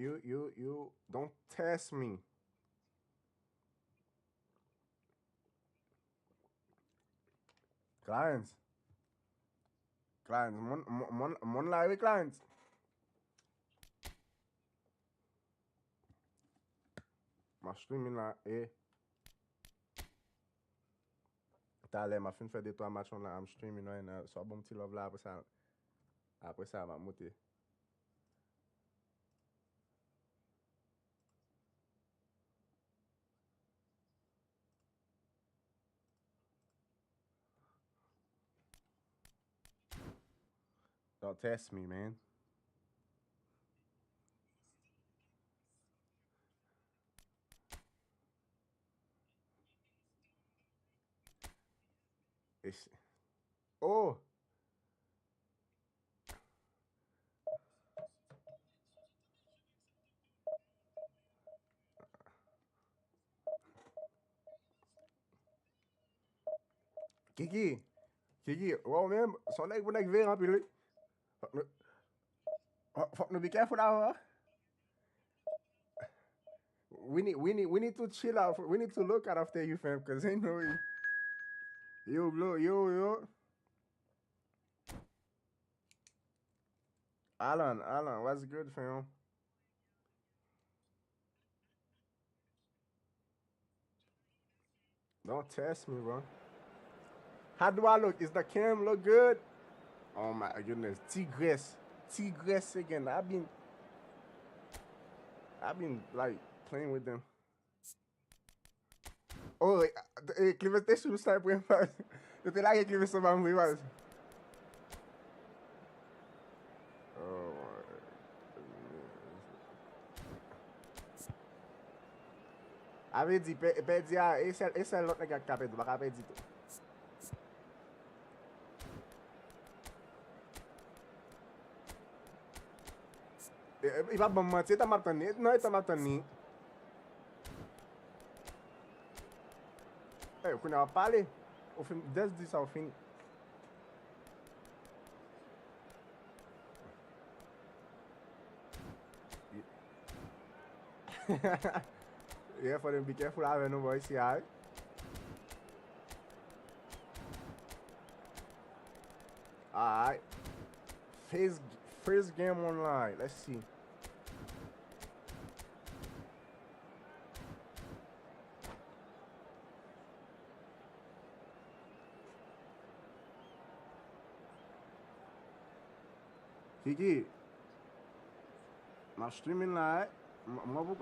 You don't test me. Clients. Clients. Mon live clients. Ma streaming là, t'as l'air, ma fin fait 2-3 matchs là, I'm streaming right now. So bon petit love là, après ça, va monter. Don't test me, man. It's, oh! Kiki! Kiki, wow, man, son leg moet ik weer op jullie. Fuck no, be careful now, huh? We need to chill out. We need to look out after you, fam, cause ain't no way. Yo, bro, yo. Alan, what's good, fam? Don't test me, bro. How do I look? Is the cam look good? Oh my goodness, Tigress again. I've been like playing with them. Oh, Clive deixa eu estar por eu tenho lá que Clive só vai morrer, mas. Oh my goodness. Avait dit, perdi a, esse é l'autre que a perdu, baka perdi tout. Il va bon mentir, t'as m'attenu. Non, il t'a m'attenu. Eh, quando ela parle, o filme, desde isso ao fim. Yeah, for them, be careful having no voice here. Alright. First game online. Let's see. Kiki, my streaming live. Well,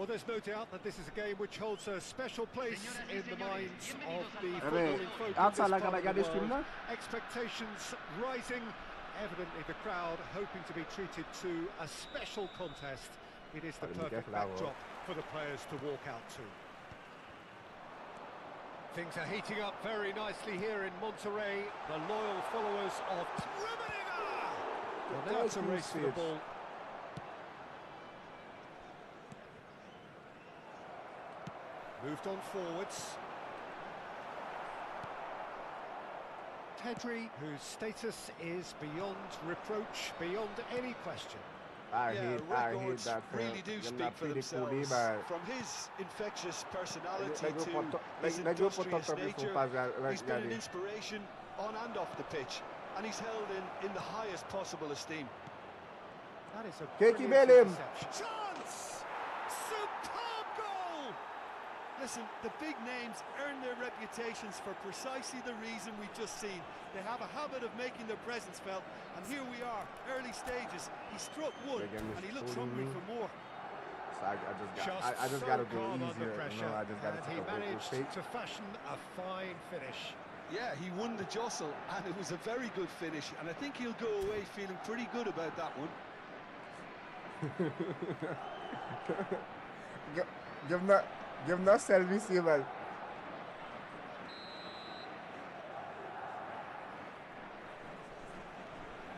there's no doubt that this is a game which holds a special place in the minds of the footballing folk in this part of the world. Expectations rising, evidently the crowd hoping to be treated to a special contest. It is the perfect backdrop for the players to walk out to. Things are heating up very nicely here in Monterrey. The loyal followers of Rummenigge! Well, now it's a race for the ball. Moved on forwards. Pedri, whose status is beyond reproach, beyond any question. I hate that. Really do speak for themselves. From his infectious personality to his industrious nature, he's been an inspiration on and off the pitch, and he's held in the highest possible esteem. That is a brilliant interception. Chance! Superb goal! Listen, the big names earn their reputations for precisely the reason we've just seen. They have a habit of making their presence felt, and here we are, early stages. He struck one, and he looks hungry for more. So I just got to go easier. I just got to he managed to fashion a fine finish. Yeah, he won the jostle, and it was a very good finish, and I think he'll go away feeling pretty good about that one. Give no service even.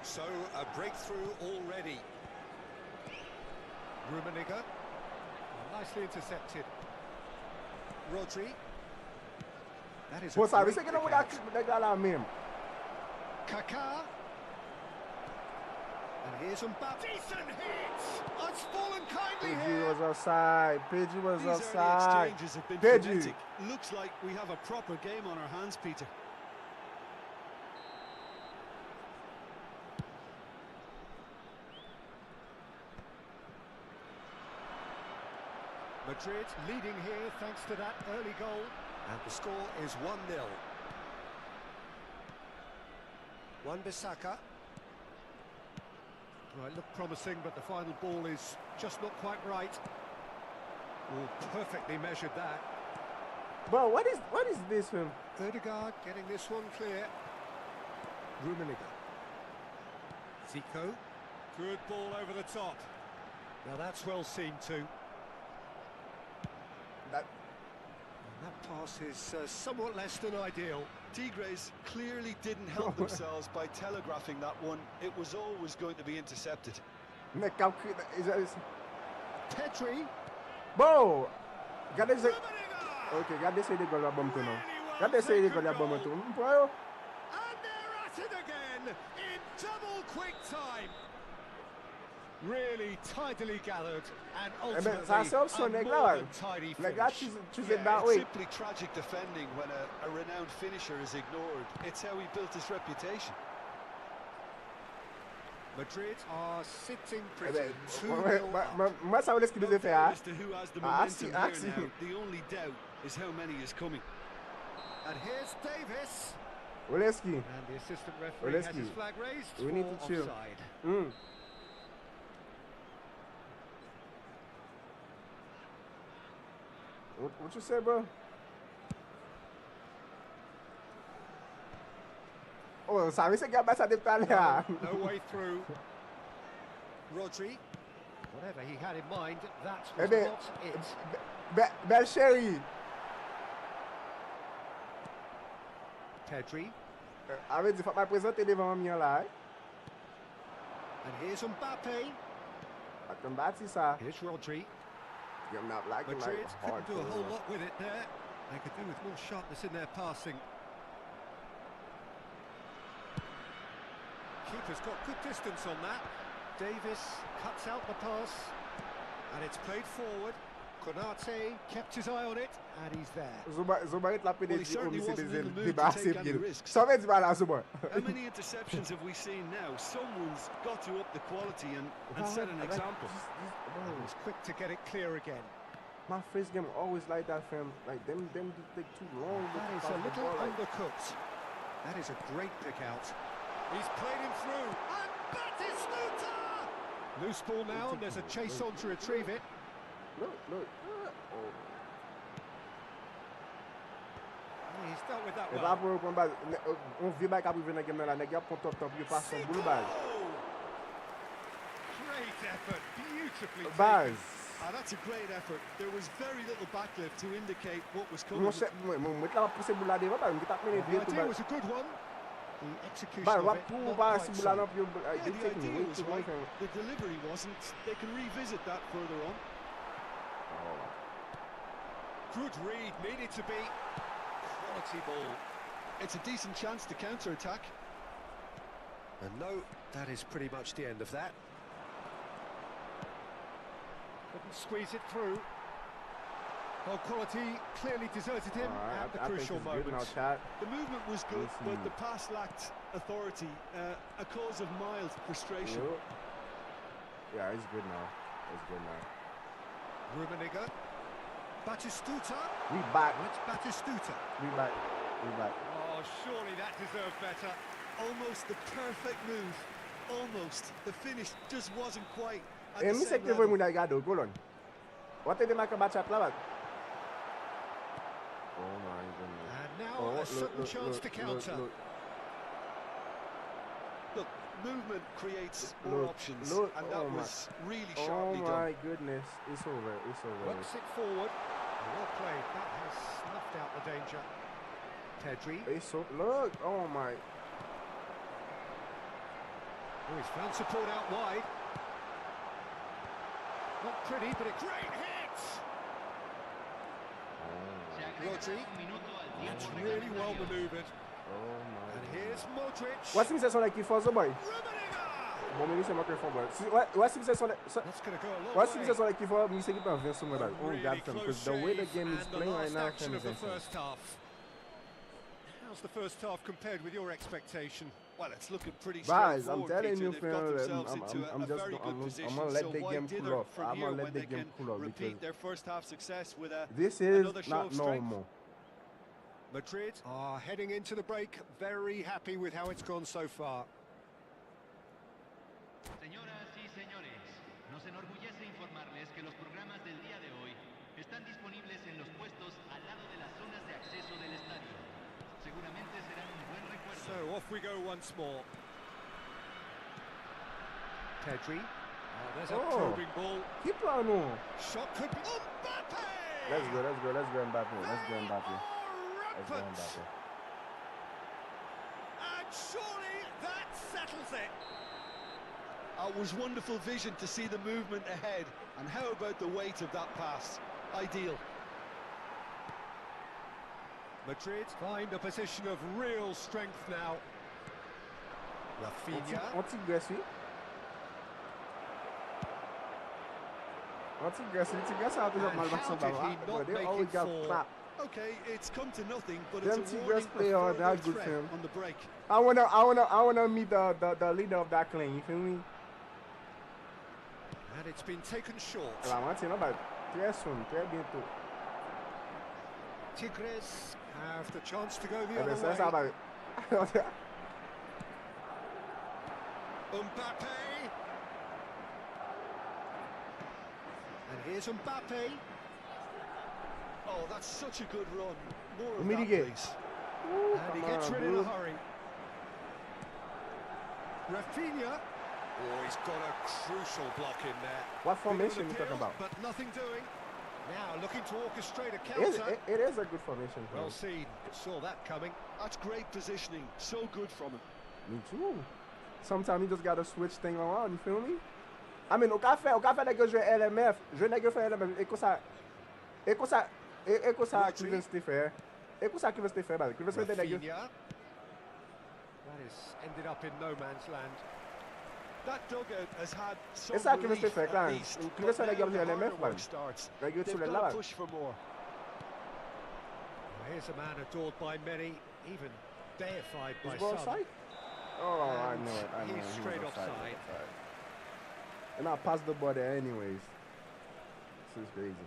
So a breakthrough already. Rummenigge, nicely intercepted. Rodri. That is a great Kaká. And here's Mbappe. Decent hit! It's fallen kindly Pedri here. was offside. Pedri was These offside. early exchanges have been Pedri. frenetic. Looks like we have a proper game on our hands, Peter. Madrid leading here thanks to that early goal. And the score is 1-0. Wan-Bissaka. Well, it looked promising, but the final ball is just not quite right. Oh, perfectly measured that. Bro, what is this film? Ødegaard getting this one clear. Rummenigge. Zico. Good ball over the top. Now that's well seen too. That That pass is somewhat less than ideal. Tigres clearly didn't help themselves by telegraphing that one. It was always going to be intercepted. Pedri. Bro, regardez ça. Ok, regardez ça, il est la bombe tout non. Regardez ça, il est la bombe tout. Bro. And they're at it again in double quick time. Really tidily gathered and ultimately a more than tidy finish. It's simply tragic defending when a renowned finisher is ignored. It's how he built his reputation. Madrid are sitting pretty. 2-0 Moi, ça veut dire ce qu'il devait faire. as to who has the momentum here now. The only doubt is how many is coming. And here's Davis. Oleski. And the assistant referee has his flag raised. We need to chill. Offside. What you say, bro? Oh, sabe se que passa de Itália? No way through. Rodri. Whatever he had in mind, that was not it. Belcheri. Pedri. Avait dit, faut pas présenter devant moi là. And here's Mbappe. Attends, bâti ça. Here's Rodri. You're not like Madrid hard couldn't do a whole lot with it there. They could do with more sharpness in their passing. Keeper's got good distance on that. Davis cuts out the pass. And it's played forward. Konate kept his eye on it. And he's there. Zuba la Well, he certainly wasn't in the mood to take any risks. How many interceptions have we seen now? Someone's got to up the quality and set an example. He was quick to get it clear again. My first game always like that, fam. Like them take too long. That is a little undercooked. That is a great pick out. He's played him through. And Batistuta! Loose ball now, and there's a chase on to retrieve it. Look. Oh. He's dealt with that well. On vit back up with the game là, les gars prend top, you pass son boule base. Great effort, beautifully base. Ah, that's a great effort. There was very little backlift to indicate what was coming. The idea was a good one. The execution of it, not quite so. Yeah, the idea was right. The delivery wasn't. They can revisit that further on. Good read, needed to be. Quality ball. It's a decent chance to counter-attack. And no, that is pretty much the end of that. Couldn't squeeze it through. Well, quality clearly deserted him at the crucial moment. The movement was good, but the pass lacked authority, a cause of mild frustration. Yeah, he's good now. Rummenigge. Batistuta. We back. It's Batistuta. We back. Oh, surely that deserved better. Almost the perfect move. Almost. The finish just wasn't quite at the same level. What did they make about chat là? Oh my goodness. And now a certain chance to counter. Look, movement creates more options, and that was really sharply done. Oh my goodness, it's over. Works it forward. Well played. That has snuffed out the danger. Pedri. Look, oh my. Oh, he's found support out wide. Not pretty, but a great hit! Rodri. That's really well manoeuvred. Oh my. And here's Modric. What's the sensation like for the boy? Bon, mais lui, c'est moi qui fais bon. Ouais, si vous êtes sur l'équipe, mais c'est qui peut en venir sur moi. Oh, God, because the way the game is playing right now, is insane. How's the first half compared with your expectation? Well, it's looking pretty Guys, straightforward, I'm telling Peter. you, They've got themselves into a very good position. I'm gonna let the why game dither cool off. from I'm here gonna let when the they game can cool off repeat their first half success with this is another show not of strength? normal. Madrid are heading into the break, very happy with how it's gone so far. Señoras y señores, nos enorgullece informarles que los programas del día de hoy están disponibles en los puestos al lado de las zonas de acceso del estadio. Seguramente serán un buen recuerdo. So off we go once more. Pedri. Oh, there's a probing ball. Keep on. Shot could be. Mbappe! Let's go, Mbappe. Let's go, Mbappe. And surely that settles it. It was wonderful vision to see the movement ahead. And how about the weight of that pass? Ideal. Madrid find a position of real strength now. Rafinha. Okay, it's come to nothing, but it's a warning of further threat on the break. I wanna meet the leader of that clan. You feel me? And it's been taken short. Tigres have the chance to go the other way. Mbappe. And here's Mbappe. Oh, that's such a good run. More of that, please. And he gets rid in a hurry. Rafinha. Oh, he's got a crucial block in there. What formation are you talking about? But nothing doing. Now looking to orchestrate a counter. It is a good formation. Well seen. Saw that coming. That's great positioning. So good from him. Me too. Sometimes you just gotta switch things around. You feel me? I mean, au café que je joue LMF, je n'ai que fait LMF. Et que ça Cleveland s'était fait. Et que ça Cleveland s'était fait. Cleveland s'était fait. That is ended up in no man's land. That dugout has had some relief at least, but now the harder work starts. They've got to push for more. Well, here's a man adored by many, even deified by some. Offside? Oh, I know it. He's straight offside. And I passed the ball there anyways. This is crazy.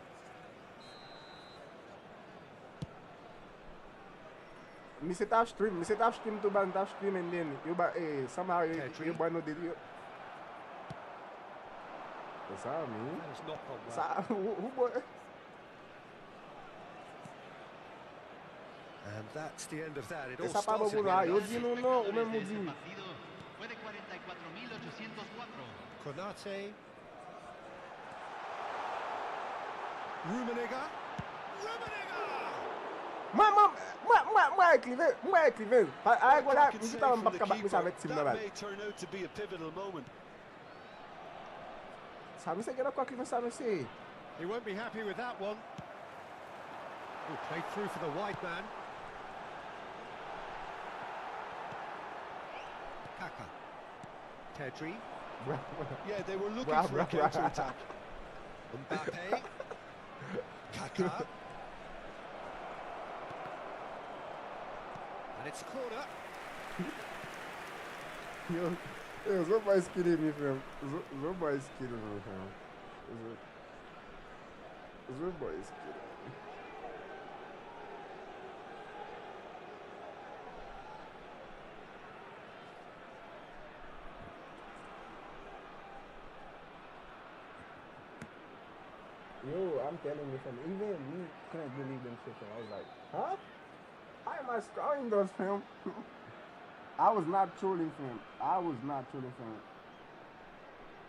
Me set up stream to ban tap stream and then you somehow you buy no video. That's how I mean. That has not gone well. Who boy? And that's the end of that. It all started with Konate. Rummenigge. Moi écrivain. Voilà, nous sommes pas capables de savoir team là. That may turn out to be a pivotal moment. Ça me fait quoi qu'il ça me c'est. He won't be happy with that one. Oh, played through for the wide man. Kaka. Pedri. Yeah, they were looking for a counter-attack. Mbappe. Kaka. And it's a corner. Yo, somebody's kidding me, fam. Somebody's kidding me, fam. Somebody's kidding me. Yo, I'm telling you, fam. Even me couldn't believe them shit, fam. I was like, huh? How am I scoring those, fam? I was not trolling, fam. I was not trolling, fam.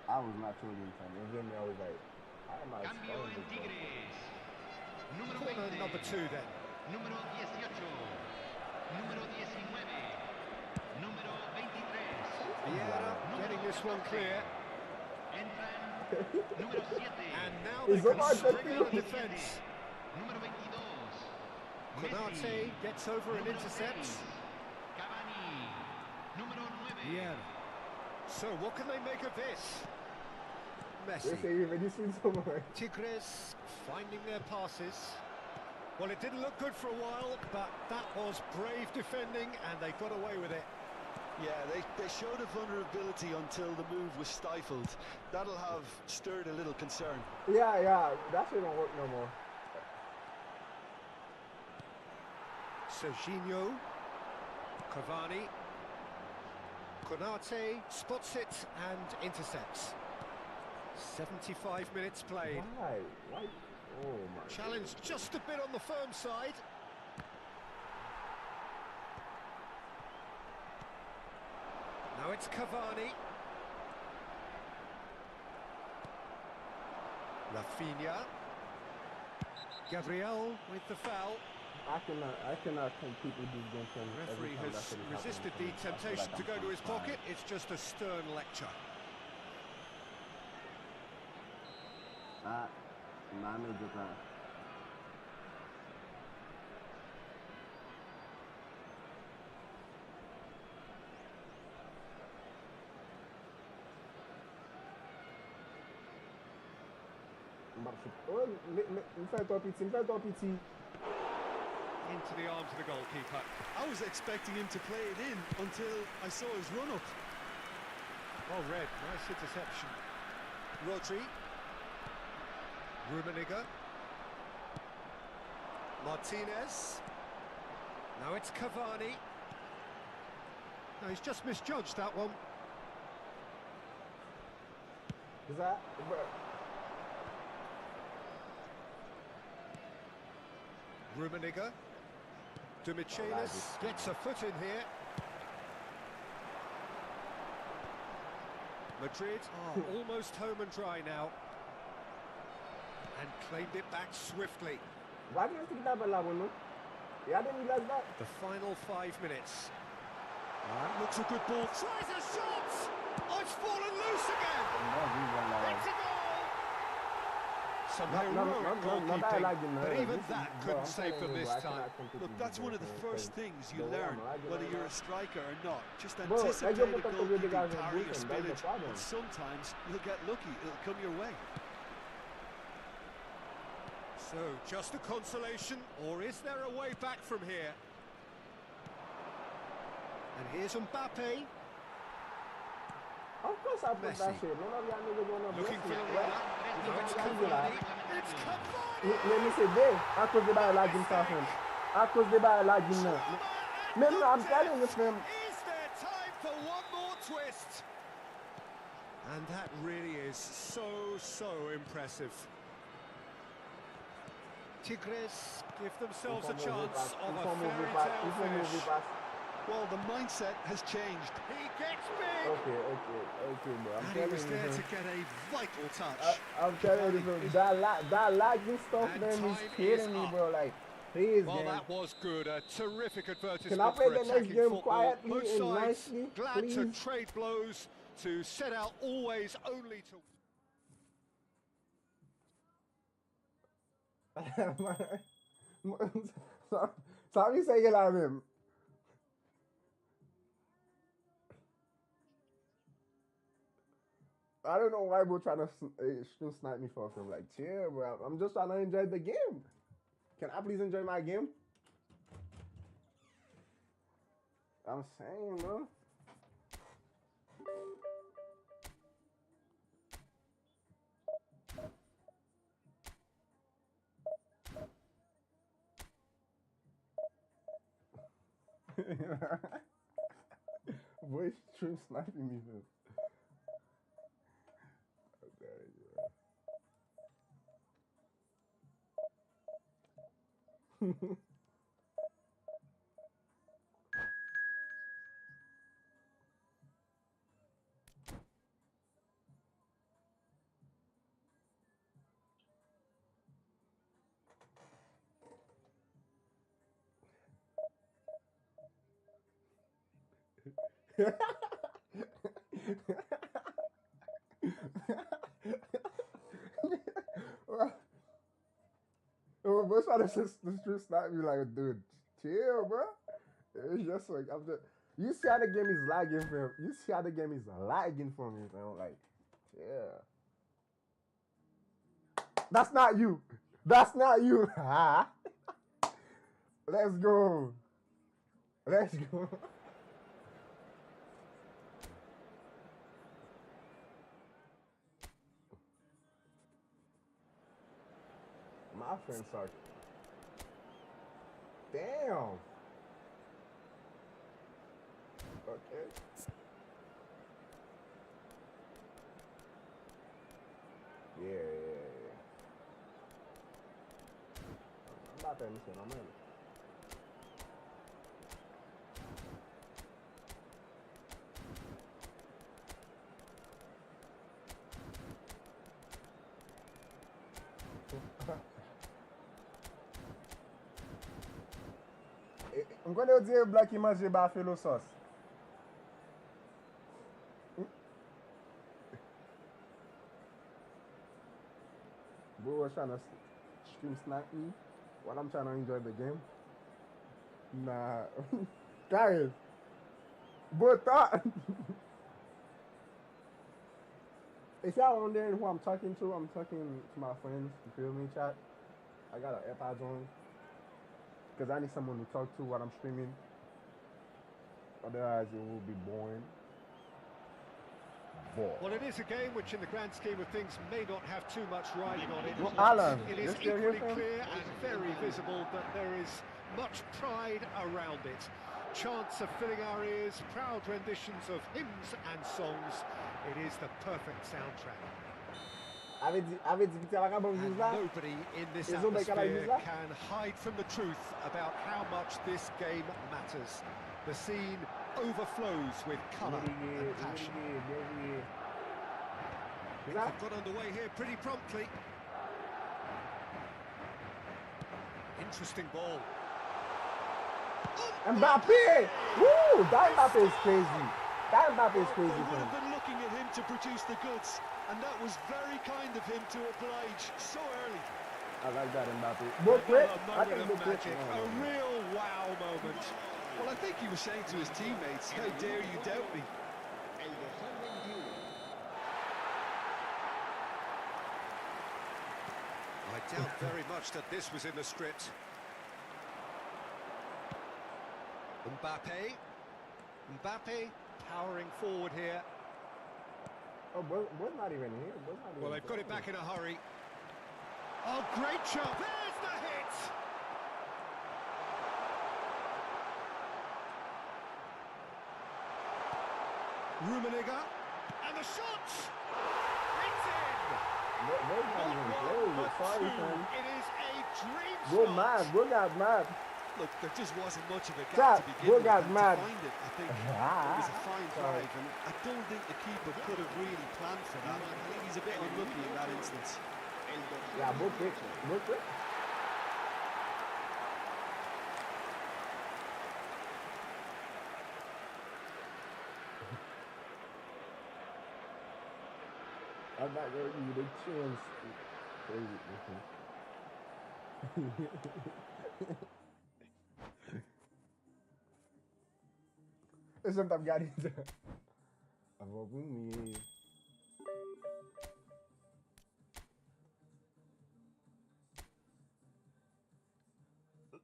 And then I was like, how am I scoring this, fam? Corner number 2 then. Número 18. Número 19. Número 23. Yeah, getting this one clear. Entran número 7. And now they can string out the defense. Número 22. Konate gets over and intercepts. Cavani. Número 9. Yeah. So what can they make of this? They Messi. say you already seen so much. Tigres finding their passes. Well, it didn't look good for a while, but that was brave defending, and they got away with it. Yeah, they showed a vulnerability until the move was stifled. That'll have stirred a little concern. Yeah, that shit don't work no more. Serginho, Cavani, Konate spots it and intercepts. 75 minutes played. Why? Oh my. Challenge just a bit on the firm side. Now it's Cavani. Rafinha. Gabriel with the foul. I cannot compete with these games. Referee has resisted the temptation to go to his pocket. It's just a stern lecture. Into the arms of the goalkeeper. I was expecting him to play it in until I saw his run-up. Well read, nice interception. Rodri. Rummenigge. Martinez. Now it's Cavani. No, he's just misjudged that one. Is that? Rummenigge. Demichelis gets a foot in here. Madrid are almost home and dry now. And claimed it back swiftly. Why do you think that one? Yeah, I didn't realize that. The final 5 minutes. Looks a good ball. Tries a shot! Oh, it's fallen loose again! It's a goal! Some heroic goalkeeping, but even that couldn't save them this time. Look, that's one of the first things you learn, whether you're a striker or not. Just anticipate a goalkeeping carry or spillage, and sometimes you'll get lucky, it'll come your way. So, just a consolation, or is there a way back from here? And here's Mbappe. Of course I put that shit. Looking for the runner. No, it's Cavani. It's Cavani! Let me say this. À cause de bail la game ça fait. À cause de bail la game là. Même là, I'm telling you, fam. Is there time for one more twist? And that really is so impressive. Tigres give themselves a chance of a fairy tale finish. Well, the mindset has changed. He gets big! Okay, bro. And he was there to get a vital touch. I'm telling you, bro. That lagging stuff, And man, is time killing is me, up. bro. Like, please, Well, man. that was good. A terrific advertisement Can I play for the next attacking game football. quietly Both and sides nicely, glad please? to trade blows, to set out always only to... Sabe segue lá mesmo. I don't know why bro trying to snipe me for him. Like, chill, bro. I'm just trying to enjoy the game. Can I please enjoy my game? I'm saying, bro. Boy, true sniping me, man. Bro, trying to just snipe me like, dude, chill, bro. It's just like, I'm just, You see how the game is lagging for him. You see how the game is lagging for me, man. Like, yeah. That's not you. That's not you. Let's go. Let's go. My friends are. Damn. Okay. Yeah. I'm about to understand. I'm in. I'm going to dire black qui mange buffalo sauce. Bro was trying to stream snack me while I'm trying to enjoy the game. Nah. Guys. Bro thought. If y'all wondering who I'm talking to my friends. You feel me, chat? I got an AirPods on. Because I need someone to talk to while I'm streaming. Otherwise, it will be boring. Well, it is a game which, in the grand scheme of things, may not have too much riding on it. Well, Alan, it is equally clear and very visible that there is much pride around it. Chants of filling our ears, proud renditions of hymns and songs. It is the perfect soundtrack. And nobody in this atmosphere can hide from the truth about how much this game matters. The scene overflows with colour and passion. They've got underway here pretty promptly. Interesting ball. Mbappe! Woo! That Mbappe is crazy. That Mbappe is crazy. They would have been looking at him to produce the goods, and that was very kind of him to oblige so early. I like that Mbappe. A moment of magic, a real wow moment. Well, I think he was saying to his teammates, how dare you doubt me? I doubt very much that this was in the script. Mbappe powering forward here. Oh, boy's not even here. Well, they've got it back in a hurry. Oh, great shot! There's the hit! Rummenigge, and the shot! It's in! Boy's not even playing. Sorry, man. It is a dream Go shot. mad. Go got mad. Look, there just wasn't much of a gap to begin with, got and mad. to find it, I think it was a fine drive, and I don't think the keeper could have really planned for that. I think he's a bit unlucky in that instance. Yeah, book it. I'm not gonna give you the chance. Crazy. Esse tá garita. Eu vou comer.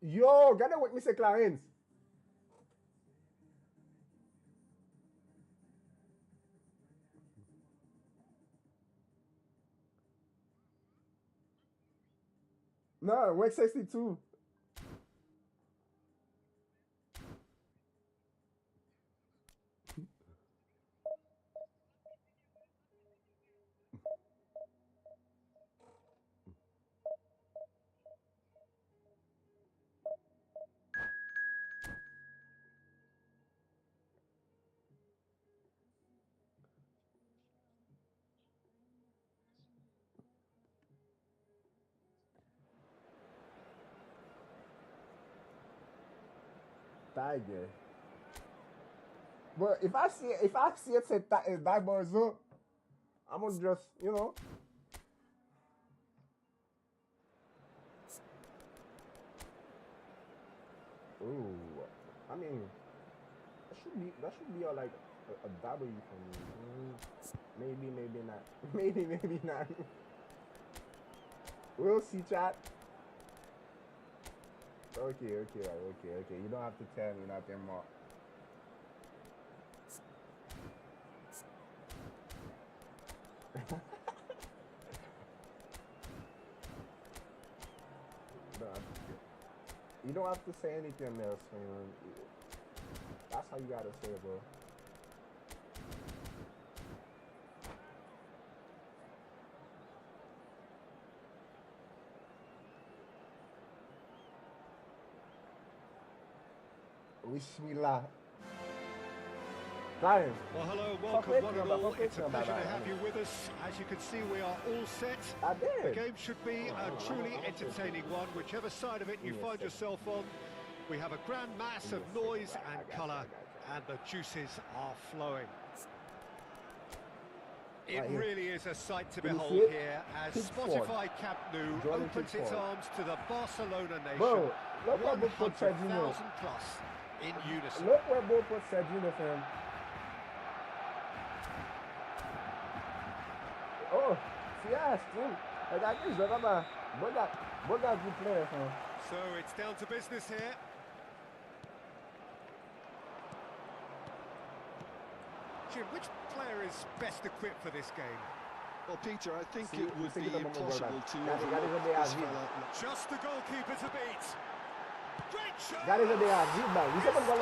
Yo, gada what me say Clarence. No, work 62. Tiger. But if I see it say that Barzo, I'm gonna just, you know. Ooh, I mean, should be like a W for me. Maybe not. maybe not. We'll see, chat. Okay. You don't have to tell me nothing more. You don't have to say anything else, man. That's how you gotta say it, bro. Wish me luck. Well, hello, welcome one and all. It's a pleasure to have you with us. As you can see, we are all set. The game should be a truly entertaining one, whichever side of it you find yourself on. We have a grand mass of noise and colour, and the juices are flowing. It really is a sight to behold here, as Spotify Camp Nou opens its arms to the Barcelona nation. 100,000 plus in unison. Look where both put Serginho, fam. Oh, yes, team. I got this, remember. What got good player, fam. So it's down to business here. Jim, which player is best equipped for this game? Well, Peter, I think it would be impossible to overlook this fella. Just the goalkeeper to beat. Great shot! That is a day of read, man. You said that's a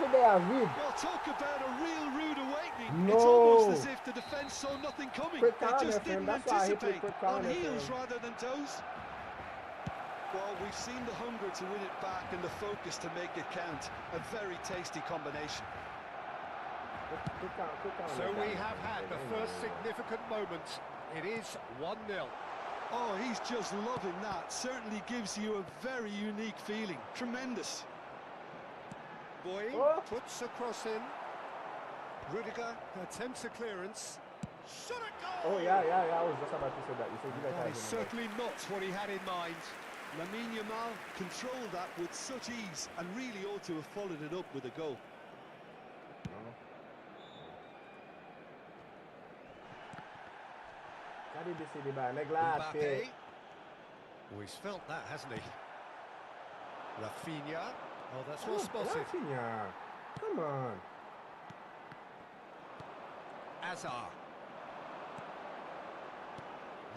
day of read. Well, talk about a real rude awakening. No. It's almost as if the defence saw nothing coming. Quick They counter, just didn't that's why I hit anticipate. quick On counter, heels fam. rather than toes. Well, we've seen the hunger to win it back and the focus to make it count. A very tasty combination. So we have had the first significant moment. It is 1-0. Oh, he's just loving that. Certainly gives you a very unique feeling. Tremendous. Boy puts a cross in. Rudiger attempts a clearance. Shot a goal! Oh, yeah. I was just about to say that. You said you That is certainly not what he had in mind. Lamine Yamal controlled that with such ease and really ought to have followed it up with a goal. Mbappe. Oh, he's felt that, hasn't he? Rafinha. Oh, that's well spotted. Rafinha. Come on. Azar.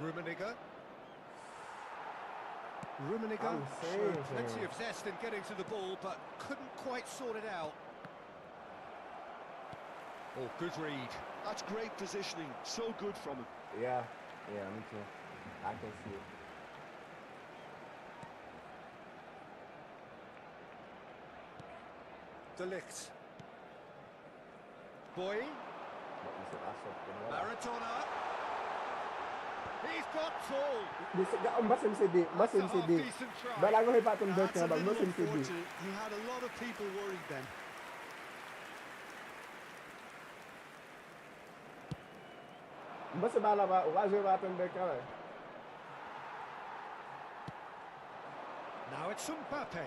Rummenigge. Showed plenty of zest in getting to the ball, but couldn't quite sort it out. Oh, good read. That's great positioning. So good from him. Yeah, me too. I can see it. De Ligt. Boy. Maradona. He's got tall. Must him say that. Decent try. But I'm going to put him back, That's a but little must him say that. unfortunate. He had a lot of people worried then. Must have been about why is it about him back? Now it's Mbappe.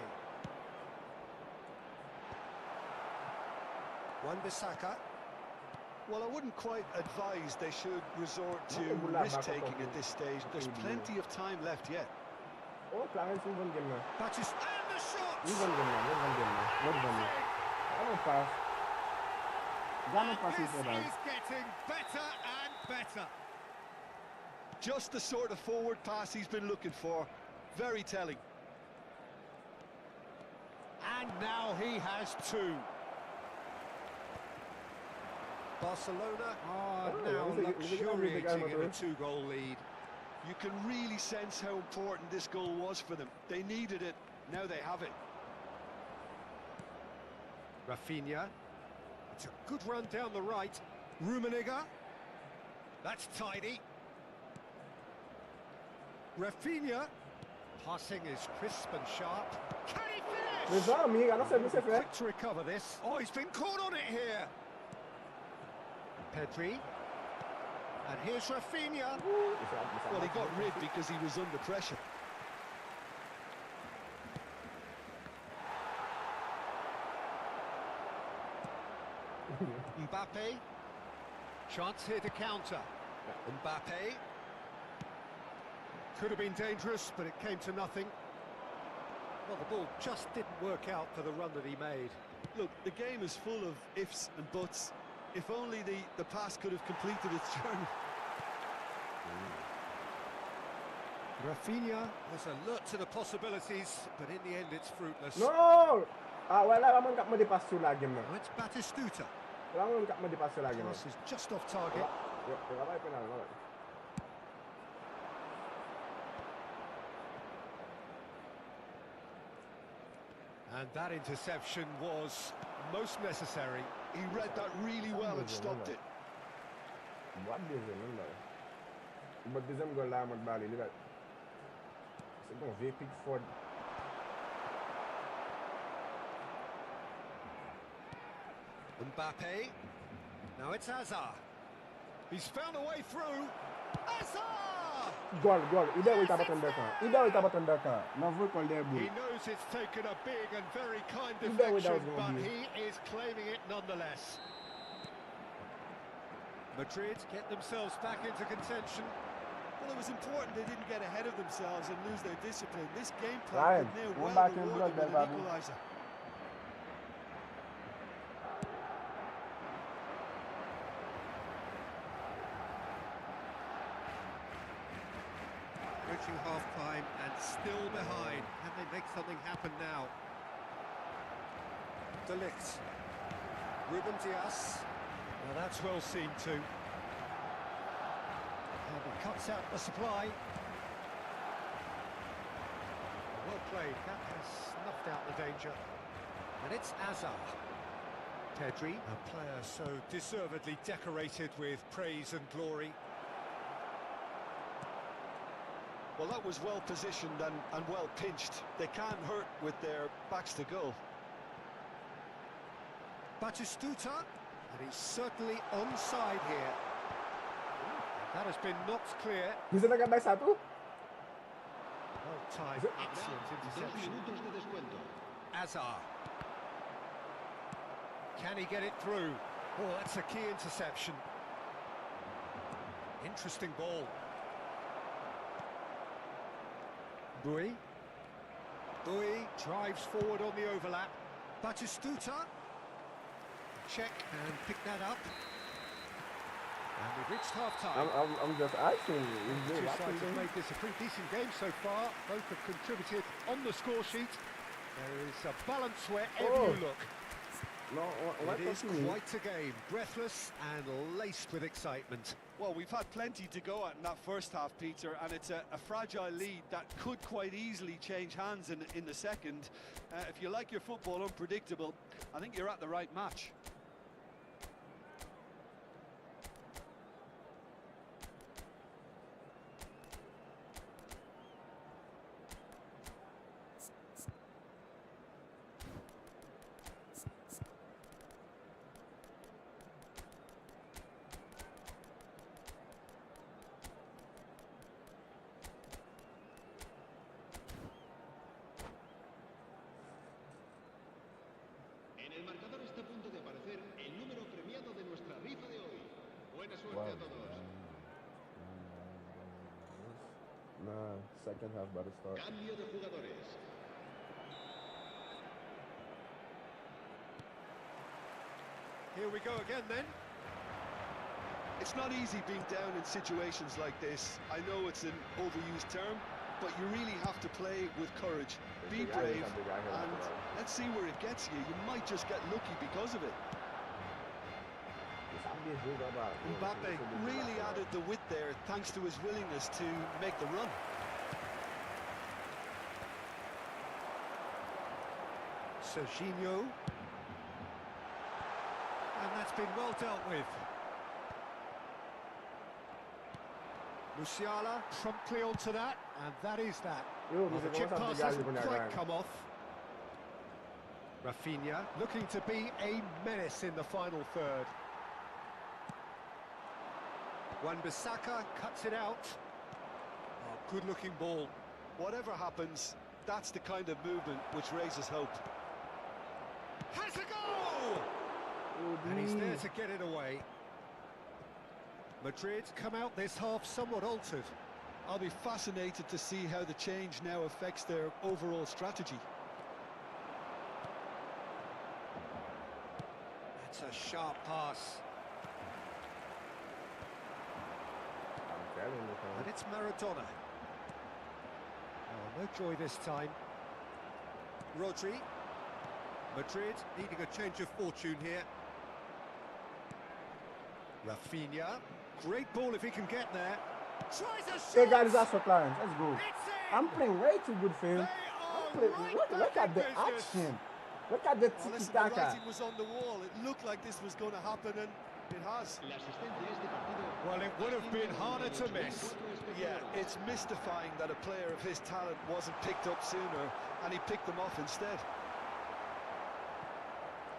Wan-Bissaka. Well, I wouldn't quite advise they should resort to risk-taking at this stage. There's plenty of time left yet. Oh, Clarence, you won't get me. Batches and the shot! You won't get me. I don't pass. This is getting better and better. Just the sort of forward pass he's been looking for. Very telling. And now he has two. Barcelona are now luxuriating in a two-goal lead. You can really sense how important this goal was for them. They needed it. Now they have it. Rafinha. It's a good run down the right. Rummenigge. That's tidy. Rafinha. Passing is crisp and sharp. Can he finish? Quick to recover this. Oh, he's been caught on it here. Pedri. And here's Rafinha. Well, he got rid because he was under pressure. Mbappe. Chance here to counter. Mbappe. Could have been dangerous, but it came to nothing. Well, the ball just didn't work out for the run that he made. Look, the game is full of ifs and buts. If only the pass could have completed its journey. Rafinha was alert to the possibilities, but in the end it's fruitless. No! Ah, wala naman kap mo di pass lagi mo. Now it's Batistuta. Wala naman kap mo di pass lagi mo. Pass is just off target. Wala penal, wala. And that interception was most necessary. He read that really well and stopped it. What is it, man? But deuxième goal là, man, bali, libat. C'est bon, vieux Pickford. Mbappe. Now it's Hazard. He's found a way through. Hazard! Goal. Il doit être battu dans Non, vous qu'on les He knows it's taken a big and very kind deflection, but he is claiming it nonetheless. Madrid get themselves back into contention. Well, it was important they didn't get ahead of themselves and lose their discipline. This game Ryan, plan could near one well back in reward blood, them with an baby. equaliser. Reaching half-time and still behind. Can they make something happen now? De Ligt. Ruben Dias. Now that's well seen too. And he cuts out the supply. Well played. That has snuffed out the danger. And it's Hazard. Pedri, a player so deservedly decorated with praise and glory. Well, that was well positioned and well pinched. They can't hurt with their backs to goal. Batistuta, and he's certainly onside here. That has been knocked clear. Bisa nagabay sa ito? Well-timed, excellent interception. Hazard. Can he get it through? Oh, that's a key interception. Interesting ball. Bui drives forward on the overlap. Batistuta. Check and pick that up. And we've reached half-time. I'm just asking. Two sides have made this a pretty decent game so far. Both have contributed on the score sheet. There is a balance wherever you look. No, it is quite a game, breathless and laced with excitement. Well, we've had plenty to go at in that first half, Peter, and it's a fragile lead that could quite easily change hands in the second. If you like your football unpredictable, I think you're at the right match. En el marcador está a punto de aparecer el número premiado de nuestra rifa de hoy. Buena suerte a todos. Nah, second half better start. Cambio de jugadores. Here we go again then. It's not easy being down in situations like this. I know it's an overused term, but you really have to play with courage. Be brave, and let's see where it gets you. You might just get lucky because of it. Mbappe really added the width there thanks to his willingness to make the run. Serginho. And that's been well dealt with. Musiala promptly onto that, and that is that. Well, the chip pass hasn't quite come off. Rafinha looking to be a menace in the final third. Wan-Bissaka cuts it out. Oh, good-looking ball. Whatever happens, that's the kind of movement which raises hope. Has a goal! And he's there to get it away. Madrid come out this half somewhat altered. I'll be fascinated to see how the change now affects their overall strategy. It's a sharp pass. And it's Maradona. Oh, no joy this time. Rodri. Madrid needing a change of fortune here. Rafinha. Great ball if he can get there. Tries a shot. Hey guys, that's for Clarence. Let's go. I'm playing way too good for him. Look at the action. Look at the tiki-taka. The writing was on the wall. It looked like this was going to happen, and it has. Well, it would have been harder to miss. Yeah, it's mystifying that a player of his talent wasn't picked up sooner, and he picked them off instead.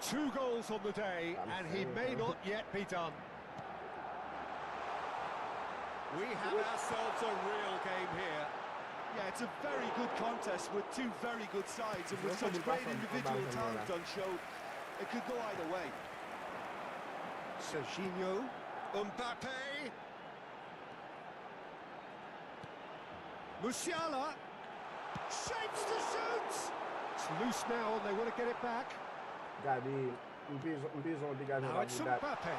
2 goals on the day, and he may not yet be done. We have ourselves a real game here. Yeah, it's a very good contest with 2 very good sides, and with such great individual talent on show, it could go either way. Serginho, Mbappe, Musiala, shapes to shoot. It's loose now, and they want to get it back. Gabi, Now it's Mbappe.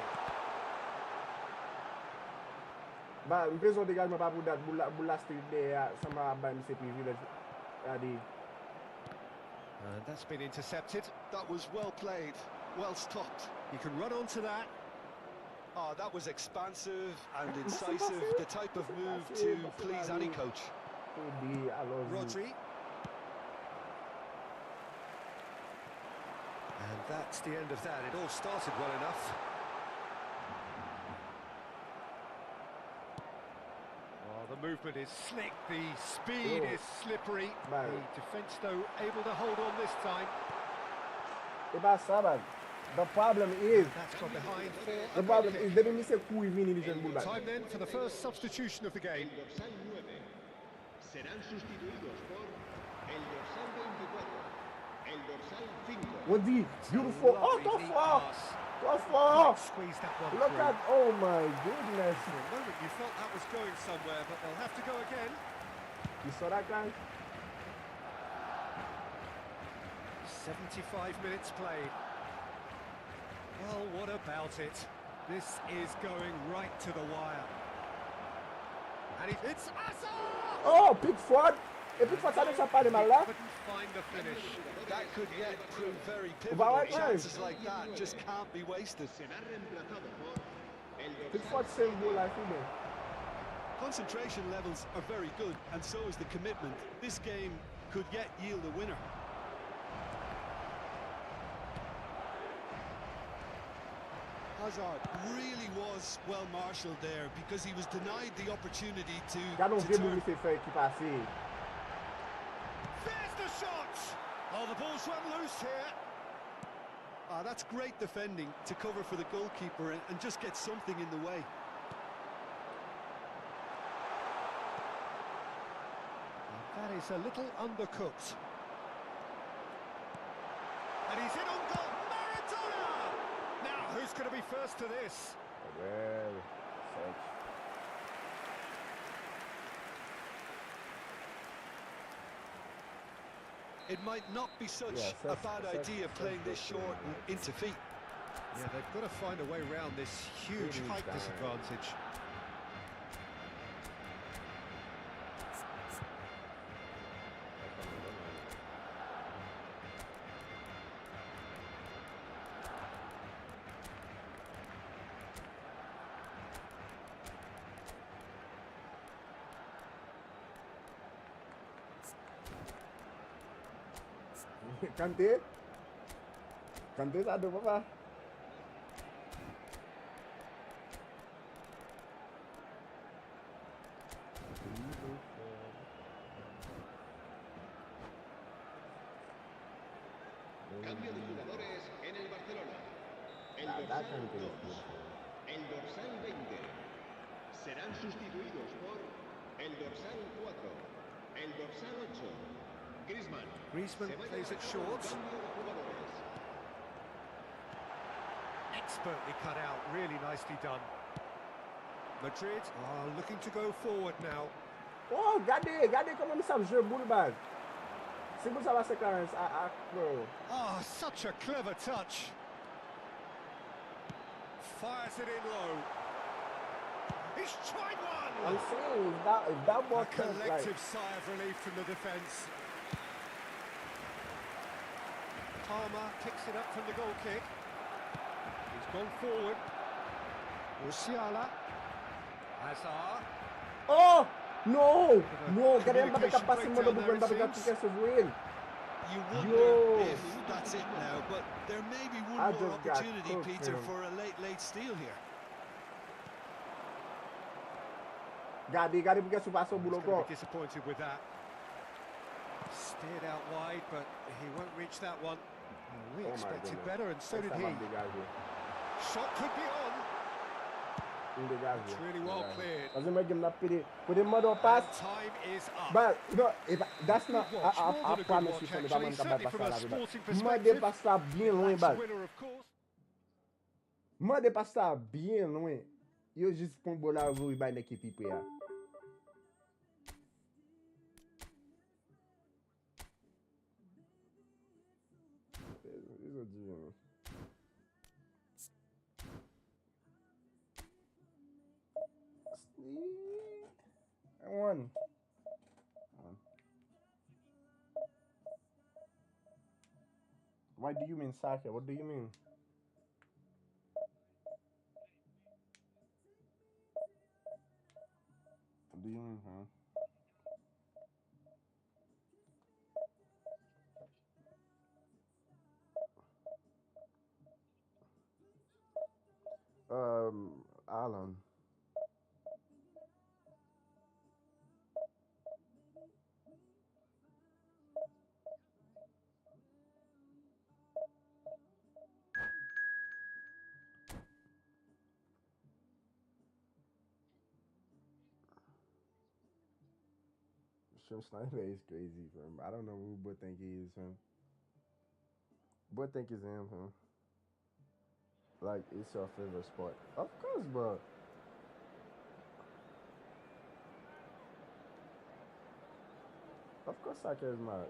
Ba, mpezo dégagement pas pour date pour la street there, ça m'a ba me privilège. Adi. And that's been intercepted. That was well played, well stopped. You can run onto that. Oh, that was expansive and incisive, the type of move to please any coach. Rodri. And that's the end of that. It all started well enough. Oh, the movement is slick, the speed is slippery. The defence, though, able to hold on this time. The problem is... That's gone behind for... The problem is, they didn't say who is winning this bullback. Time then for the first substitution of the game. Serán sustituidos por el dorsal 24, el dorsal 5. What's he? Beautiful. Oh, go far. Squeeze that one Look through. at, oh my goodness. For a moment you thought that was going somewhere, but they'll have to go again. You saw that guy? 75 minutes played. Well, what about it? This is going right to the wire. And it's Hazard! Oh, Pickford! Et Pickford, ça ne sera pas de mal là. Couldn't find the finish. That could yet prove very pivotal. Chances like that just can't be wasted. Pickford same goal like him. Concentration levels are very good, and so is the commitment. This game could yet yield a winner. Hazard really was well marshalled there because he was denied the opportunity to turn. There's the shot! Oh, the ball's run loose here. That's great defending to cover for the goalkeeper and just get something in the way. That is a little undercooked. And he's in on goal. Maradona! Now, who's going to be first to this? Well, It might not be such a bad idea playing this short and into feet. Yeah, they've got to find a way around this huge height disadvantage. Kante tak ada apa-apa. Cambio de jugadores en el Barcelona. El dorsal 2, el dorsal 20. Serán sustituidos por el dorsal 4, el dorsal 8. Griezmann plays it short. expertly cut out, really nicely done. Madrid are looking to go forward now. Oh, regardez comment ils savent jouer boule balle. C'est pour ça que Clarence Oh, such a clever touch. Fires it in low. He's tried one! I'm saying, if that ball a collective sigh of relief from the defence. Palmer picks it up from the goal kick. He's gone forward. Musiala. Hazard. Oh! No! No! Cadê a capaz de mandar o Bruno para pegar o que é You wonder if that's it now, but there may be one more opportunity, Peter, for a late steal here. Gadi porque se passou o Bruno. Disappointed with that. Steered out wide, but he won't reach that one. We expected better, and so did he. Shot could be on. It's really well cleared. Time is up. But no, that's not. I promise you from the moment Mande passar bien loin, but Mande passar bien loin. E eu disse para bolar o voo e vai na equipe para já. I won. Why do you mean soccer? What do you mean? What do you mean, huh? Alan. Sniper is crazy, fam. I don't know who but think he is, fam. But think it's him, fam. Like, it's your favorite sport. Of course, bro. Of course soccer is my,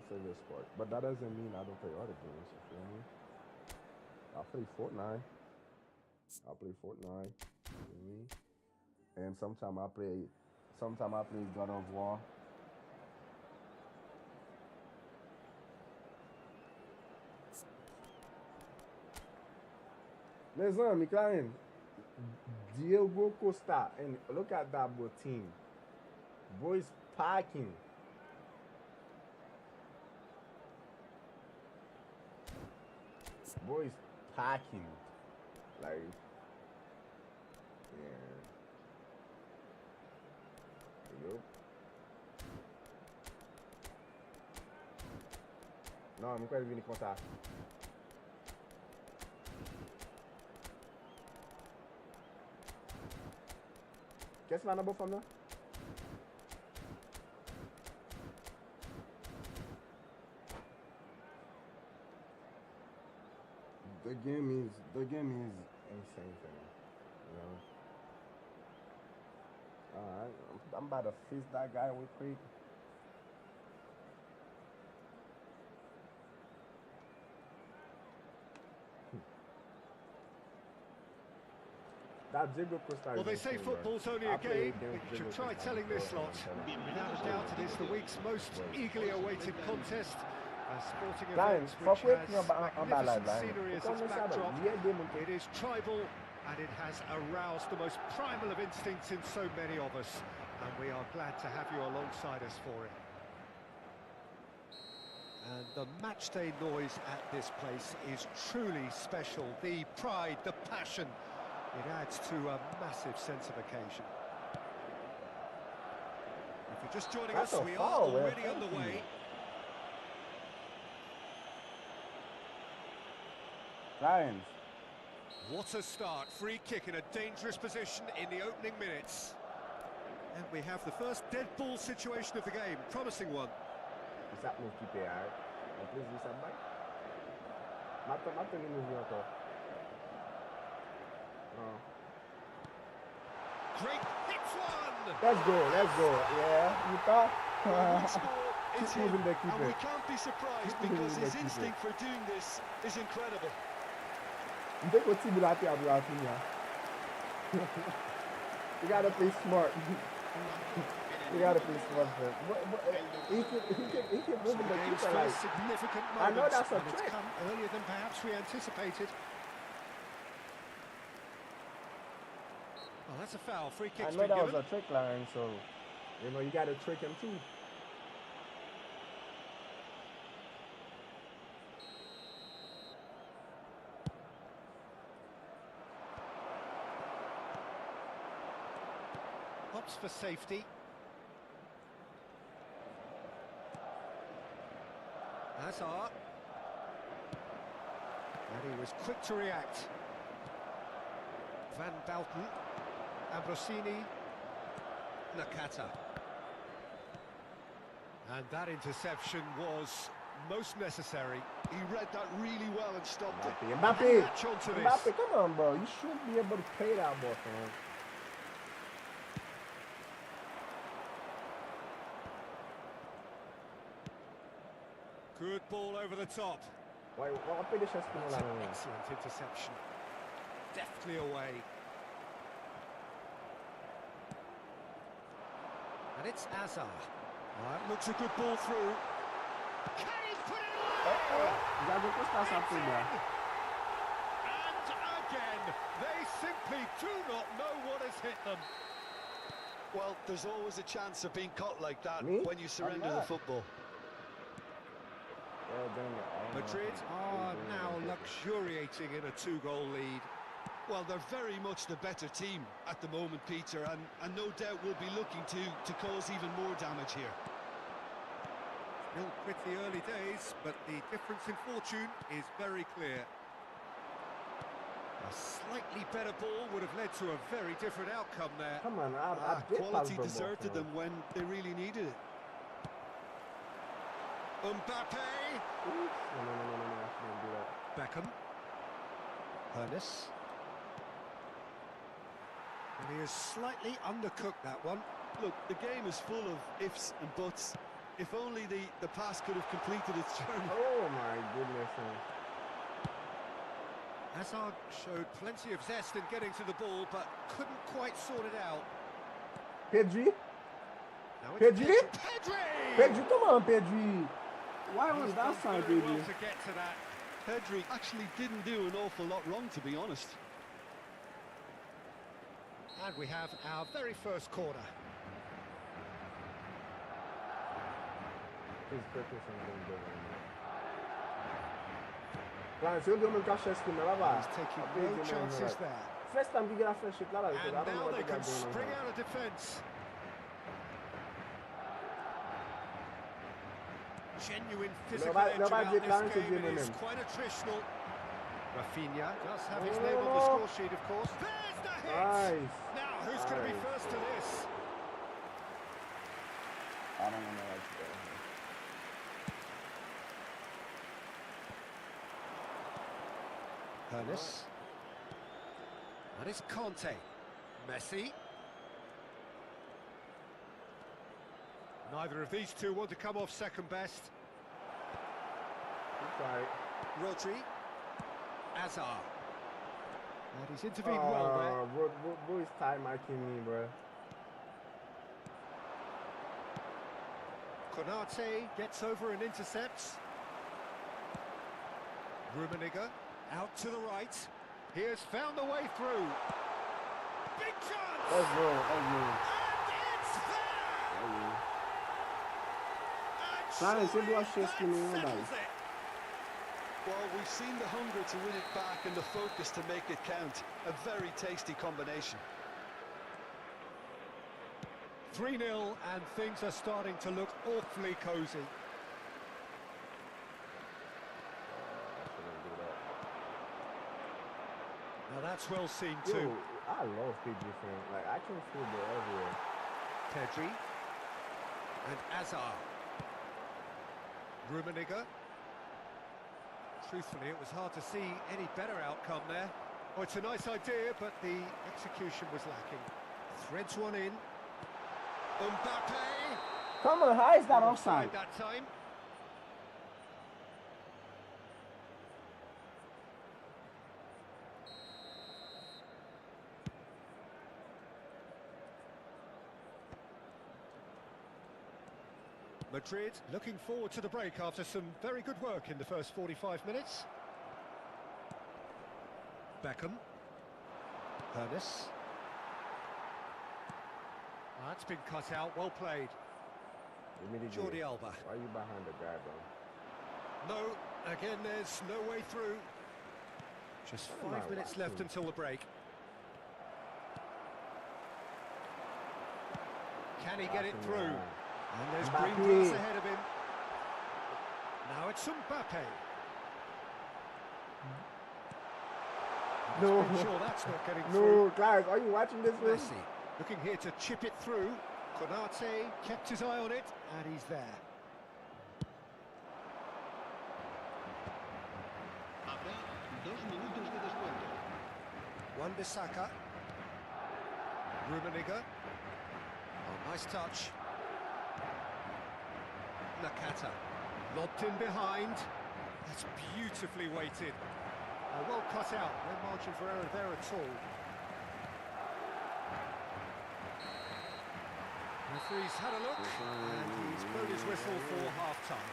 favorite sport. But that doesn't mean I don't play other games, you feel me? I play Fortnite. You feel me? And sometimes I play God of War. Mes amis, Clarence, Diego Costa, and look at that boy team. Boys packing. Boys packing. Like, yeah. Yup. Non, mi quelli vieni contato. Qu'est-ce qu'on a beau femme là? The game is insane for me, you know. Alright, I'm about to fist that guy real quick. Well, they say football's only a game. We should try telling this lot. Without a doubt, it is the week's most eagerly awaited contest. A sporting event which has magnificent scenery as its backdrop. It is tribal, and it has aroused the most primal of instincts in so many of us. And we are glad to have you alongside us for it. And the matchday noise at this place is truly special. The pride, the passion. It adds to a massive sense of occasion. If you're just joining us, we are already on the way. Lions. What a start. Free kick in a dangerous position in the opening minutes. And we have the first dead ball situation of the game. Promising one. Oh. Great hits one. Let's go. Yeah, you thought? Well, score, it's Keep him, moving there, keep and it. we can't be surprised Keep because moving his there, keep instinct for doing this is incredible. You think what team out there, Rafinha? You gotta play smart. You gotta play smart, man. He can move in the keeper like. Significant I know moments, that's a and it's trick. come earlier than perhaps we anticipated. Oh, that's a foul. Free kick. I know that was a trick line, so you gotta trick him too. Hops for safety. Hazard. And he was quick to react. Van Balten. Ambrosini. Nakata. And that interception was most necessary. He read that really well and stopped it. Mbappe, come on, bro. You should be able to play that ball, man. Good ball over the top. That's An excellent interception. Deftly away. And it's Hazard. Right, looks a good ball through. Can he put it away? And again, they simply do not know what has hit them. Well, there's always a chance of being caught like that when you surrender the football. Madrid are now luxuriating in a 2-goal lead. Well, they're very much the better team at the moment, Peter, and no doubt will be looking to cause even more damage here. Still pretty early days, but the difference in fortune is very clear. A slightly better ball would have led to a very different outcome there. Come on, quality deserted them when they really needed it. Mbappe. No, I shouldn't do that. Beckham. Ernest. And he has slightly undercooked that one. Look, the game is full of ifs and buts. If only the pass could have completed its journey. Oh my goodness. Hazard showed plenty of zest in getting to the ball, but couldn't quite sort it out. Pedri? Pedri! Pedri, come on, Pedri! Why was that side, Pedri? Well to get to that. Pedri actually didn't do an awful lot wrong, to be honest. And we have our very first corner. He's taking no chances there. First time we get a fresh shit, and now they can spring out of defence. Genuine physical edge about this game. It is quite attritional. Rafinha does have his name on the score sheet, of course. There's the hit! Nice. Now, who's going to be first to this? I don't know what to do. Ernest. That is Conte. Messi. Neither of these two want to come off second best. Sorry. Rodri. Hazard. And he's intervened well there. Bro is time marking me, bro. Konate gets over and intercepts. Rummenigge out to the right. He has found a way through. Big chance! Let's go, And it's there! Well, we've seen the hunger to win it back and the focus to make it count. A very tasty combination. 3-0 and things are starting to look awfully cosy. Now that's well seen too. Yo, I love Pedri, like I can feel it everywhere. Pedri and Hazard. Rummenigge. Truthfully, it was hard to see any better outcome there. Oh, it's a nice idea, but the execution was lacking. Threads one in. Mbappe. Come on, how is that offside? That time. Madrid looking forward to the break after some very good work in the first 45 minutes. Beckham. Ernest. That's been cut out, well played. Jordi Alba. Why are you behind the guy, bro? No, again, there's no way through. Just 5 minutes left until the break. Can he get it through? And there's green grass ahead of him. Now it's Mbappe. No, sure that's not getting no, through. guys, are you watching this one? Messi looking here to chip it through. Konate kept his eye on it, and he's there. Habrá 2 minutos de descuento. Wan-Bissaka. Rummenigge. Oh, nice touch. Nakata. Lobbed in behind. That's beautifully weighted. Well cut out. No margin for error there at all. Referee's had a look, and he's blown his whistle for half-time.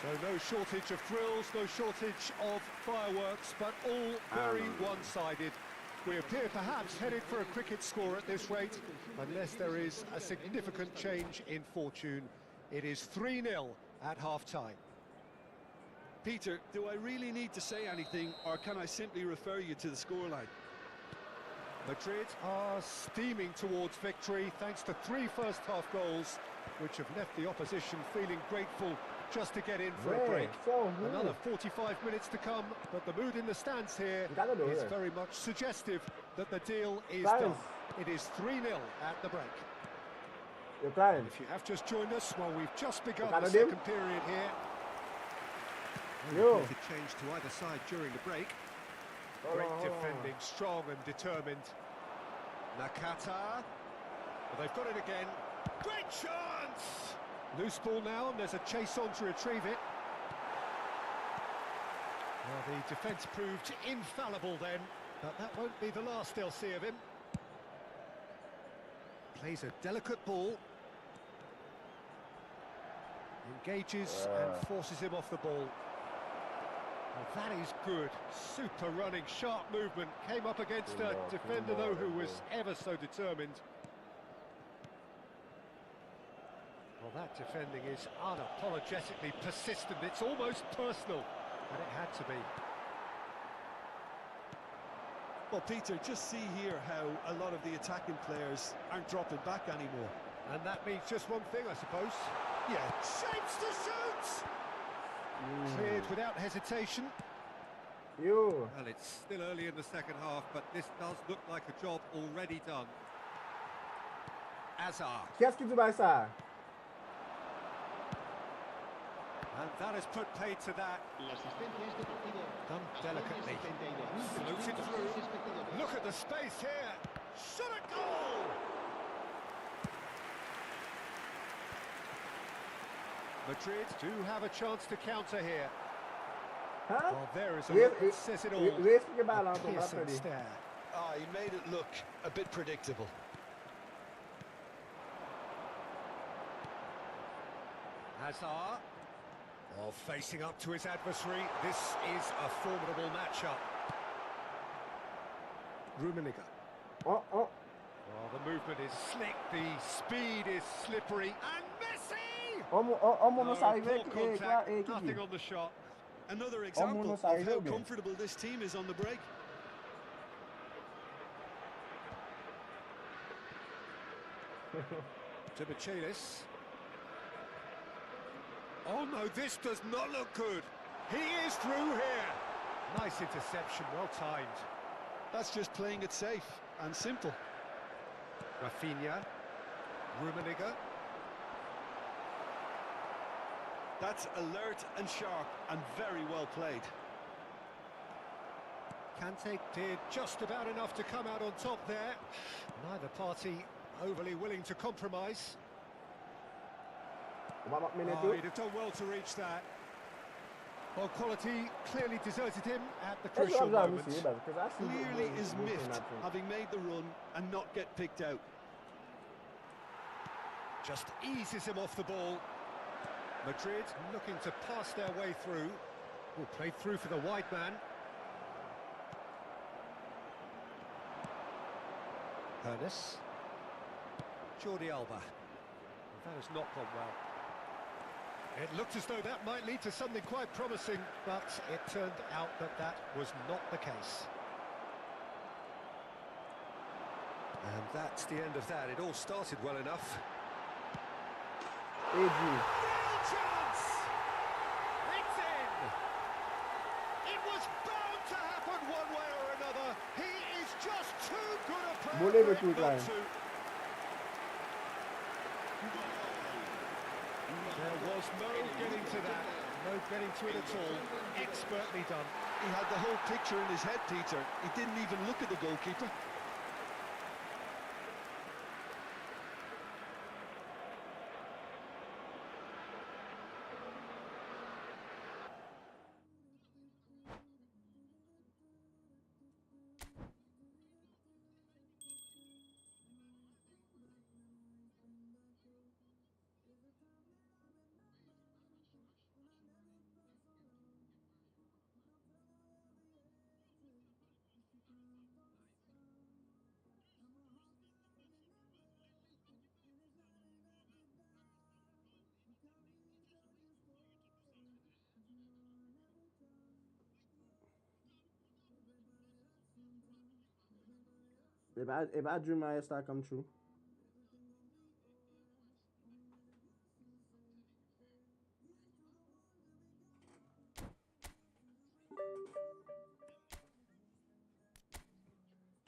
So no shortage of thrills, no shortage of fireworks, but all very one-sided. We appear perhaps headed for a cricket score at this rate, unless there is a significant change in fortune. It is 3-0 at half-time. Peter, do I really need to say anything, or can I simply refer you to the scoreline? Madrid are steaming towards victory thanks to 3 first-half goals, which have left the opposition feeling grateful just to get in for a break. Another 45 minutes to come, but the mood in the stands here is very much suggestive that the deal is done. It is 3-0 at the break. And if you have just joined us, well, we've just begun the second period here. Yo. It changed to either side during the break. Great defending, strong and determined. Nakata. Well, they've got it again. Great chance! Loose ball now, and there's a chase on to retrieve it. Well, the defence proved infallible then, but that won't be the last they'll see of him. Plays a delicate ball. Engages and forces him off the ball. Well, that is good. Super running, sharp movement. Came up against a defender, though, who was ever so determined. Well, that defending is unapologetically persistent. It's almost personal, and it had to be. Well, Peter, just see here how a lot of the attacking players aren't dropping back anymore. And that means just one thing, I suppose. Yeah, shapes to shoot! Cleared without hesitation. Well, it's still early in the second half, but this does look like a job already done. Hazard. Qu'est-ce que tu vas faire? And that has put paid to that. Done delicately. Floated through. Look at the space here. Shot a goal! Madrid do have a chance to counter here. Well, there is a look that says it all. A piercing stare. Ah, he made it look a bit predictable. Hazard. Well, facing up to his adversary, this is a formidable matchup. Rummenigge. Oh, the movement is slick, the speed is slippery, and Messi! Poor contact, nothing on the shot. Another example of how comfortable this team is on the break. To Michelis. Oh no, this does not look good. He is through here. Nice interception, well timed. That's just playing it safe and simple. Rafinha. Rummenigge. That's alert and sharp and very well played. Kante did just about enough to come out on top there. Neither party overly willing to compromise. Oh, he'd have done well to reach that. Well, quality clearly deserted him at the crucial moment. Clearly is miffed, having made the run and not get picked out. Just eases him off the ball. Madrid looking to pass their way through. Will play through for the wide man. Hernes. Jordi Alba. That has not gone well. It looked as though that might lead to something quite promising, but it turned out that that was not the case. And that's the end of that. It all started well enough. Real chance! It's in! It was bound to happen one way or another. He is just too good a player for him not to. There was no getting to that, no getting to it at all. Expertly done. He had the whole picture in his head, Peter. He didn't even look at the goalkeeper. If I dream my star come true.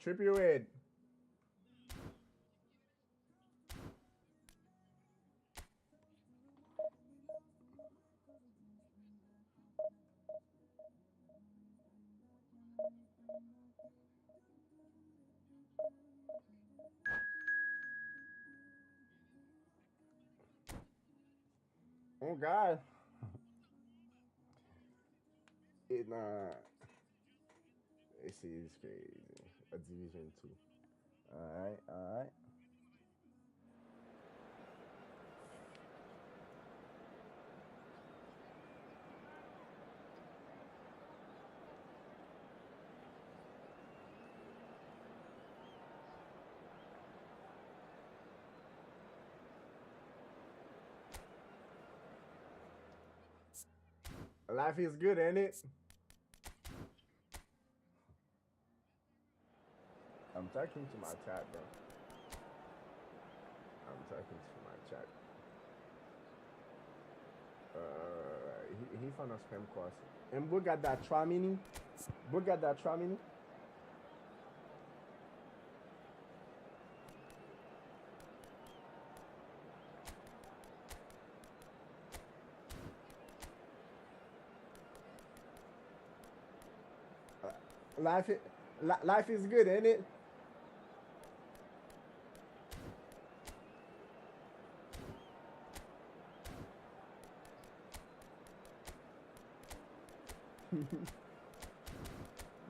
Trip your head. Oh God. It this is crazy. A Division 2. Alright. Life is good, ain't it? I'm talking to my chat, bro. I'm talking to my chat. He found a spam course. And we got that Tramini. Life is good, ain't it?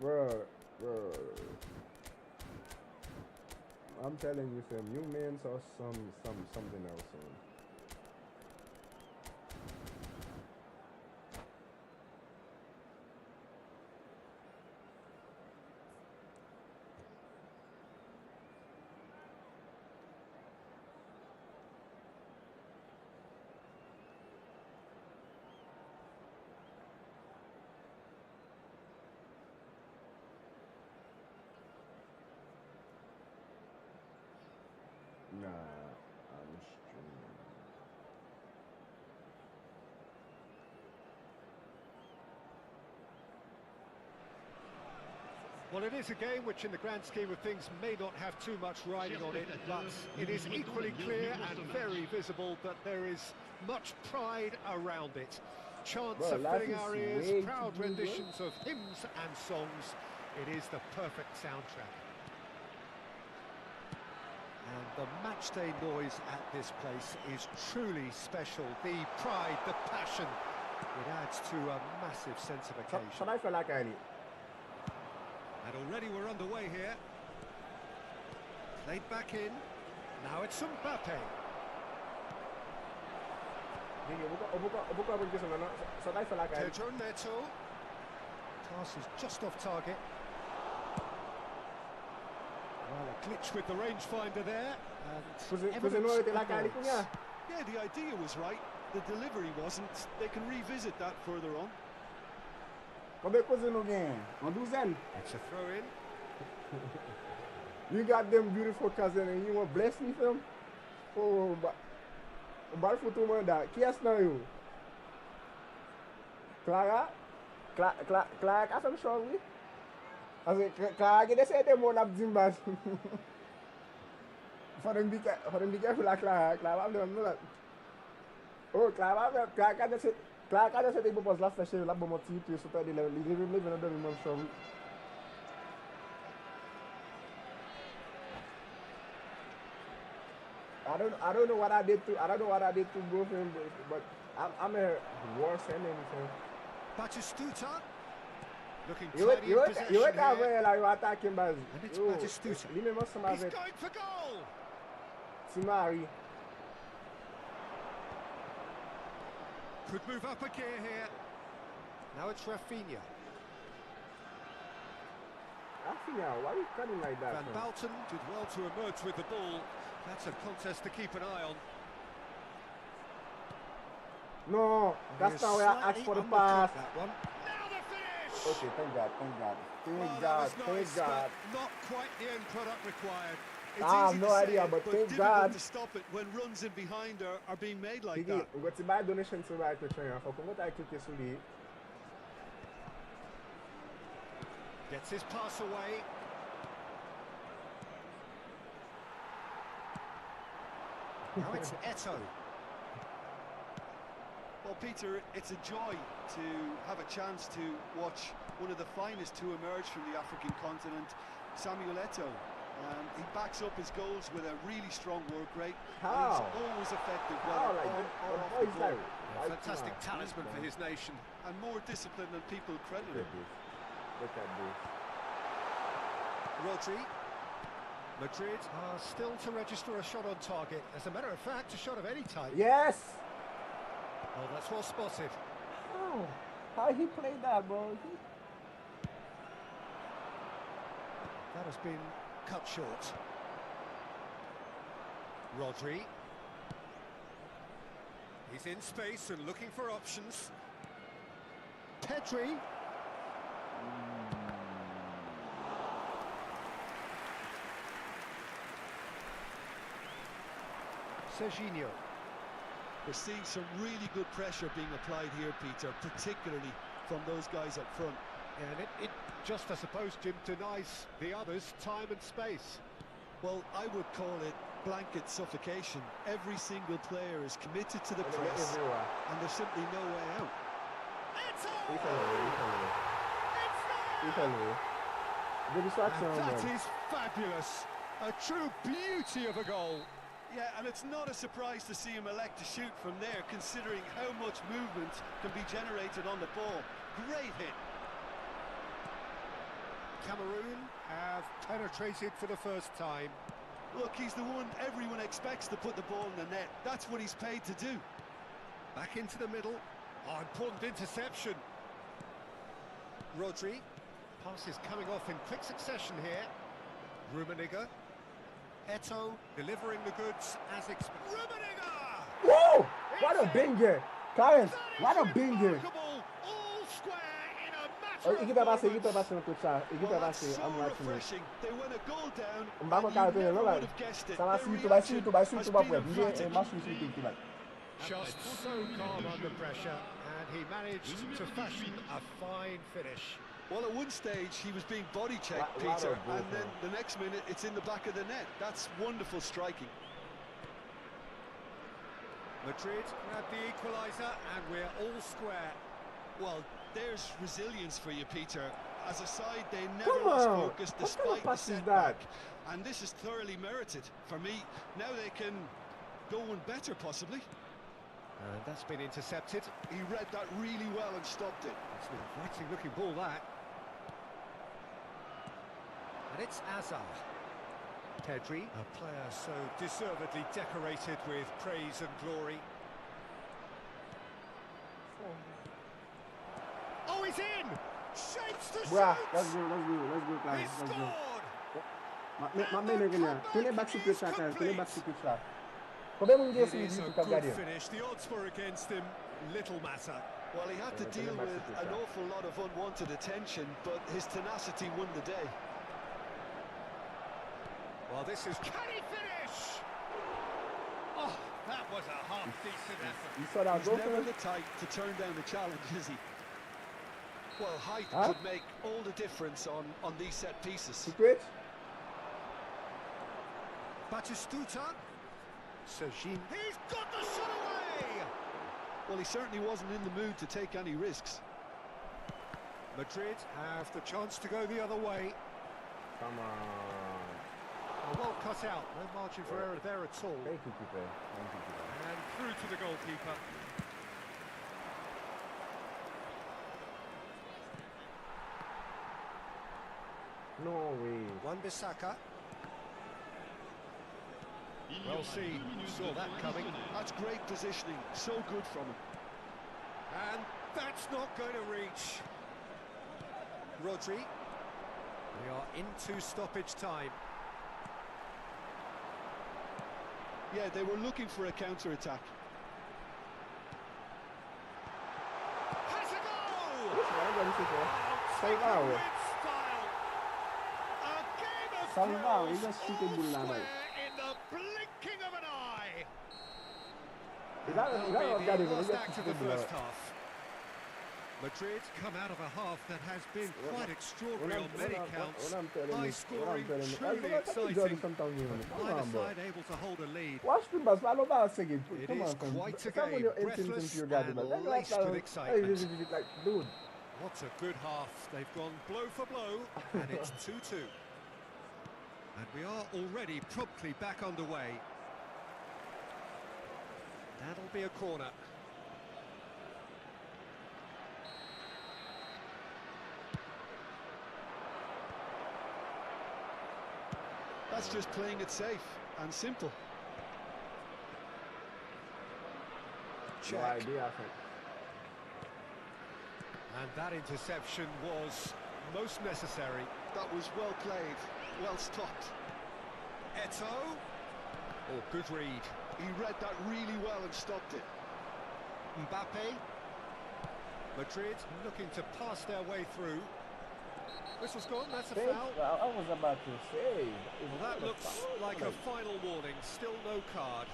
bro. I'm telling you, Sam, you men saw something else. Nah, I'm streaming. Well, it is a game which in the grand scheme of things may not have too much riding on it, but it is equally clear and very visible that there is much pride around it. Chants are filling our ears, proud renditions of hymns and songs, It is the perfect soundtrack. And the matchday noise at this place is truly special. The pride, the passion, it adds to a massive sense of occasion. Shall I feel like I need? And already we're underway here. Played back in. Now it's Mbappe. Pedro Neto. Pass is just off target. Well, a glitch with the rangefinder there. Yeah, the idea was right. The delivery wasn't. They can revisit that further on. It's a throw in. You got them beautiful cousins and you want to bless me for them? Oh, but for two months that. Qui est-ce you? Clara? Clara, I am sure we. I say, Clara, they say they want to Zimbabwe. For them be careful like Clara. Clara, I'm doing that. Oh, Clara, Clara just said they was last year, la bombe type, so they live in a même chambre. I don't know what I did to both of them, but I'm a worse than anything. Batistuta looking tidy in possession here. You attacking Baz. And it's Batistuta. He's going for goal. Simari. Could move up a gear here. Now it's Rafinha. Rafinha, why are you cutting like that? Van Balten did well to emerge with the ball. That's a contest to keep an eye on. No, that's not where I asked for the pass. That one. Now the finish! Okay, thank God. Thank God. Not quite the end product required. It's I have easy no to idea, say but it, thank difficult God. to stop it when runs in behind are being made like that. that. I'm going to buy donation to my Patreon. I'm going to click this on. Gets his pass away. Now it's Eto. Well, Peter, it's a joy to have a chance to watch one of the finest to emerge from the African continent, Samuel Eto. He backs up his goals with a really strong work rate. How? He's always effective. Fantastic talisman for his nation. And more disciplined than people credit him. Look at this. Rodri. Madrid are still to register a shot on target. As a matter of fact, a shot of any type. Yes! Oh, that's well spotted. Oh, how he played that, bro? That has been cut short. Rodri. He's in space and looking for options. Pedri. Serginho. We're seeing some really good pressure being applied here, Peter, particularly from those guys up front. And it just, I suppose, Jim, denies the others time and space. Well, I would call it blanket suffocation. Every single player is committed to the press, and there's simply no way out. That is fabulous. A true beauty of a goal. Yeah, and it's not a surprise to see him elect to shoot from there, considering how much movement can be generated on the ball. Great hit. Cameroon have penetrated for the first time. Look, he's the one everyone expects to put the ball in the net. That's what he's paid to do. Back into the middle. Oh, important interception. Rodri. Passes coming off in quick succession here. Rummenigge. Eto delivering the goods as expected. Rummenigge! Whoa! What a binger! Clarence, what a binger! All square in a matter Oh, of il va passer, I'm watching it. They went a goal down, And you never would have guessed it. Ça va Their suivre, reaction tu vas has suivre, been emphatic. Just so calm under pressure, and he managed to fashion a fine finish. Well, at one stage he was being body checked, Peter, and then the next minute it's in the back of the net. That's wonderful striking. Madrid grabbed the equaliser, and we're all square. Well, there's resilience for you, Peter. as a side, they never lost focus despite the setback. And this is thoroughly merited. For me, now they can go one better, possibly. And that's been intercepted. He read that really well and stopped it. It's an inviting looking ball, that. And it's Azar. Pedri, a player so deservedly decorated with praise and glory. Oh, he's in! Shapes to shoot! Let's go, He scored! Turn it back to pitch, It is a good finish. The odds were against him. Little matter. Well, he had to deal with an awful lot of unwanted attention, but his tenacity won the day. Well, this is... Can he finish? Oh, that was a half-decent effort. You saw that He's goal? never the type to turn down the challenge, is he? Well, height could make all the difference on these set pieces. Batistuta. Sajin. He's got the shot away! Well, he certainly wasn't in the mood to take any risks. Madrid have the chance to go the other way. Come on. Well cut out. No margin for error there at all. Thank you, keeper. And through to the goalkeeper. No way. Wan-Bissaka. Well seen, you saw that coming. That's great positioning, so good from him. And that's not going to reach. Rodri. We are into stoppage time. Yeah, they were looking for a counter-attack. Has a goal! Salvao. A game of Salvao, thrills, ele all chuta de lado. square in the blinking of an eye. That'll That'll be be the the last last act of the first half. Madrid come out of a half that has been quite extraordinary on many counts. High scoring, truly exciting. Neither side able to hold a lead. It is quite a game, breathless and laced with excitement. Dude. What a good half. They've gone blow for blow, and it's 2-2. And we are already promptly back underway. That'll be a corner. That's just playing it safe and simple. No idea, I think. And that interception was most necessary. That was well played, well stopped. Eto'o. Oh, good read. He read that really well and stopped it. Mbappe. Madrid looking to pass their way through. Whistle's gone, that's a foul. I was about to say. Well, that looks like a final warning. Still no card.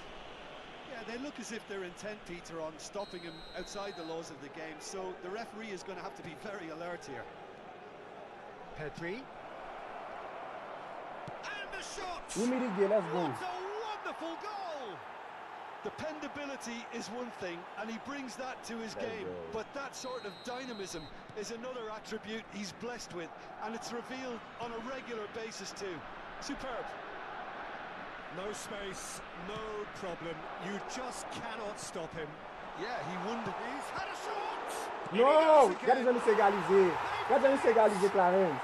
Yeah, they look as if they're intent, Peter, on stopping him outside the laws of the game, so the referee is going to have to be very alert here. Pedri. And the shot! Let's go. What a wonderful goal! Dependability is one thing, and he brings that to his game, but that sort of dynamism is another attribute he's blessed with, and it's revealed on a regular basis too. Superb. No space, no problem. You just cannot stop him. Yeah, he wondered. He's had a shot! No! Gardien se égaliser. Gardien se égaliser, Clarence.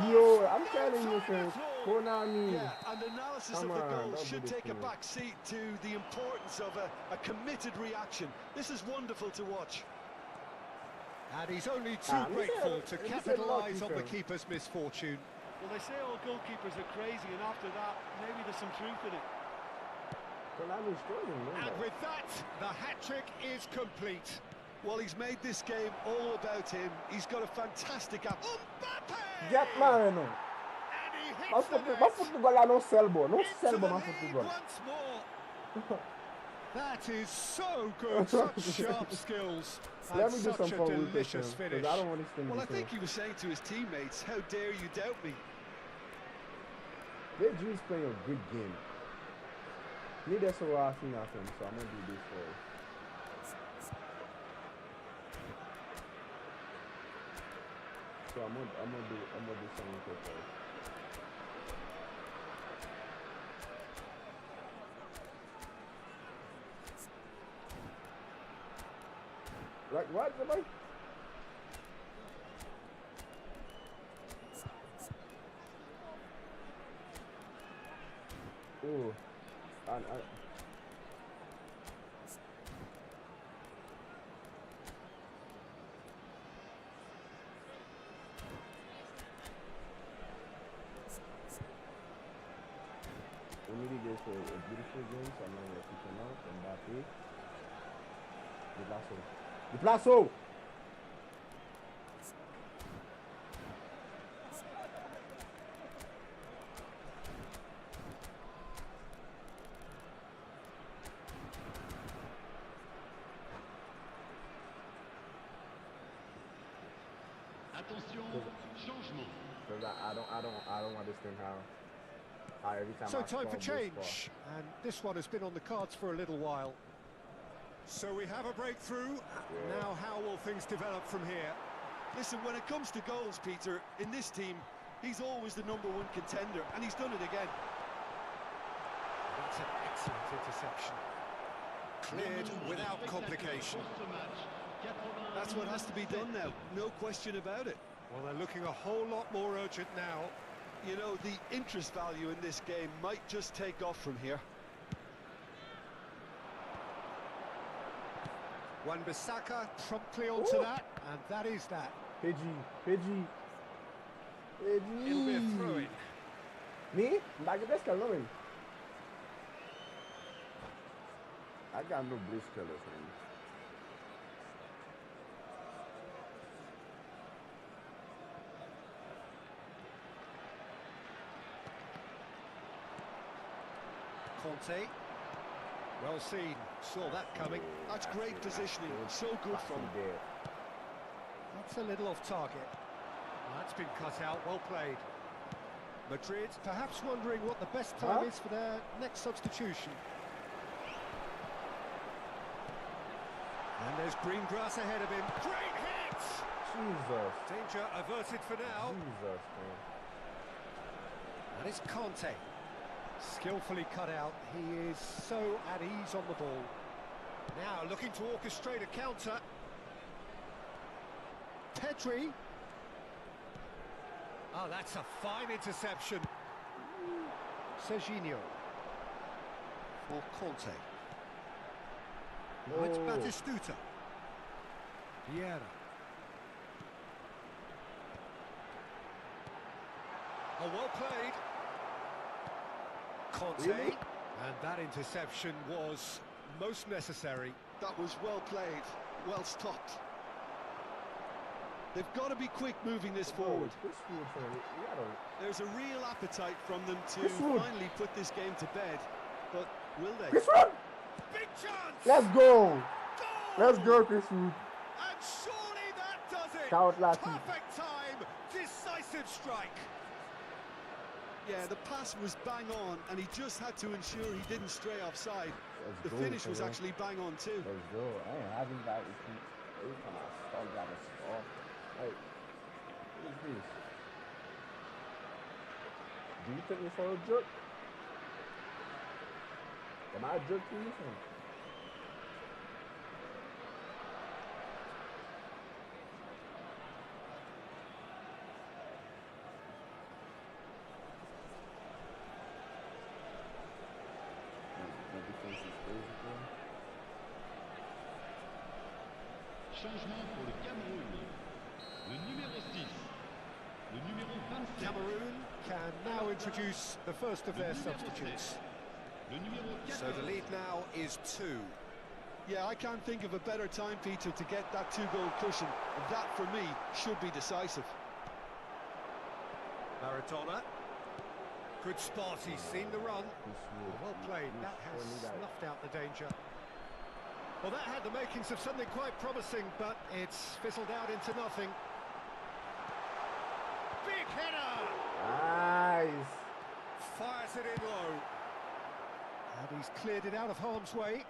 Yo, I'm telling you, sir. Konami. Yeah, and analysis of the goal should take a back seat to the importance of a committed reaction. This is wonderful to watch. And he's only too grateful to capitalise on the keeper's misfortune. Well, they say all goalkeepers are crazy, and after that, maybe there's some truth in it. And with that, the hat-trick is complete. Well, he's made this game all about him. He's got a fantastic app. Mbappe! Get mano. And he hits Mas the net. futebol lá não selbo. Não Into selbo the mais lead futebol. once more. That is so good. Such sharp skills. Let And me do such some a fun with this, delicious because finish. I don't want to spend Well, I this think he was saying to his teammates, how dare you doubt me? They just playing a good game. Me, that's what I think of him, so I'm going to do this for you. So I'm gonna do something quick first. Like what, somebody? Ooh, we need this for a beautiful game, so I'm gonna pick him up and Mbappé. Déplaço! Attention, changement. Because I don't understand how every time So I time for score, change, and this one has been on the cards for a little while. So we have a breakthrough. Yeah. Now how will things develop from here? Listen, when it comes to goals, Peter, in this team, he's always the #1 contender, and he's done it again. That's an excellent interception. Cleared without complication. That's what has to be done now, no question about it. Well, they're looking a whole lot more urgent now. You know, the interest value in this game might just take off from here. Wan-Bissaka promptly onto that, and that is that. Pidgey. It'll be a throw-in. Me? Back this color. I got no bliss colors, man. Conte. Well seen. Saw that coming. That's great positioning, so good from him. That's a little off target. That's been cut out. Well played. Madrid perhaps wondering what the best time is for their next substitution. And there's green grass ahead of him. Great hit! Jesus. Danger averted for now. Jesus, man. That is Conte. Skillfully cut out. He is so at ease on the ball. Now looking to orchestrate a counter. Pedri. Oh, that's a fine interception. Serginho. For Conte. Now it's Batistuta. Vieira. Oh, well played. Conte. Really? And that interception was most necessary. That was well played, well stopped. They've got to be quick moving this forward. There's a real appetite from them to finally put this game to bed, but will they? Big chance! Let's go! Goal! Let's go, Chris Wood. And surely that does it! Count lucky. Perfect time! Decisive strike! Yeah, the pass was bang on, and he just had to ensure he didn't stray offside. The finish was actually bang on too. Let's go. I ain't having that repeat. Every time I start, got a score. Like, what is this? Do you take me for a jerk? Am I a jerk to you? Changement pour le Cameroun. Le numéro 6. Le numéro 27. Cameroon can now introduce the first of their substitutes. Le numéro 14. So the lead now is 2. Yeah, I can't think of a better time, Peter, to get that 2-goal cushion. That, for me, should be decisive. Maradona. Good spot, he's seen the run. Well played, that has snuffed out the danger. Well, that had the makings of something quite promising, but it's fizzled out into nothing. Big header! Nice! Fires it in low. And he's cleared it out of harm's way.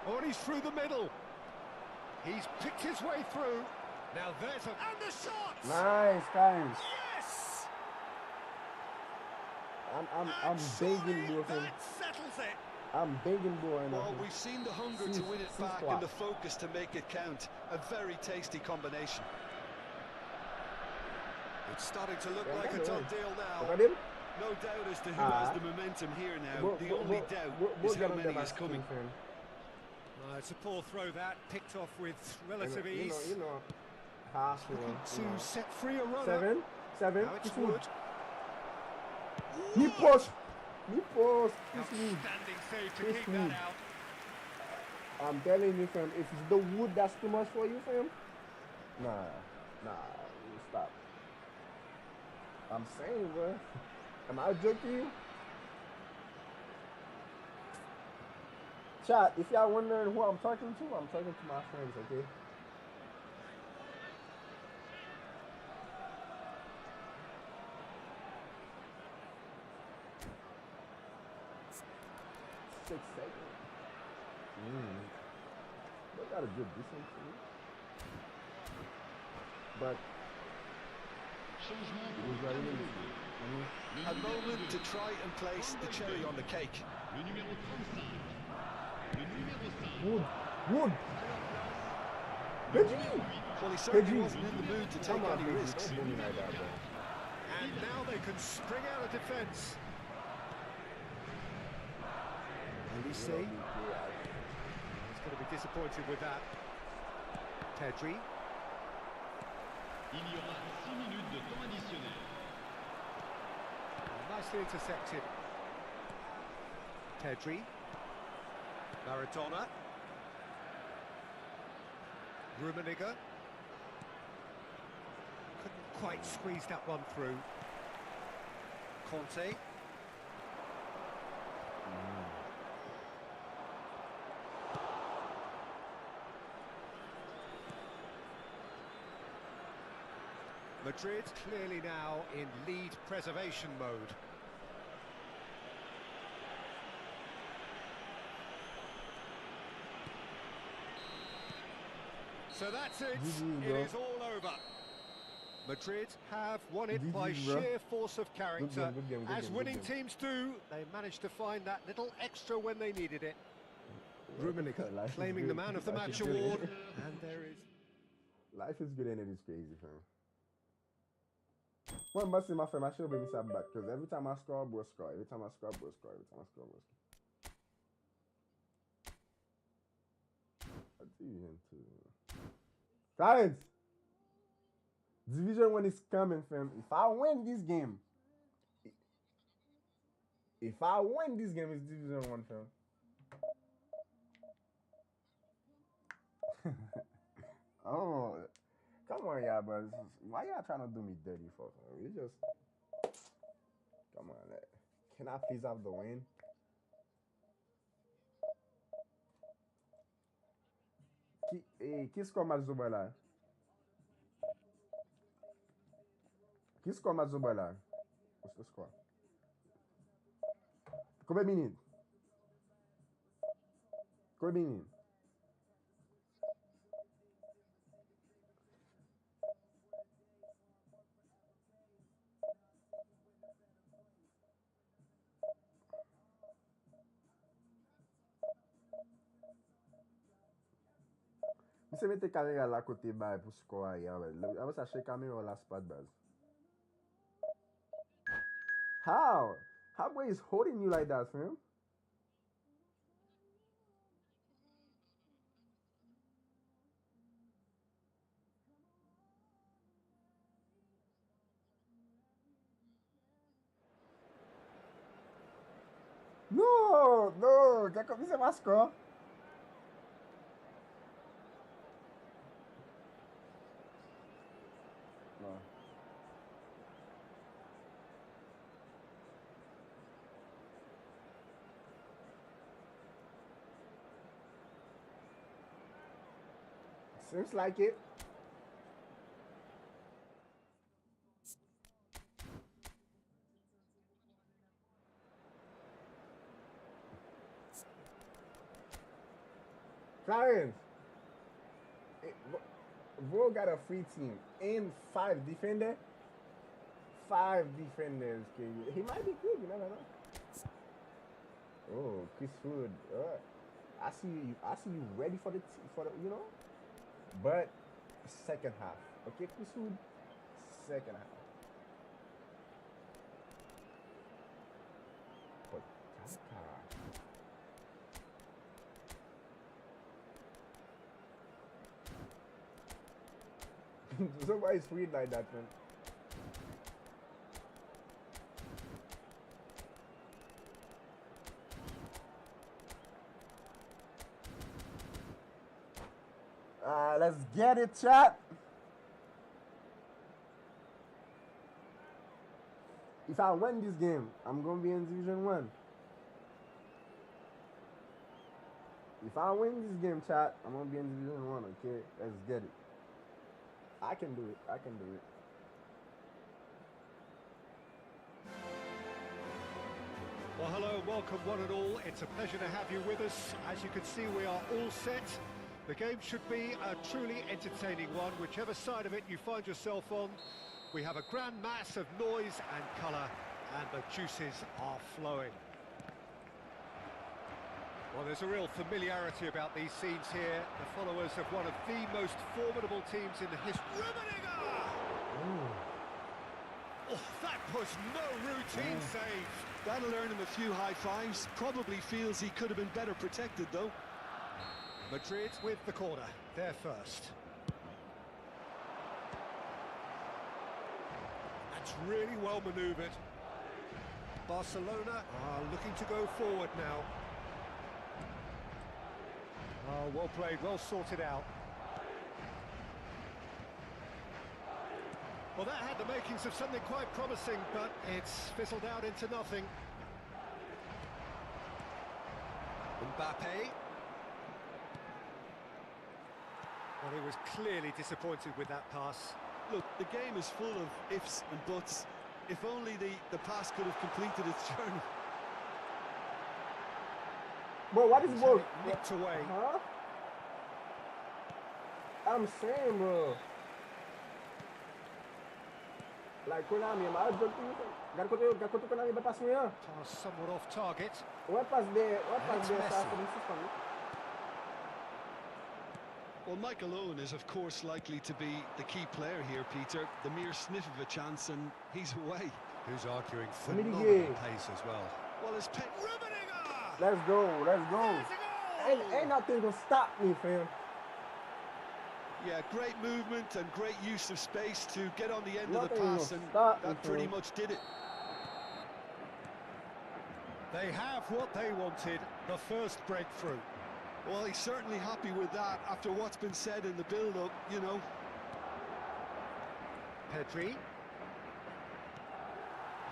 Oh, and he's through the middle. He's picked his way through. Now there's a... And the shot! Nice, Clarence. Yes! I'm begging you. That settles it. I'm begging boy. Well, we've seen the hunger to win it back and the focus to make it count. A very tasty combination. It's starting to look like a done deal now. No doubt as to who has the momentum here now. The only doubt is how many is coming. It's a poor throw that, picked off with relative ease. You know, harsh to set free a runner. Seven. Now it's Wood. He pushed. Outstanding save to keep that out. I'm telling you, fam, if it's the wood that's too much for you, fam, nah, you stop. I'm saying, bro. Am I joking? Chat, if y'all wondering who I'm talking to my friends, okay? Six seconds. They got a good distance to me. But a moment to try and place the cherry on the cake. Wood. Well, he certainly wasn't in the mood to take any risks. And now they can spring out of defence. He's going to be disappointed with that. Pedri. Il y aura 6 minutes de temps additionnel. Nicely intercepted. Pedri. Maradona. Rummenigge. Couldn't quite squeeze that one through. Conte. Madrid clearly now in lead preservation mode. So that's it. It is all over. Madrid have won it by sheer force of character. As winning teams do, they managed to find that little extra when they needed it. Rummenigge claiming the man of the match award. And there is... Life is good and it is crazy, fam. One must see my fam, I should be missing back because every time I score, bro score. Every time I score, bro score. Every time I score, bro score. I do him too. Guys! Division 1 is coming, fam. If I win this game, it's Division 1, fam. Oh, come on, y'all, bro. Why y'all trying to do me dirty for? We just come on. Can I please have the win? Qui score match Zuba là? Qui score match Zuba là? What's the score? Combien de minutes? Combien de minutes? Se mette caméra là côté bas pour score hier. Après ça, chez caméra là, c'est pas de base. How? How boy is holding you like that, fam? No, Jacob, c'est ma score. No. Seems like it. Clarence, Vo got a free team and 5 defenders. 5 defenders. He might be good. You never know. Oh, Chris Wood. I see you. I see you ready for the you know. But second half. Okay, Chris Wood. Second half. But somebody's free like that, man. Let's get it, chat. If I win this game, I'm gonna be in Division 1. If I win this game, chat, I'm gonna be in Division 1, okay? Let's get it. I can do it. I can do it. Well, hello, welcome one and all. It's a pleasure to have you with us. As you can see, we are all set. The game should be a truly entertaining one, whichever side of it you find yourself on. We have a grand mass of noise and colour, and the juices are flowing. Well, there's a real familiarity about these scenes here. The followers of one of the most formidable teams in the history. Oh, that was no routine save. That'll earn him a few high fives. Probably feels he could have been better protected, though. Madrid with the corner. They're first. That's really well manoeuvred. Barcelona are looking to go forward now. Oh, well played, well sorted out. Well, that had the makings of something quite promising, but it's fizzled out into nothing. Mbappe. Well, he was clearly disappointed with that pass. Look, the game is full of ifs and buts. If only the pass could have completed its journey. Bro, what is bro? Nicked away. Huh? I'm saying, bro. Like, Konami, I'm out of Konami, but pass me on. Pass somewhat off target. What pass there? What pass there? Well, Michael Owen is, of course, likely to be the key player here, Peter. The mere sniff of a chance, and he's away. Who's arguing phenomenal pace as well. Well, his pet. Let's go, let's go. Ain't nothing gonna stop me, fam. Yeah, great movement and great use of space to get on the end of the pass, and that pretty much did it. They have what they wanted, the first breakthrough. Well, he's certainly happy with that after what's been said in the build-up, you know. Pedri.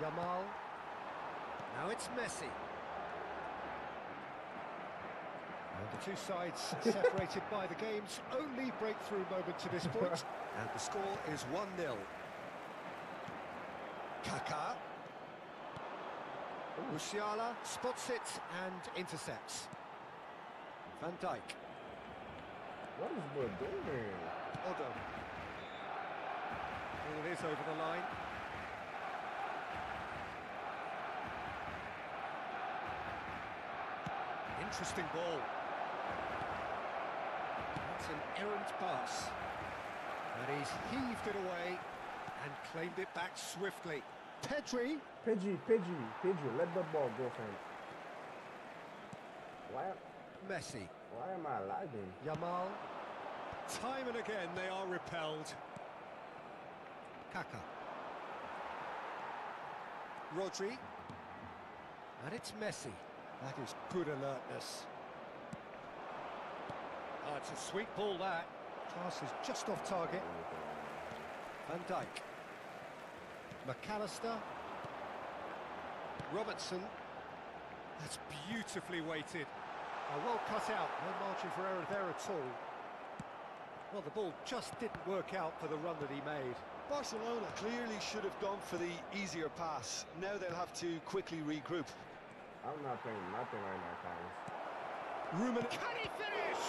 Yamal. Now it's Messi. And the two sides separated by the game's only breakthrough moment to this point. And the score is 1-0. Kaká. Musiala spots it and intercepts. Van Dijk. What is Bro doing? Odo. Well, it is over the line. Interesting ball. That's an errant pass. And he's heaved it away and claimed it back swiftly. Pedri. Pedri, let the ball go, fam. Why? Messi. Why am I lagging? Yamal. Time and again they are repelled. Kaká. Rodri. And it's Messi. That is good alertness. Oh, it's a sweet ball, that. Pass is just off target. Van Dijk. McAllister. Robertson. That's beautifully weighted. Well cut out, no margin for error there at all. Well, the ball just didn't work out for the run that he made. Barcelona clearly should have gone for the easier pass. Now they'll have to quickly regroup. I'm not playing nothing right now, Carlos. Ruben, can he finish?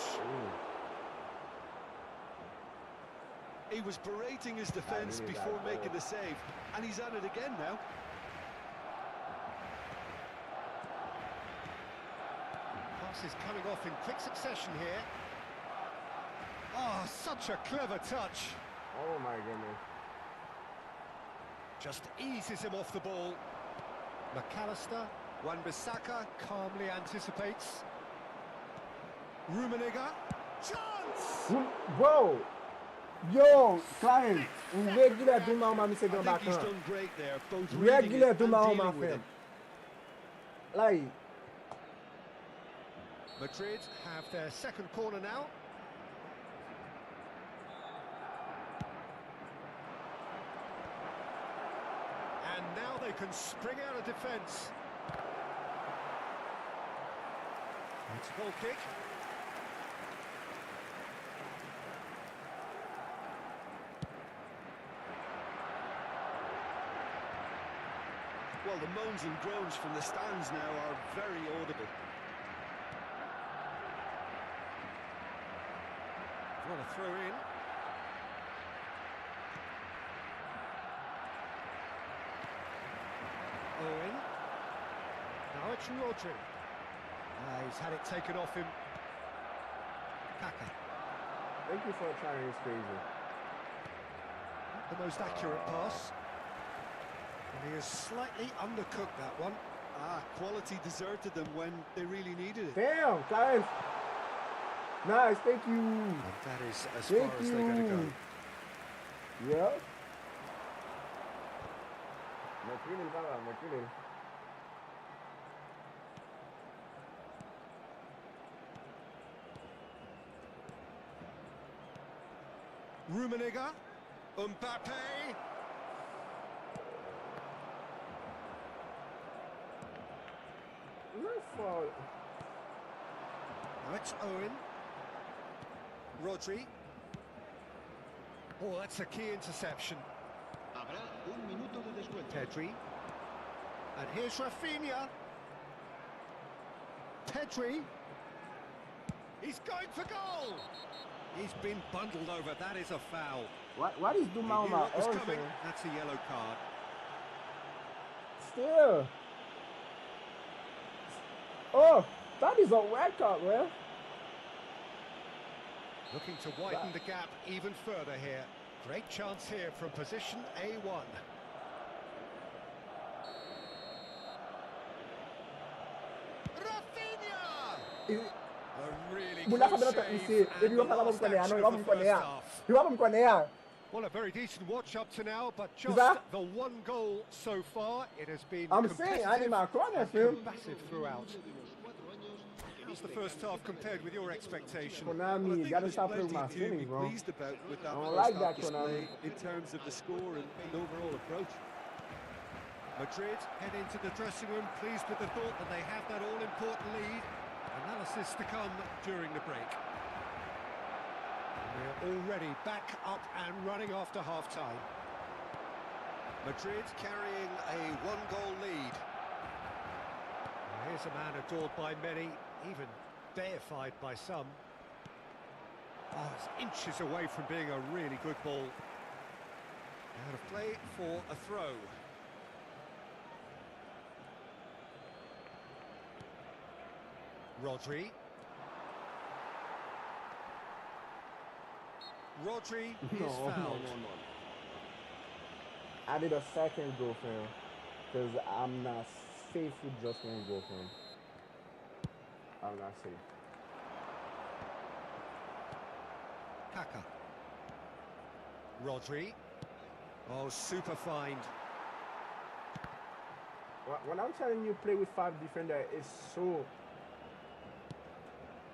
He was berating his defence before making the save, and he's at it again now. Pass is coming off in quick succession here. Oh, such a clever touch. Oh my goodness. Just eases him off the ball. McAllister, Wan-Bissaka calmly anticipates. Rummenigge, chance! Bro! Yo, Clarence, regular do my man say go back. He's done great there, both regular do my dealing man with fam. it. Like, Madrid have their second corner now. And now they can spring out of defence. It's a goal kick. Well, the moans and groans from the stands now are very audible. What a throw in. Owen. Now it's Rodri. He's had it taken off him. Kaka. thank you for trying this crazy. The most accurate pass. And he has slightly undercooked that one. Quality deserted them when they really needed it. Damn, Clarence. Nice, thank you. And that is as Thank far as they're going to go. Yeah. McKinnon. Rummenigge. Mbappe. No fault. Now it's Owen. Rodri. Oh, that's a key interception. Habrá un minuto de descuento. Pedri. And here's Rafinha. Pedri. He's going for goal. He's been bundled over. That is a foul. What is He knew Dumama? it was coming. That's a yellow card. Still. Oh, that is a red card, man. Looking to widen the gap even further here. Great chance here from position A1. Rafinha! A really Mula close kabila save isi. and Ebi the wa kala last mkwane action ano, of the first half. You want mkwane. Well, a very decent watch up to now, but just that? the one goal so far. It has been I'm saying, I need my corner, and Phil. combative throughout. How's the first half compared with your expectation? Konami, you gotta stop playing my to feelings, be bro. pleased about with that I don't first like half that, display Konami. in terms of the score and overall approach. Madrid head into the dressing room, pleased with the thought that they have that all-important lead. Analysis to come during the break. And we're already back up and running after half-time. Madrid carrying a one-goal lead. Here's a man adored by many, even deified by some. Oh, it's inches away from being a really good ball. Out of play for a throw. Rodri. Rodri is fouled. No. I need a second goal for him. Because I'm not safe with just one goal for him. I'm not safe. Kaka. Rodri. Oh, super find. When I'm telling you play with 5 defenders, it's so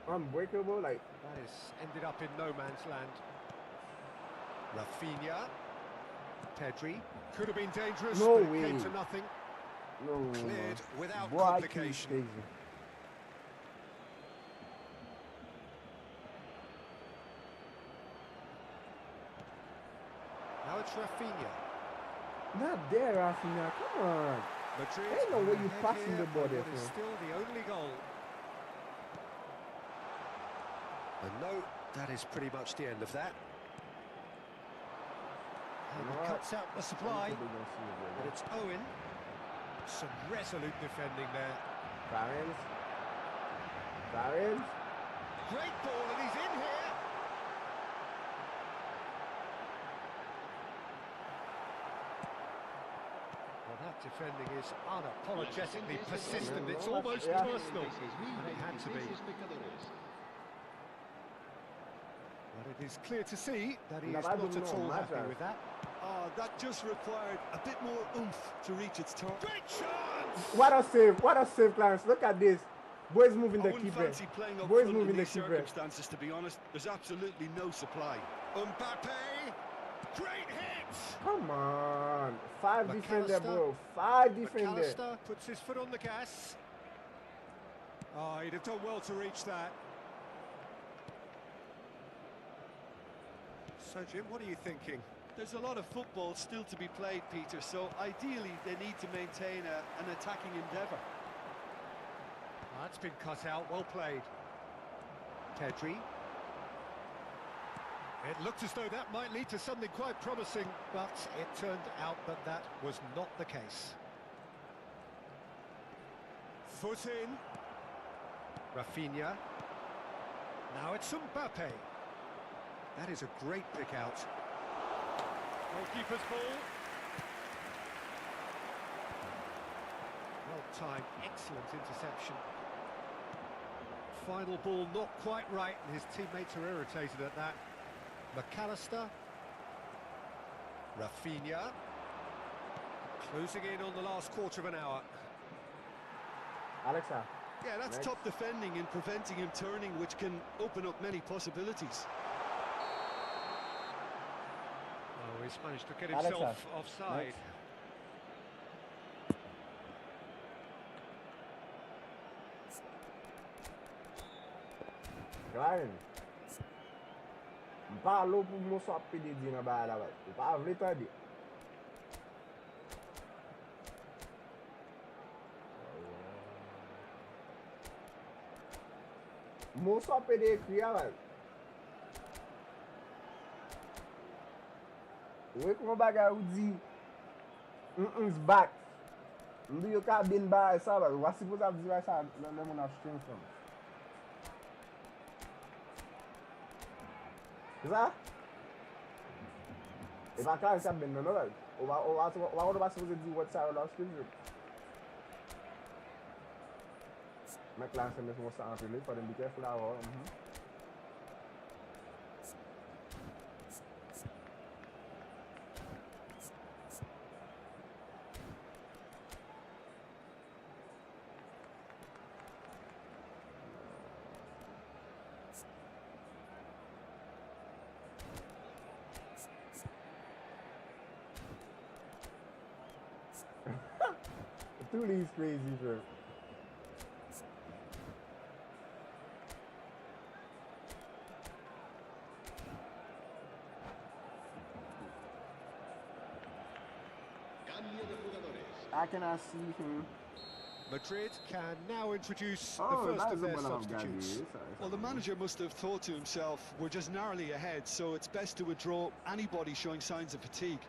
unbreakable. Like, That is ended up in no man's land. Rafinha. Pedri. Could have been dangerous, No but it way. came to nothing. no. Cleared without Boy, I keep complication. crazy. Now it's Rafinha. Not there, Rafinha. Come on. Madrid. Ain't no way you ahead passing here, the ball and there, that is Phil. still the only goal. And no, that is pretty much the end of that. And he cuts out the supply. But it's Owen. Some resolute defending there. Clarence. Great ball, and he's in here. Well, that defending is unapologetically persistent. It's almost personal. And it had to be. But it is clear to see that he is not at all happy with that. Oh, that just required a bit more oomph to reach its target. Great chance! What a save, Clarence. Look at this. Boys moving the keeper. Fancy playing up Boys front moving in the these keeper. circumstances, to be honest. There's absolutely no supply. Mbappe! Great hit! Come on. 5 McAllister. defender, bro. 5 defender. McAllister puts his foot on the gas. Oh, he'd have done well to reach that. So, Jim, what are you thinking? There's a lot of football still to be played, Peter, so ideally they need to maintain an attacking endeavour. That's been cut out, well played. Pedri. It looked as though that might lead to something quite promising, but it turned out that that was not the case. Foot in. Rafinha. Now it's Mbappe. That is a great pick out. Goalkeeper's ball. Well timed, excellent interception. Final ball not quite right, and his teammates are irritated at that. McAllister. Rafinha. Closing in on the last quarter of an hour. Alexa. Yeah, that's Next. top defending and preventing him turning, which can open up many possibilities. Oh, he's managed to get Alexa, himself offside. next. Clarence. Pas l'eau pour mon soit pédé dans la balle là-bas. Pas vrai tandis. Mon soit pédé écrit là-bas. Oui, comment bagarre ou dit it's back. Nous yo ka bin ba ça ba. Voici pour ça dire ça dans mon stream from. C'est ça? Et pas quand ça ben non là. On va se dire what ça là stream. Mec là c'est mettre ça en télé, faut be careful là. Thuli's crazy, bro. Cambio de jugadores. I cannot see him. Madrid can now introduce Oh, the first that of is a their ball of substitutes. Gabi. Well, the manager must have thought to himself, we're just narrowly ahead, so it's best to withdraw anybody showing signs of fatigue.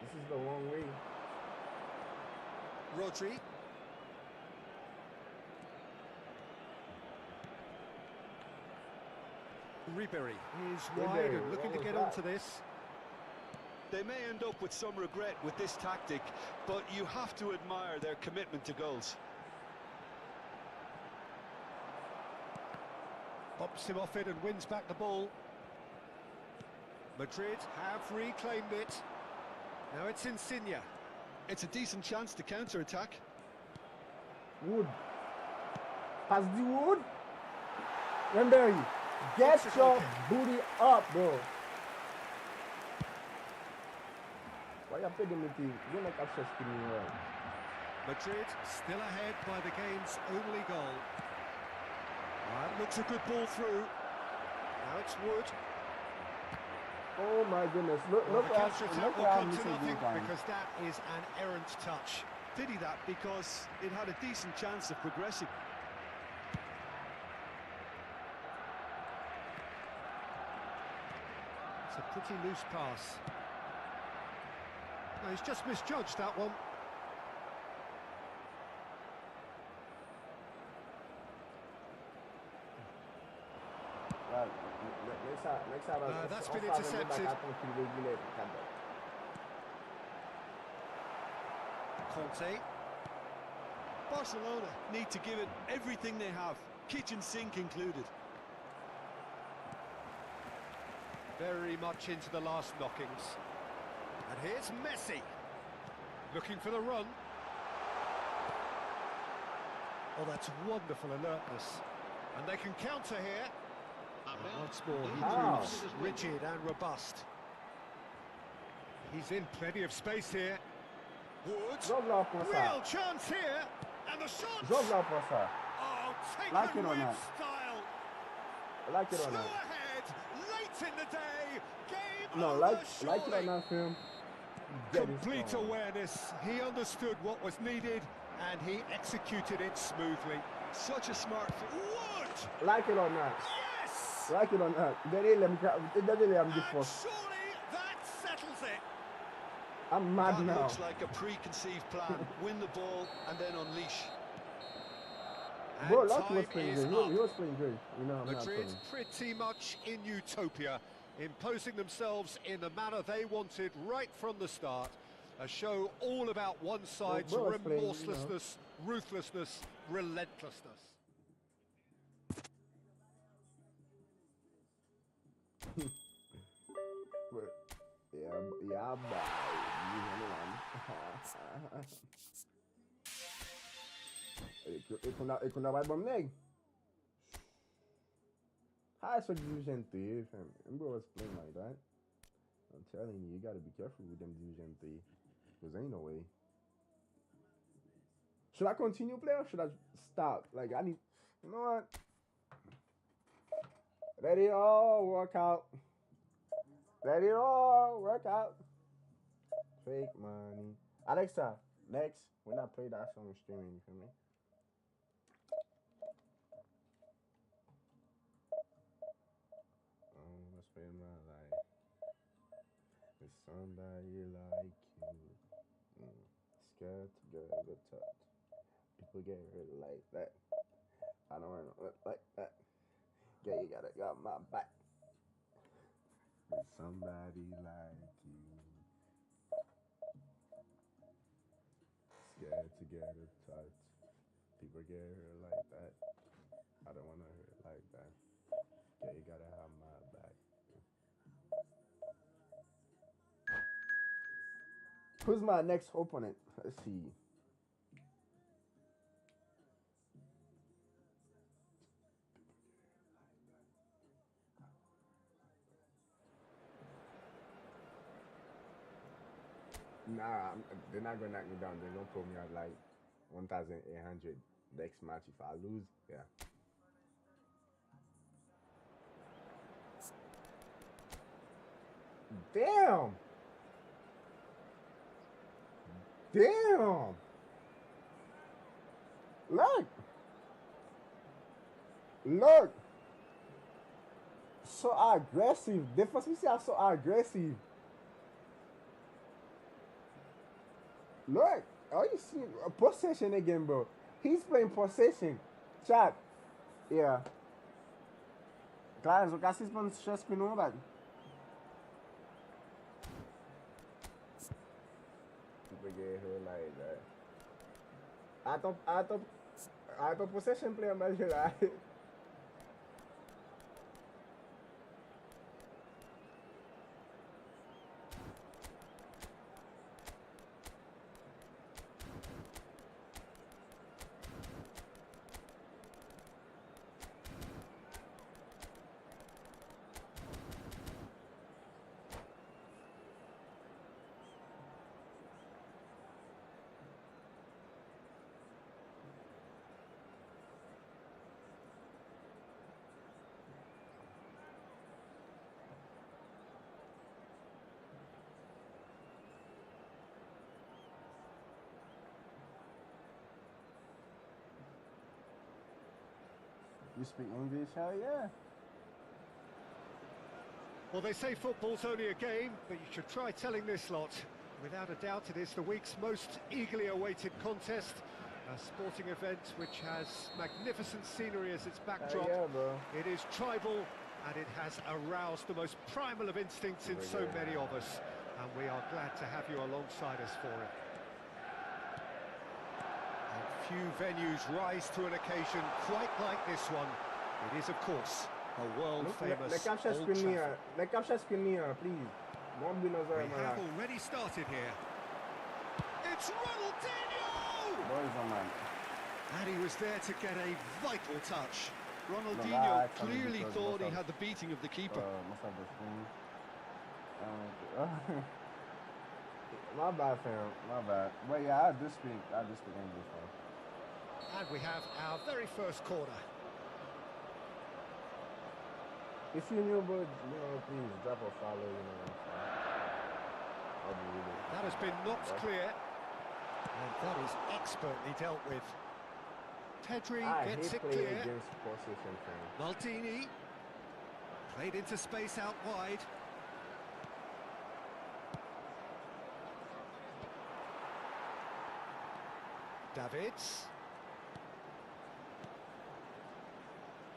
This is the wrong way. Rodri. Ribery is wide and looking to get onto this. They may end up with some regret with this tactic, but you have to admire their commitment to goals. Pops him off it and wins back the ball. Madrid have reclaimed it. Now it's Insigne. It's a decent chance to counter-attack. Wood. Pass the Wood. Remember, get your booty up, bro. Why you playing with you? You don't like access to me, right? Madrid still ahead by the game's only goal. That looks a good ball through. Now it's Wood. Oh my goodness! Look The at counter-attack will how come this to is nothing being done. because that is an errant touch. Pity that, because it had a decent chance of progressing. It's a pretty loose pass. No, he's just misjudged that one. That's been intercepted. Conte. Barcelona need to give it everything they have, kitchen sink included. Very much into the last knockings. And here's Messi. Looking for the run. Oh, that's wonderful alertness. And they can counter here. And once more, he proves rigid and robust. He's in plenty of space here. Wood. Real chance here. And the shot. Oh, taken like it or with not. style. Like it or Two not. ahead, late in the day. Game No, over, like it or surely. not, film. Complete awareness. He understood what was needed and he executed it smoothly. Such a smart... Wood! Like it or not. Yes! Like it or not. It doesn't let him And force. surely that settles it. I'm mad That now. looks like a preconceived plan. Win the ball and then unleash. And Bro, Lucky was time playing is good. up. He was playing good. You know, I'm not Madrid playing. pretty much in utopia, imposing themselves in the manner they wanted right from the start. A show all about one side's Bro was playing, you know. remorselessness, ruthlessness, relentlessness. Yeah, bye. E quando vai bom neg. How is for Division 3, fam? Remember was playing like that? I'm telling you, you gotta be careful with them Division 3. Because ain't no way. Should I continue playing or should I stop? Like, I need... You know what? Let it all work out. Let it all work out. Fake money. Alexa, next, when I play that song streaming, you feel me? Let's play my life. It's somebody like you. Scared to get a good touch. People get hurt like that. I don't want to look like that. Yeah, you gotta got my back. With somebody like you. Scared to get a touch. People get hurt like that. I don't want to hurt like that. Yeah, you gotta have my back. Who's my next opponent? Let's see. Nah, they're not gonna knock me down. They're gonna put me at like 1,800 next match if I lose. Yeah. Damn! Damn! Look! Look! So aggressive. Defense we are so aggressive. Look! Are you seeing possession again, bro? He's playing possession. Chat. Yeah. Claro, o cara se expõe chance que não vai. People get hurt like that. I thought possession player mais geral. You speak English? Hell yeah. Well, they say football's only a game, but you should try telling this lot. Without a doubt, it is the week's most eagerly awaited contest. A sporting event which has magnificent scenery as its backdrop. Yeah, bro. It is tribal, and it has aroused the most primal of instincts in so many of us. And we are glad to have you alongside us for it. And few venues rise to an occasion quite like this one. It is, of course, a world-famous Le capture screen here, please. We have already started here. It's Ronaldinho! Boys on man. And he was there to get a vital touch. Ronaldinho clearly thought he had the beating of the keeper. My bad, fam. My bad. But yeah, I do speak English, fam. And we have our very first corner. If you're new, bro, please drop a follow, I'll be really. That has been knocked clear. And that is expertly dealt with. Pedri gets it clear. Maldini played into space out wide. Davids.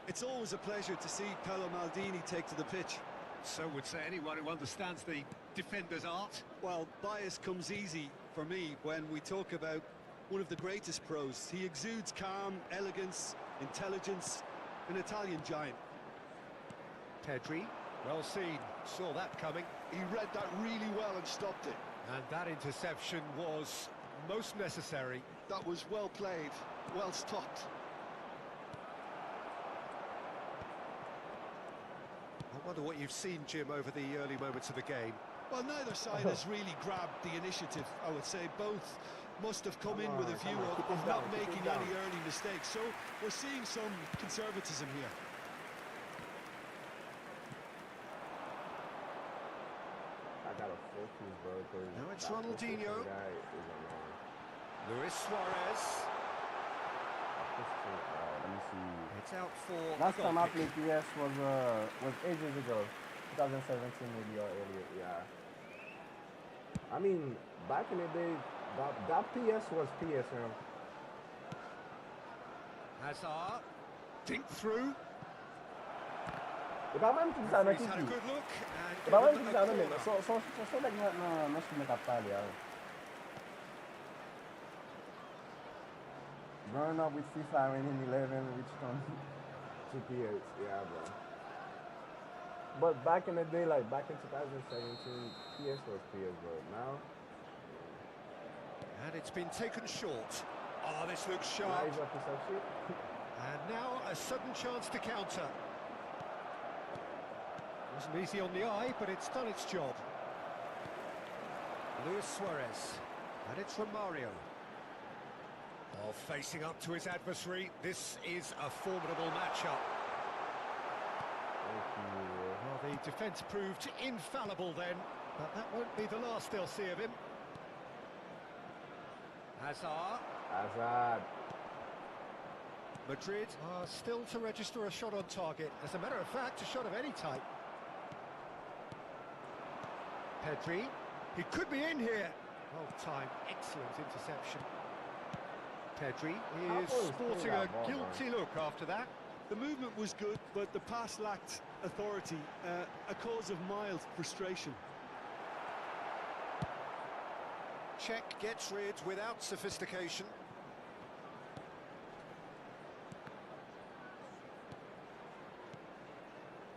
It's always a pleasure to see Paolo Maldini take to the pitch. So would say anyone who understands the defender's art. Well, bias comes easy for me when we talk about one of the greatest pros. He exudes calm, elegance, intelligence, an Italian giant. Pedri, well seen, saw that coming. He read that really well and stopped it. And that interception was most necessary. That was well played, well stopped. I wonder what you've seen, Jim, over the early moments of the game. Well, neither side has really grabbed the initiative, I would say. Both must have come in with a view of not making any early mistakes. So we're seeing some conservatism here. I got a focus, bro. Now it's Ronaldinho. Luis Suarez. Let me see. It's out for last time I played PS was ages ago, 2017 maybe or earlier. Yeah. I mean, back in the day, that PS was PS, man. Hazard, think through. If I want to design He's had a good look. If I want to design it, so like no should make a pile, yeah. Growing up with FIFA in 11, which come to PS, yeah, bro. But back in the day, like back in 2017, PS was PS, bro. Now, and it's been taken short. Oh, this looks sharp. And now a sudden chance to counter. Wasn't easy on the eye, but it's done its job. Luis Suarez, and it's Romario. Oh, facing up to his adversary, this is a formidable matchup. Well, the defence proved infallible then, but that won't be the last they'll see of him. Hazard. Madrid are still to register a shot on target. As a matter of fact, a shot of any type. Pedri, he could be in here. Well timed, excellent interception. Pedri is sporting a guilty look after that. The movement was good, but the pass lacked authority, a cause of mild frustration. Czech gets rid without sophistication.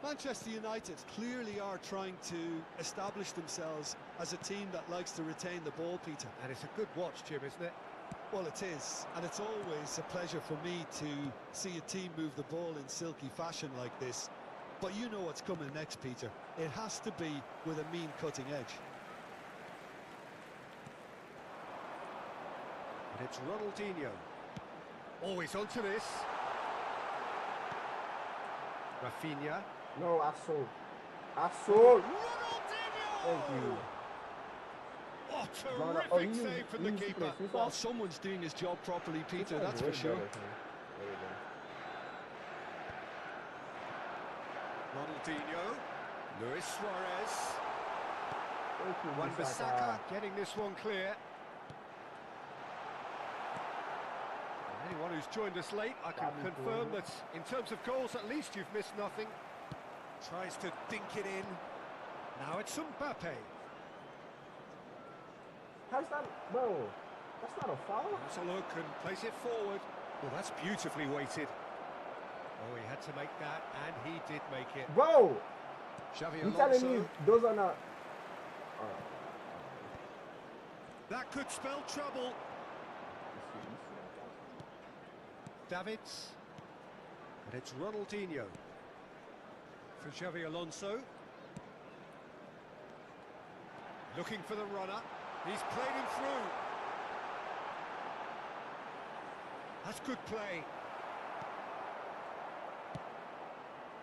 Manchester United clearly are trying to establish themselves as a team that likes to retain the ball, Peter. And it's a good watch, Jim, isn't it? Well, it is, and it's always a pleasure for me to see a team move the ball in silky fashion like this. But you know what's coming next, Peter. It has to be with a mean cutting edge. And it's Ronaldinho. Always onto this. Rafinha. No, I sold. Ronaldinho! Thank you. Oh, terrific save from the keeper. Well, someone's doing his job properly, Peter, that's for sure. Ronaldinho, Luis Suarez, Wan-Bissaka getting this one clear. And anyone who's joined us late, I can confirm that in terms of goals, at least you've missed nothing. Tries to dink it in. Now it's Mbappe. How's that? Bro, that's not a foul. Has a look and plays it forward. Well, that's beautifully weighted. Oh, he had to make that, and he did make it. Bro, Xavi you telling me those are not... That could spell trouble. Davids. And it's Ronaldinho. For Xavi Alonso. Looking for the runner. He's played him through. That's good play.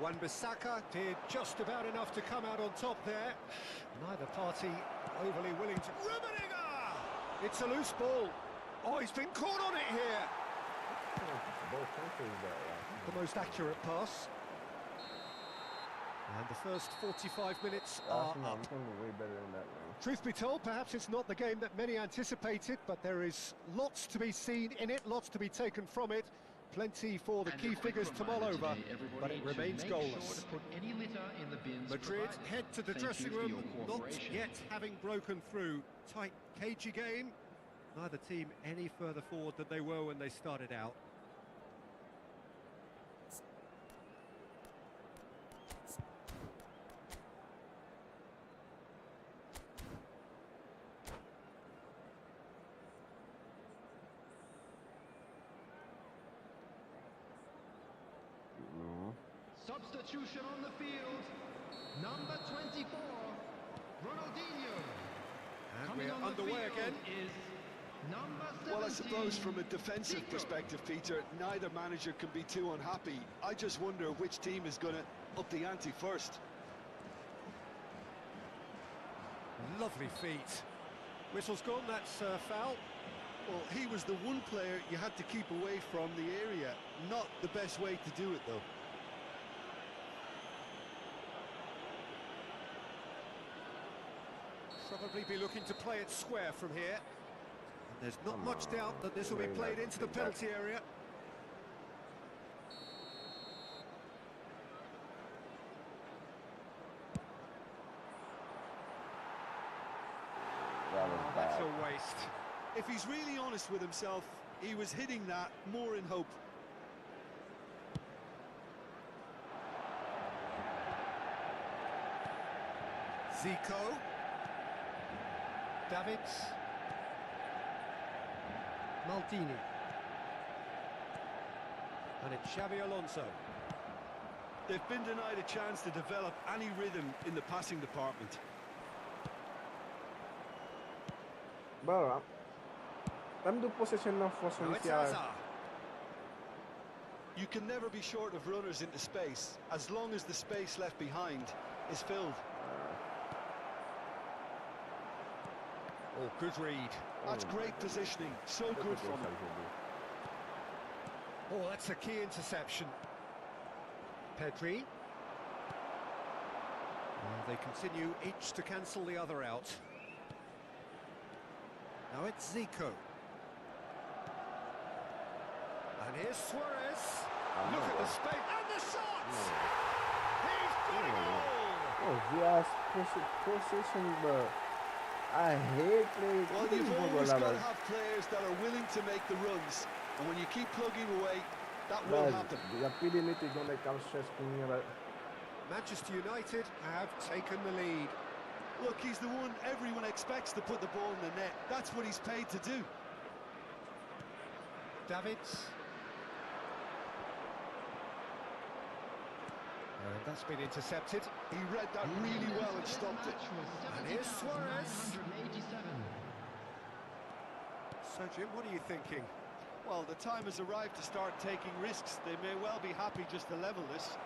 Wan-Bissaka did just about enough to come out on top there. Neither party overly willing to... Rummenigge! It's a loose ball. Oh, he's been caught on it here. The most accurate pass. And the first 45 minutes are up. Way better than that, man. Truth be told, perhaps it's not the game that many anticipated, but there is lots to be seen in it, lots to be taken from it. Plenty for the key figures to mull over, but it remains goalless. Madrid head to the dressing room, not yet having broken through. Tight, cagey game. Neither team any further forward than they were when they started out. Substitution on the field, number 24, Ronaldinho. And we're underway again. Is number 17, well, I suppose from a defensive perspective, Peter, neither manager can be too unhappy. I just wonder which team is going to up the ante first. Lovely feet. Whistle's gone, that's foul. Well, he was the one player you had to keep away from the area. Not the best way to do it, though. Probably be looking to play it square from here. And there's not much doubt that this will be played into the penalty area. That's a waste. If he's really honest with himself, he was hitting that more in hope. Zico. Davids. Maldini. And it's Xavi Alonso. They've been denied a chance to develop any rhythm in the passing department. Bro, them do possession now for some You can never be short of runners into space, as long as the space left behind is filled. Oh, good read. That's great positioning, so good from him. Oh, that's a key interception. Pedri. They continue each to cancel the other out. Now it's Zico. And here's Suarez. Look at the space and the shot! He's got it all! Oh, yes, position, bro. I hate playing. Well, you've always got to have players that are willing to make the runs, and when you keep plugging away, that will happen. Manchester United have taken the lead. Look, he's the one everyone expects to put the ball in the net. That's what he's paid to do. Davids. And that's been intercepted. He read that really well and stopped it. And here's Suarez. So, Jim, what are you thinking? Well, the time has arrived to start taking risks. They may well be happy just to level this.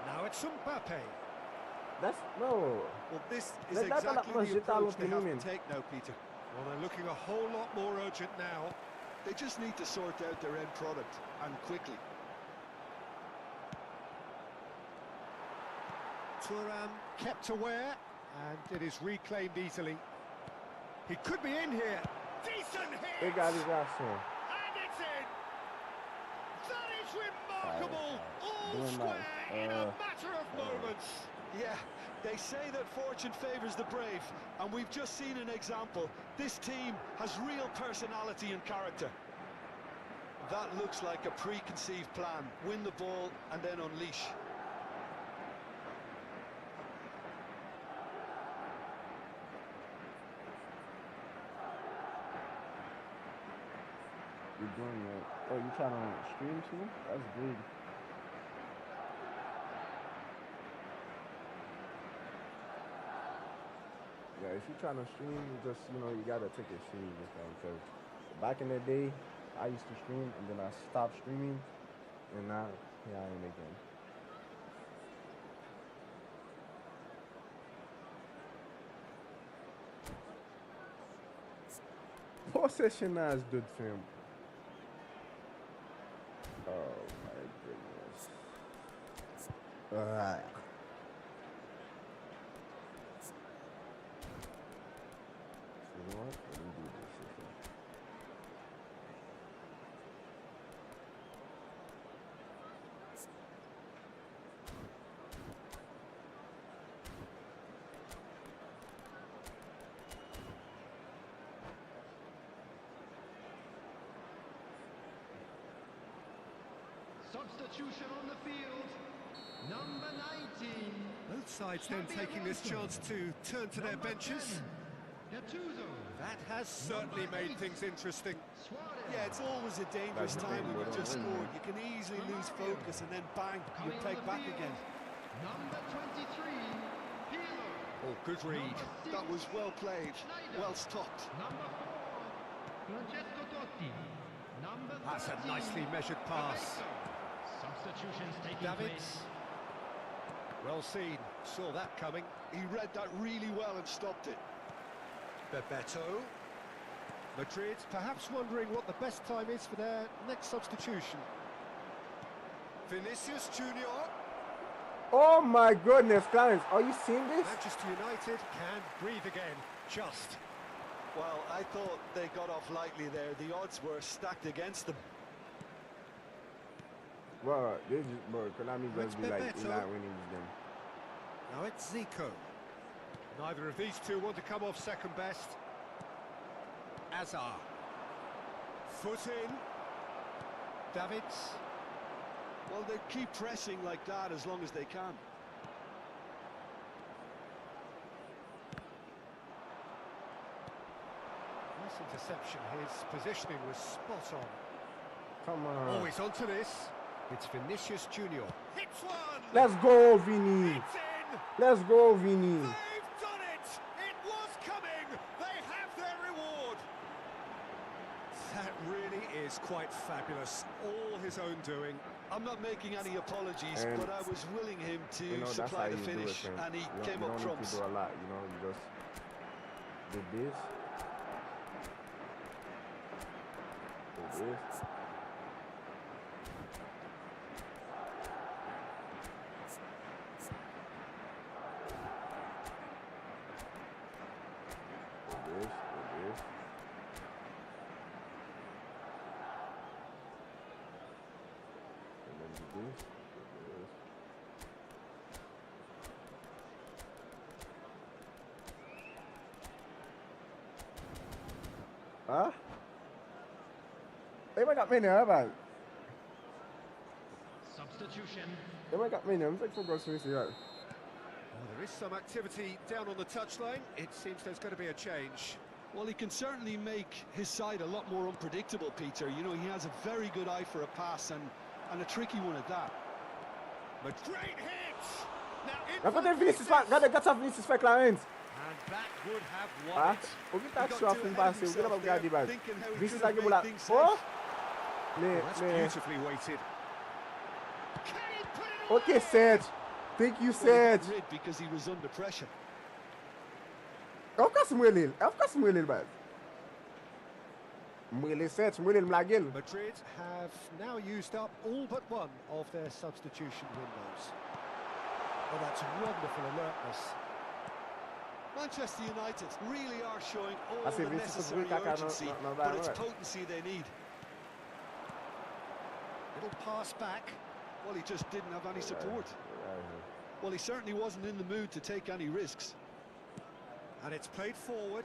Now it's Mbappe. That's no. Well, this is exactly the approach they have to take now, Peter. Well, they're looking a whole lot more urgent now. They just need to sort out their end product, and quickly. Thuram kept aware, and it is reclaimed easily. He could be in here. Decent hit! Égalisation. And it's in! That is remarkable! All square in a matter of moments. Yeah, they say that fortune favours the brave, and we've just seen an example. This team has real personality and character. That looks like a preconceived plan. Win the ball and then unleash. You're doing it. Oh, you trying to stream too? That's good. Yeah, if you're trying to stream, you just, you know, you gotta take it serious, because back in the day, I used to stream, and then I stopped streaming, and now, here I am again. Possession is good film. Oh my goodness. Alright. You know what? Let me do this. Substitution on the field, number 19. Both sides then taking this chance to turn to their benches. That has certainly made things interesting. Yeah, it's always a dangerous time when you've just scored. You can easily lose focus and then bang, you peg back again. Number 23, Oh, good read. That was well played, well stopped. Number 4, Francesco Totti. Number 13, That's a nicely measured pass. substitutions taking Davids. place. Well seen. Saw that coming. He read that really well and stopped it. Bebeto. Madrid perhaps wondering what the best time is for their next substitution. Vinicius Junior. Oh my goodness, Clarence, are you seeing this? Manchester United can breathe again. Just. Well, I thought they got off lightly there. The odds were stacked against them. Bro, this is, bro, Konami It's just be like, Bebeto. you're not winning this game. Now it's Zico. Neither of these two want to come off second best. Azar. Foot in. Davids. Well, they keep pressing like that as long as they can. Nice interception. His positioning was spot on. Come on. Always onto this. It's Vinicius Junior. Hits one! Let's go, Vini. It's in! Let's go, Vini. They've done it! It was coming! They have their reward! That really is quite fabulous. All his own doing. I'm not making any apologies, And, but I was willing him to You know, that's how supply you the do it, finish, man. and he You came don't up need trumps. to do a lot, you know, you just do this. Do this. Do this, do this. And then do this, do this. Hả? Em mới gặp mình nữa bạn. Substitution. Em mới gặp mình nữa, em thích football series rồi. Well, there is some activity down on the touchline. It seems there's going to be a change. Well, he can certainly make his side a lot more unpredictable, Peter. You know, he has a very good eye for a pass and a tricky one at that. But great hit! Now Dapat yung Vinicius pa, gata Vinicius pa Clarence. and that would have won Ah, it. huwag kita He got swap too yung ahead of base, huwag kita himself mag-gadi there, ba? thinking how he Vinicius could have lagi made mula. things Oh! safe. Ne, That's ne. beautifully weighted. Can he put it away? Okay, Serge. Thank you, Well, he got Serge. rid because he was under pressure. Of course, Mwelil. Of course, Mwelil, ba? Mwelil, Serge. Mwelil, Mlagil. Madrid have now used up all but one of their substitution windows. Oh, that's wonderful alertness. Manchester United really are showing all the necessary urgency, but it's potency they need. Little pass back. Well, he just didn't have any support. Well, he certainly wasn't in the mood to take any risks. And it's played forward.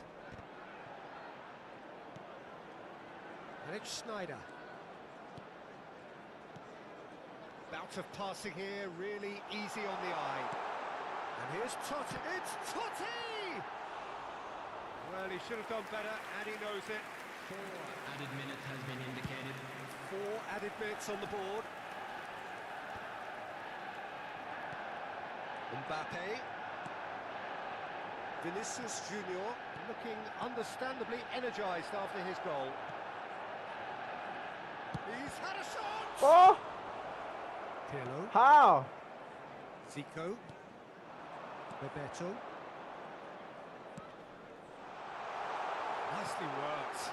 And it's Snyder. Bout of passing here, really easy on the eye. And here's Totti. It's Totti! Well, he should have done better, and he knows it. 4 added minutes has been indicated. 4 added minutes on the board. Mbappe. Vinicius Junior looking understandably energised after his goal. He's had a shot! Oh! Pirlo. How? Zico. Bebeto. Nicely worked.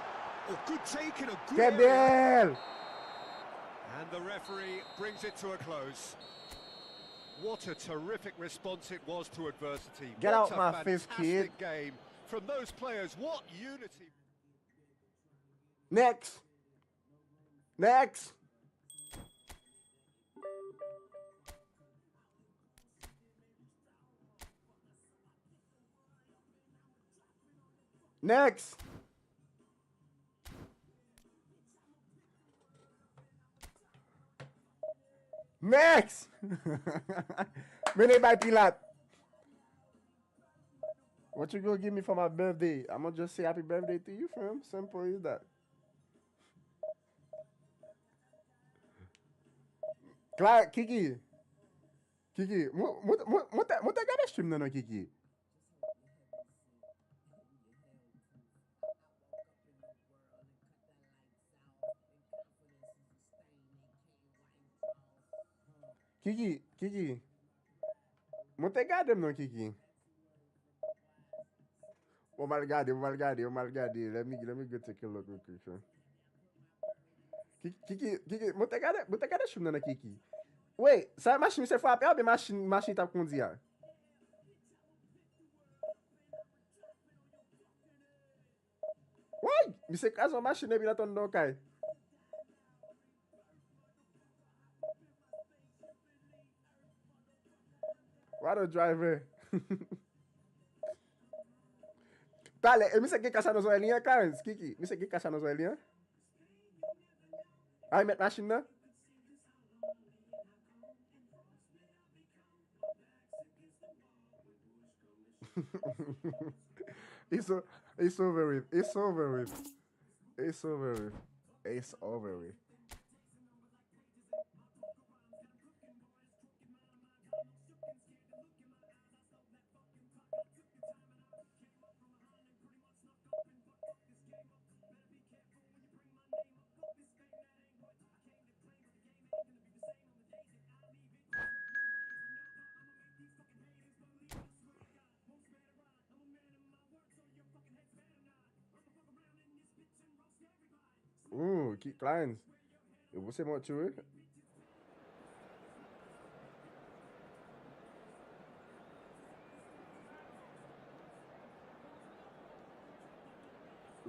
Oh, good take in a good area. And the referee brings it to a close. What a terrific response it was to adversity. Get what out my face, kid. Game from those players. What unity. Next. Next. Next. Next. Mene by Pilat. What you gonna give me for my birthday? I'm gonna just say happy birthday to you, fam. Simple as that. Clark, Kiki. Kiki, what that stream no Kiki? Kiki. What they got them no Kiki? Oh my god. Let me go take a look real quick, sure. Kiki, what they got that stream no Kiki? Wait, sa machine se frappe ou bien machine t'a conduit? Ouais, mais c'est quand machine et puis la tonne dans kai. What a driver. Tale, e mi se ki kasa nou zo elien, Clarence, Kiki, mi se ki kasa nou zo elien? Ay, met machine nan? It's over with. It's over with. Keep clients. Você motivou?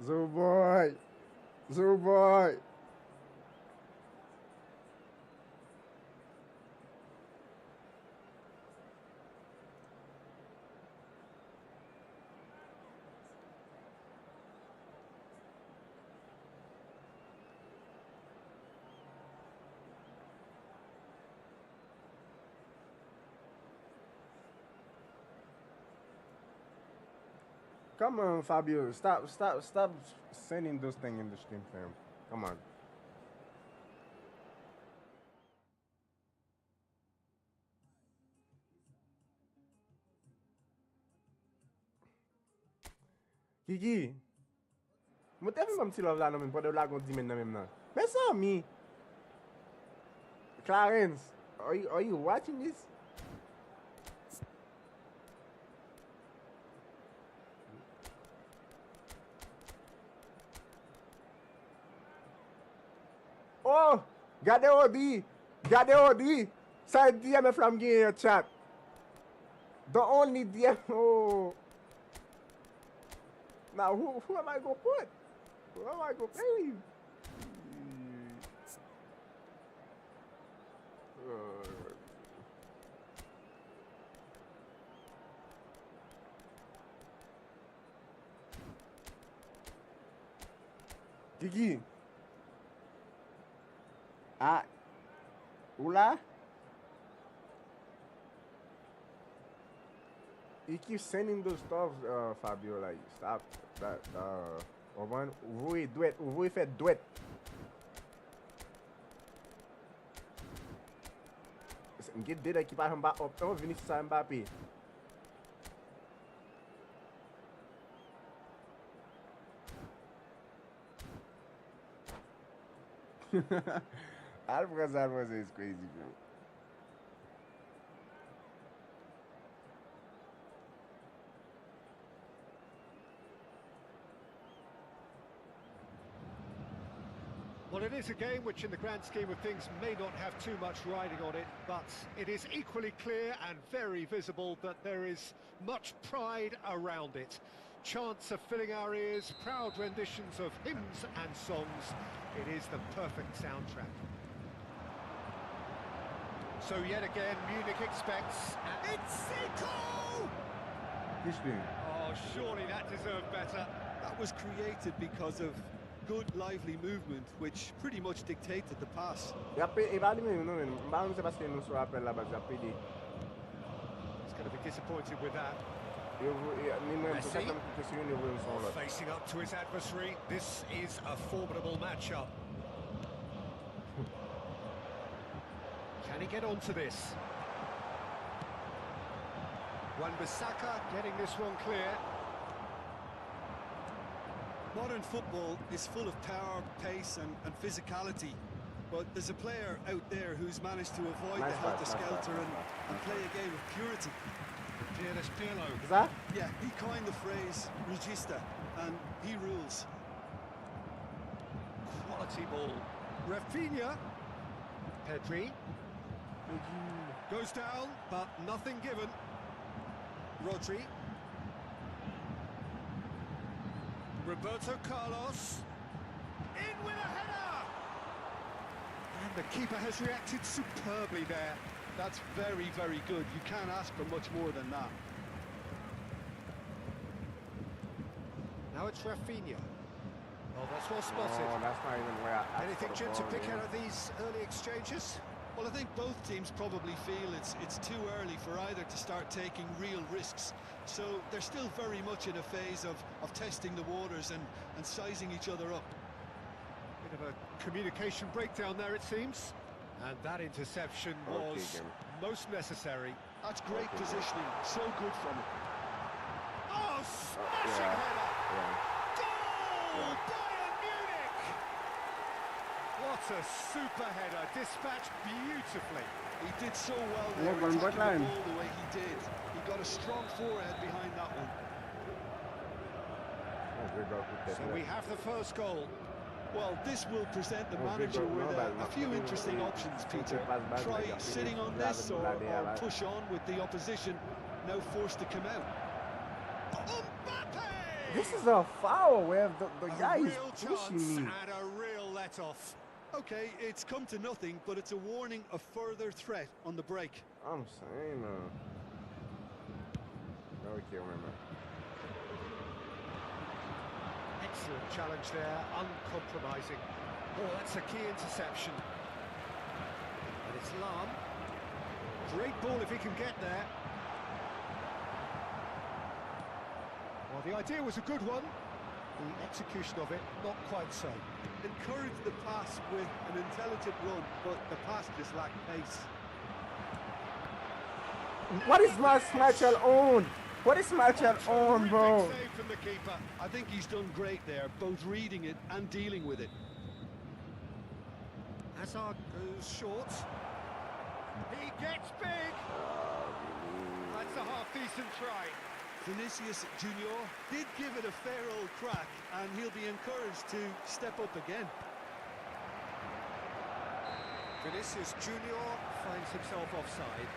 Zoo boy. Come on, Fabio. Stop sending those things in the stream, fam. Come on. Kiki. Mwen te fi mwen ti love la nan men, pou de la kon di men nan men nan. Men san mi. Clarence, are you watching this? Oh, gade Odi. Sa di ame flam gen yon chat. The only DM. Now who am I gonna put? Who am I gonna play? Gigi. Ah. Ula. You keep sending those stuff, Fabio. Like, stop that. Ovan, vous faites duet. Get did I keep on back up? Oh, Vinicius Mbappé. Alvarez is crazy, bro. Well, it is a game which in the grand scheme of things may not have too much riding on it, but it is equally clear and very visible that there is much pride around it. Chants are filling our ears, proud renditions of hymns and songs. It is the perfect soundtrack. So yet again, Munich expects... It's Zico! Oh, surely that deserved better. That was created because of good, lively movement, which pretty much dictated the pass. He's going to be disappointed with that. Facing up to his adversary, this is a formidable matchup. Can he get onto this? Wan-Bissaka getting this one clear. Modern football is full of power, pace and physicality, but there's a player out there who's managed to avoid the helter-skelter and play a game of purity. Is that? Yeah, he coined the phrase regista, and he rules. Quality ball. Rafinha Pedri. goes down, but nothing given. Rodri. Roberto Carlos. In with a header! And the keeper has reacted superbly there. That's very, very good. You can't ask for much more than that. Now it's Rafinha. Oh, that's well spotted. Oh, that's not even where I Anything, Jim, to pick out of these early exchanges? Well, I think both teams probably feel it's too early for either to start taking real risks. So they're still very much in a phase of testing the waters and sizing each other up. Bit of a communication breakdown there, it seems. And that interception was most necessary. That's great positioning. So good from it. Oh, smashing header! Goal! Bayern Munich! What a super header, dispatched beautifully. He did so well there, attacking the ball the way he did. He got a strong forehead behind that one. So we have the first goal. Well, this will present the manager with a few interesting options, Peter. Try sitting on this or push on with the opposition, now forced to come out. Mbappe! This is a foul where the guy is pushing me. And a real let-off. Okay, it's come to nothing, but it's a warning of further threat on the break. I'm saying, no, we can't remember. Excellent challenge there, uncompromising. Oh, that's a key interception. And it's Lam. Great ball if he can get there. Well, the idea was a good one. The execution of it, not quite so. Encouraged the pass with an intelligent run, but the pass just lacked pace. What is Martial on? What is Martial on, bro? Save from the keeper. I think he's done great there, both reading it and dealing with it. Hazard goes short. He gets big. That's a half-decent try. Vinicius Junior did give it a fair old crack, and he'll be encouraged to step up again. Vinicius Junior finds himself offside.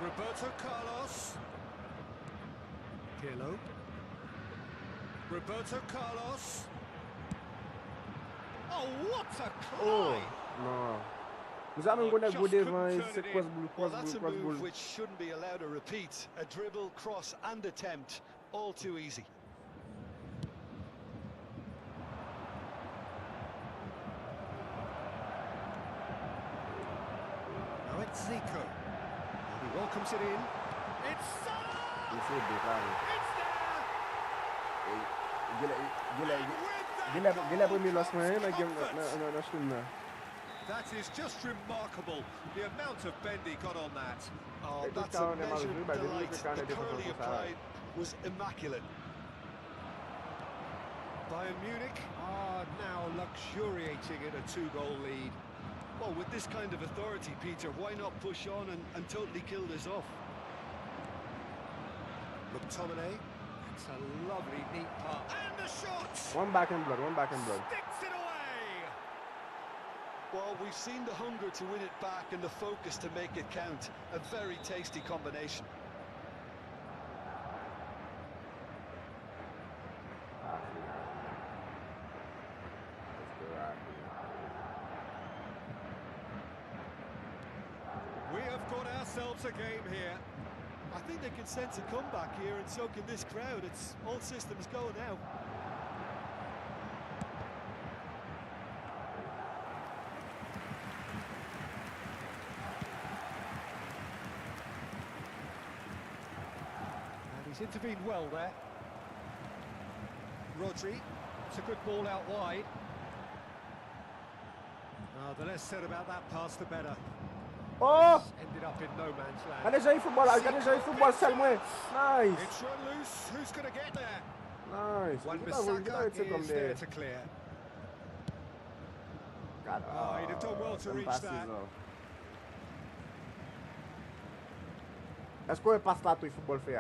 Roberto Carlos. Pirlo. Roberto Carlos. Oh, what a Oh, climb! non. Nous avons un Just gros devant, couldn't turn c'est it cross in. boule, Well, cross that's boule, a cross move boule. which shouldn't be allowed to repeat. A dribble, cross and attempt. All too easy. Now it's Zico. He welcomes it in. It's Salah! Isso é bem, claro. It's there! Gila premier lancement na game na stream. That is just remarkable, the amount of bend he got on that. Oh, It that's just a counted him out of measured view, but it delight. was kind The of different curl he from outside. applied was immaculate. Bayern Munich are now luxuriating in a 2-goal lead. Well, with this kind of authority, Peter, why not push on and totally kill this off? McTominay, that's a lovely neat pass. And the shot! One back in blood. Sticks it away! Well, we've seen the hunger to win it back and the focus to make it count. A very tasty combination. We have got ourselves a game here. I think they can sense a comeback here, and so can this crowd. It's all systems go now. And he's intervened well there. Rodri, it's a good ball out wide. The less said about that pass, the better. Oh! Ended up in no man's land. Cadê já aí football sel mwen? Nice. It's run loose. Who's going to get there? Nice. Wan Gila Bissaka comme is there there. to clear. God, Oh, he'd have done well to reach that. Est-ce qu'on passe là tout football fait?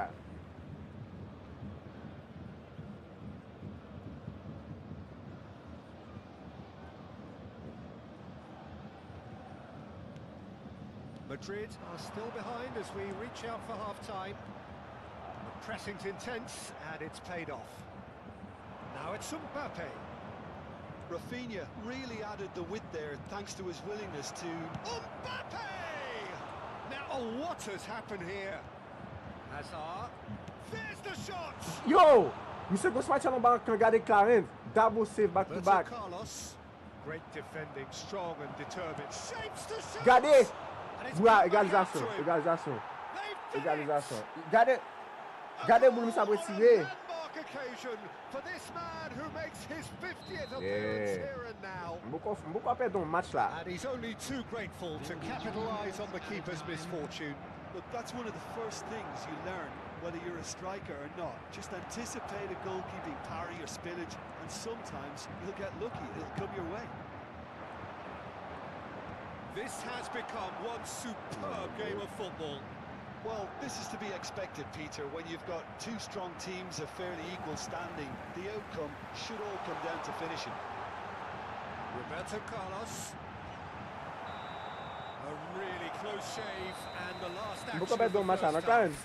Madrid are still behind as we reach out for half-time. The pressing's intense and it's paid off. Now it's Mbappe. Rafinha really added the width there thanks to his willingness to... Mbappe! Now, oh, what has happened here? Hazard. There's the shot! Yo! Monsieur Goswatch on back can garder Clarence. Double save back to Roberto back. Carlos. Great defending, strong and determined. Shapes the shot! Gardez! And it's Boa, got back out égalisation, to him. égalisation, They've done it! égalisation. Gardez pour lui savoir What a tirer. landmark occasion for this man who makes his 50th appearance Yeah. here and now. Beaucoup perdre un match là. And he's only too grateful to capitalise on the keeper's misfortune. Look, that's one of the first things you learn, whether you're a striker or not. Just anticipate a goalkeeping parry or spillage, and sometimes you'll get lucky. It'll come your way. This has become one superb game of football. Well, this is to be expected, Peter. When you've got two strong teams of fairly equal standing, the outcome should all come down to finishing. Roberto Carlos. A really close shave, and the last action Beaucoup of perdre the un match là, first quand half. même.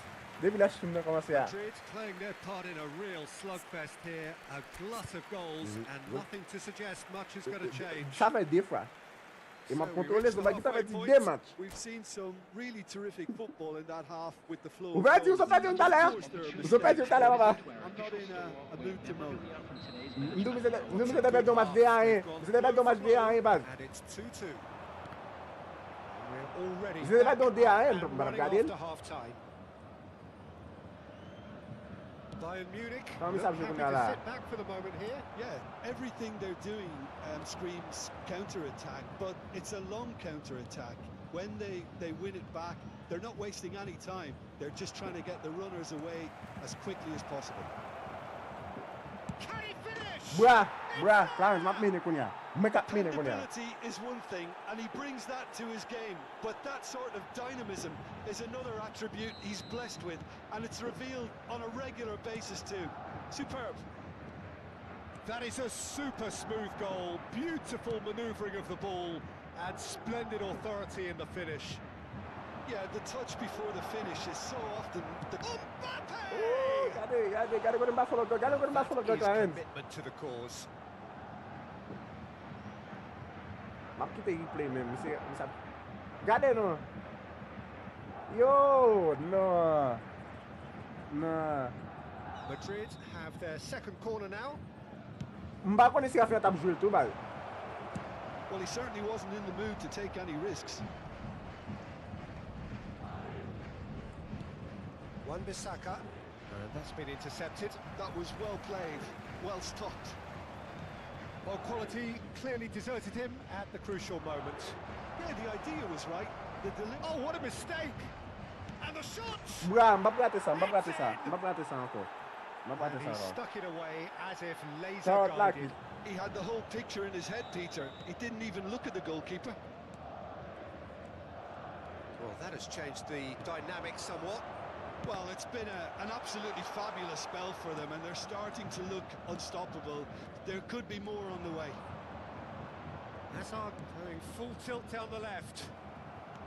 Depuis la stream a commencé à. Madrid playing their part in a real slugfest here, a glut of goals, and nothing to suggest much is going to change. Ça fait deux fois. Il m'a So we contrôlé, reached ça the va quitter halfway avec point. deux matchs. We've seen some really terrific football in that half with the flow. Vous of faites, vous goals. faites tout à l'heure. Of course, there are Vous faites tout à l'heure, papa. I'm not in a mood to moan. Nous avons perdu un match 2-1. Vous avez perdu un match 2-1, base. And it's 2-2. We're already Vous avez back perdu un up 2-1, and donc running regardez. after half-time. Bayern Munich Non, mais look ça, je happy connais to là. sit back for the moment here. Yeah, everything they're doing screams counter-attack, but it's a long counter-attack. When they win it back, they're not wasting any time. They're just trying to get the runners away as quickly as possible. Can he finish? Bra, Clarence, m'a mine konya. Make mine konya. Dependability is one thing, and he brings that to his game. But that sort of dynamism is another attribute he's blessed with, and it's revealed on a regular basis too. Superb. That is a super smooth goal, beautiful manoeuvring of the ball, and splendid authority in the finish. Yeah, the touch before the finish is so often the... Mbappe! Oh, gotta go to Buffalo. Gotta go to Buffalo. That is commitment to the cause. Map kita replay man. Misi gade no. Yo, no. Nah. Madrid have their second corner now. Mba kon isi afia tab jouer tout bal. Well, he certainly wasn't in the mood to take any risks. Wan-Bissaka, and that's been intercepted. That was well played, well stopped. Well, quality clearly deserted him at the crucial moment. Yeah, the idea was right. Oh, what a mistake! And the shots! Bra, mba prate sa encore. And he stuck it away as if laser guided. He had the whole picture in his head, Peter. He didn't even look at the goalkeeper. Well, that has changed the dynamic somewhat. Well, it's been an absolutely fabulous spell for them, and they're starting to look unstoppable. There could be more on the way. Hazard going full tilt down the left.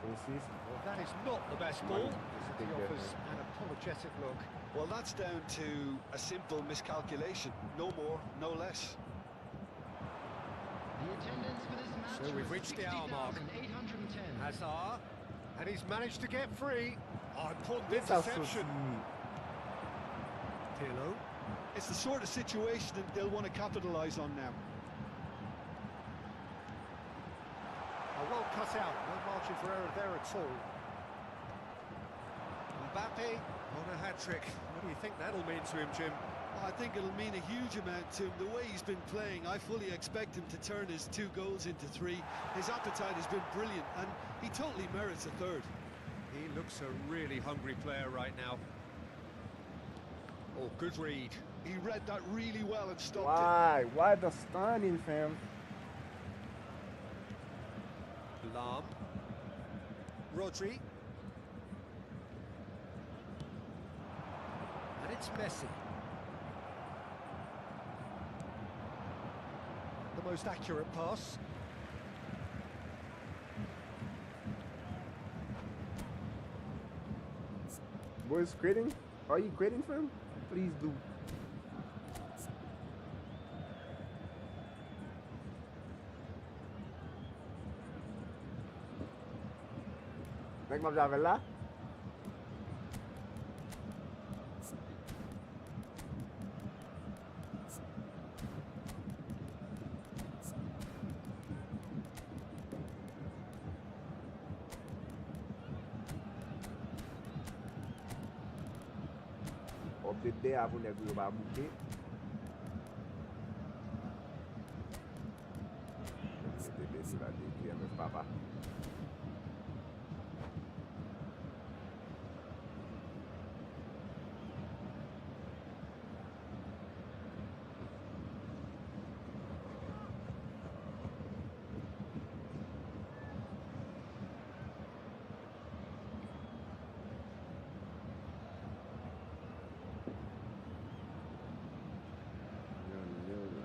Well, that is not the best ball. He offers an apologetic look. Well, that's down to a simple miscalculation. No more, no less. The attendance for this match So we've reached the hour mark. 60,810. Hazard, and he's managed to get free. Oh, important This is so interception. Pirlo. It's the sort of situation that they'll want to capitalise on now. Well cut out, no margin for error there at all. Mbappe on a hat-trick. What do you think that'll mean to him, Jim? I think it'll mean a huge amount to him. The way he's been playing, I fully expect him to turn his 2 goals into 3. His appetite has been brilliant, and he totally merits a 3rd. He looks a really hungry player right now. Oh, good read. He read that really well and stopped Why? Why the stunning, fam? Lam. Rodri. And it's Messi. The most accurate pass. Boys grading? Are you grading for him? Please do. Nek map javel la? Update day avou nek yo ba bouke. C'était la DQM papa.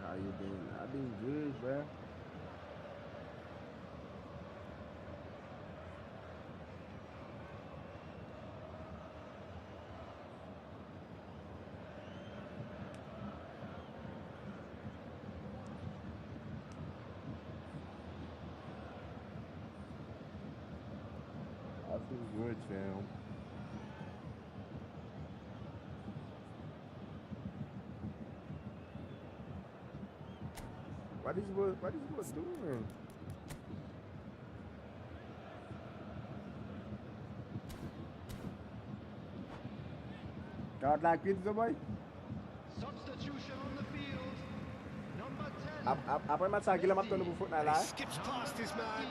How you doing? I been good, bro. I feel good, fam. What is he doing? God like pizza boy? Substitution on the field. Number 10. Après match ça, il a marqué pour Fortnite là. Skips past his man.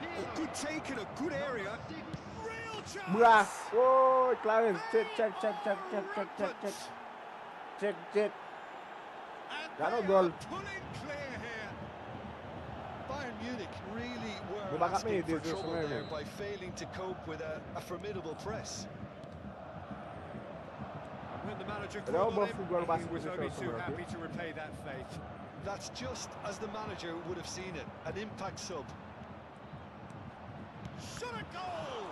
A good take in a good area. Real chance. Bruh. Oh, Clarence. Check. Got no goal. Pulling clear here. Bayern Munich really were Back at me, asking for this is trouble really- there by failing to cope with a formidable press. When the manager They're all called on both him, good he was basketball only shots too somewhere, happy okay? to repay that faith. That's just as the manager would have seen it, an impact sub. Shot a goal!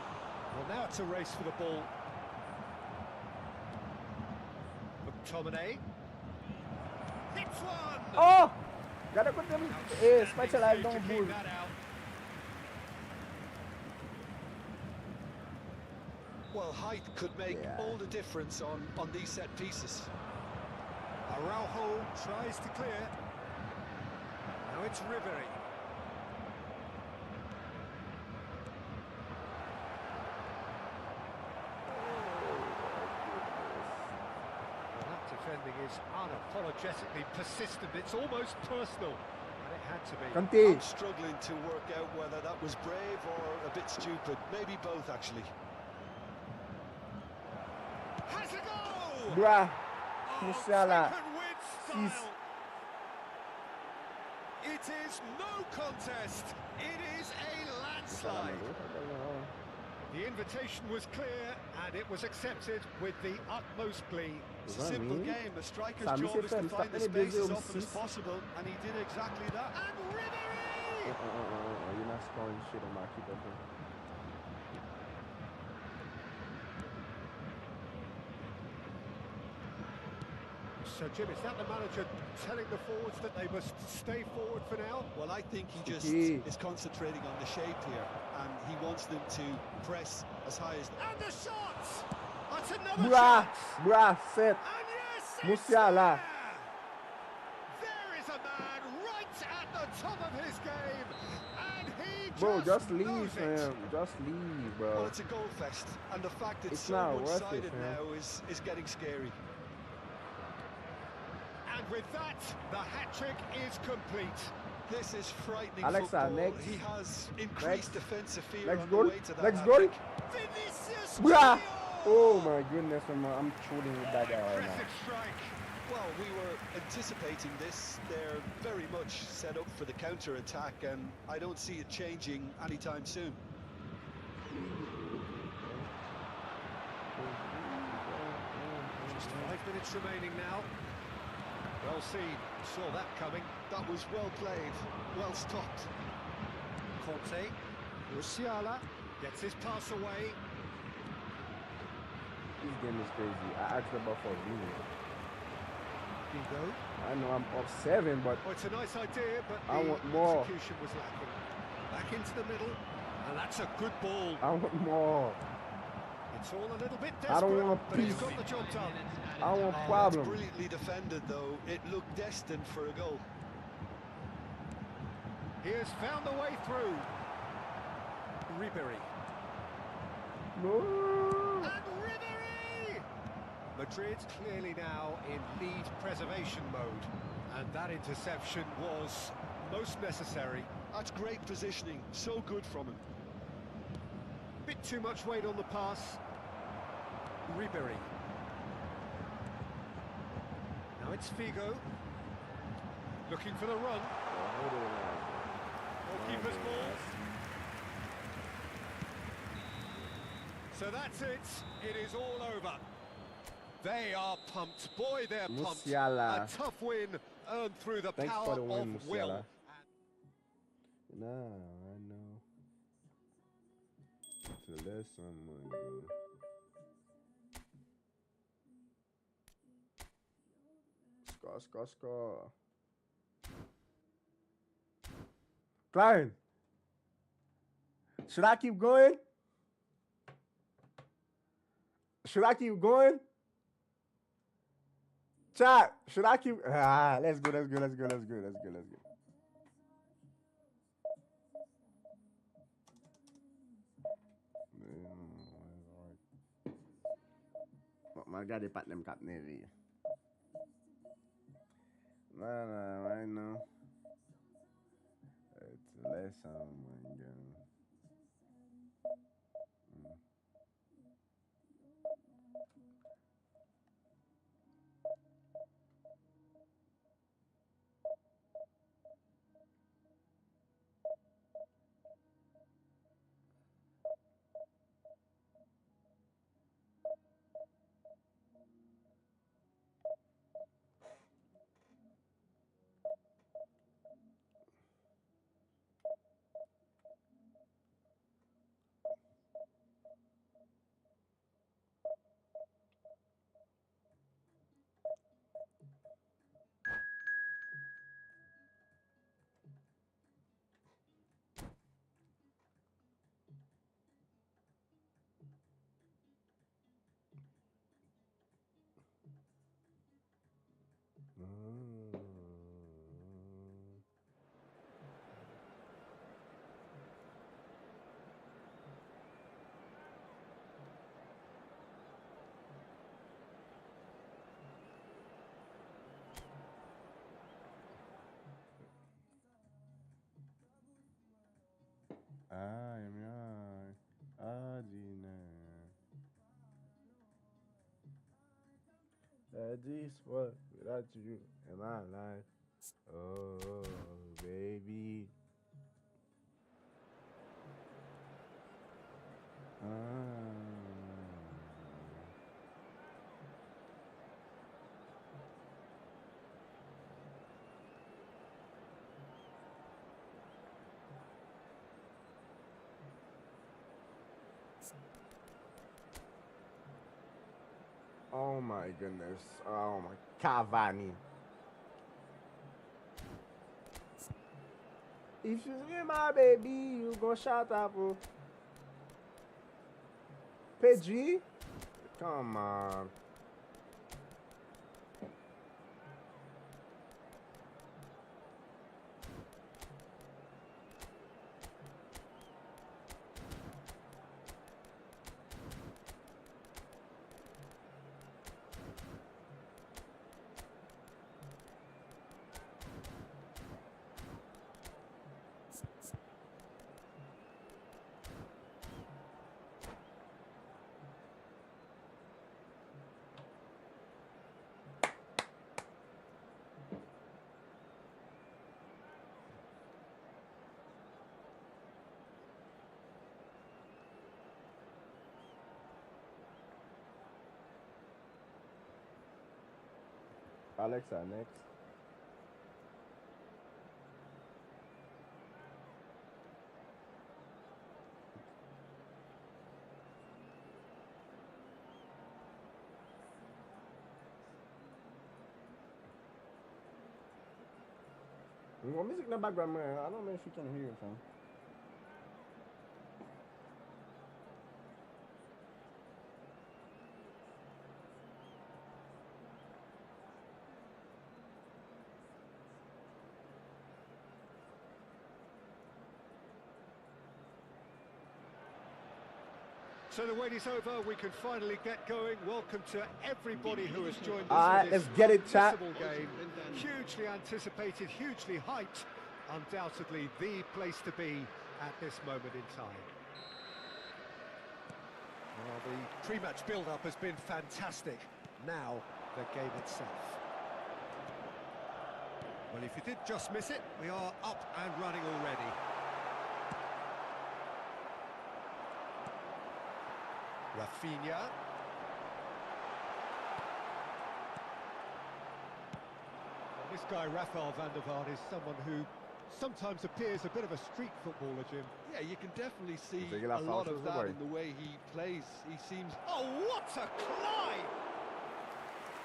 Well, now it's a race for the ball. McTominay. Hits one! Oh! Gotta put them. Specialize don't bull. Well, height could make all the difference on these set pieces. Araujo tries to clear. Now it's Ribery. Defending is unapologetically persistent. It's almost personal, and it had to be. Kante. I'm struggling to work out whether that was brave or a bit stupid. Maybe both, actually. Has a go! Bruh. Oh, Musiala. It is no contest. It is a landslide. The invitation was clear, and it was accepted with the utmost glee. It's a simple game. The striker's job is to find the space as often as possible, and he did exactly that. And Ribery! You're not scoring shit on my keeper. So, Jim, is that the manager telling the forwards that they must stay forward for now? Well, I think he just is concentrating on the shape here, and he wants them to press as high as... And the shot! That's another shot! Bruh, set. And yes, Musiala. There is a man right at the top of his game, and he Bro, just leave, knows it. fam. Just leave, bro. Well, it's a goal fest, and the fact it's so not worth it, one-sided man. now is getting scary. And with that, the hat-trick is complete. This is frightening Alexa, football. next. He has increased defensive fear Next on goal. the way to that Next goal. hat-trick. Vinicius Bruh. Junior! Oh my goodness, I'm shooting with that guy right now. Impressive strike. Well, we were anticipating this. They're very much set up for the counter-attack, and I don't see it changing anytime soon. Just 5 minutes remaining now. Well seen, saw that coming. That was well played, well stopped. Conte, Musiala gets his pass away. This game is crazy. I asked about for Vini. Figo. I know I'm up 7, but Oh, it's a nice idea, but I the want more. execution was lacking. Back into the middle, and that's a good ball. I want more. It's all a little bit desperate, I don't want but he's peace. got the job done. I want That's problem. brilliantly defended, though. It looked destined for a goal. He has found the way through. Ribery. No. And Ribery! Madrid clearly now in lead preservation mode, and that interception was most necessary. That's great positioning. So good from him. Bit too much weight on the pass. Ribery. Now it's Figo. Looking for the run. Goalkeeper's ball. So that's it. It is all over. They are pumped. Boy, they're pumped. Musiala. A tough win earned through the Thanks power for the win, of will. Musiala. Nah, I know. So there's someone. Score. Klein. Should I keep going? Chat, should I keep? Let's go. My God, they pat them cap navy. Nah, I know. It's less my God. Ai, minha. Adina. That is what without you in my life. Oh, baby. Oh my goodness. Oh my Cavani. If you see my baby, you gon' shut up. Oh. PG? Come on. Alexa, next. Music in the background, man. I don't know if you can hear it, fam. So the wait is over, we can finally get going. Welcome to everybody who has joined us for this let's get it, chat. game. Hugely anticipated, hugely hyped. Undoubtedly the place to be at this moment in time. Well, the pre-match build-up has been fantastic. Now, the game itself. Well, if you did just miss it, we are up and running already. Rafinha. This guy, Rafael van der Vaart, is someone who sometimes appears a bit of a street footballer, Jim. Yeah, you can definitely see a lot of that in the way he plays. He seems... Oh, what a climb!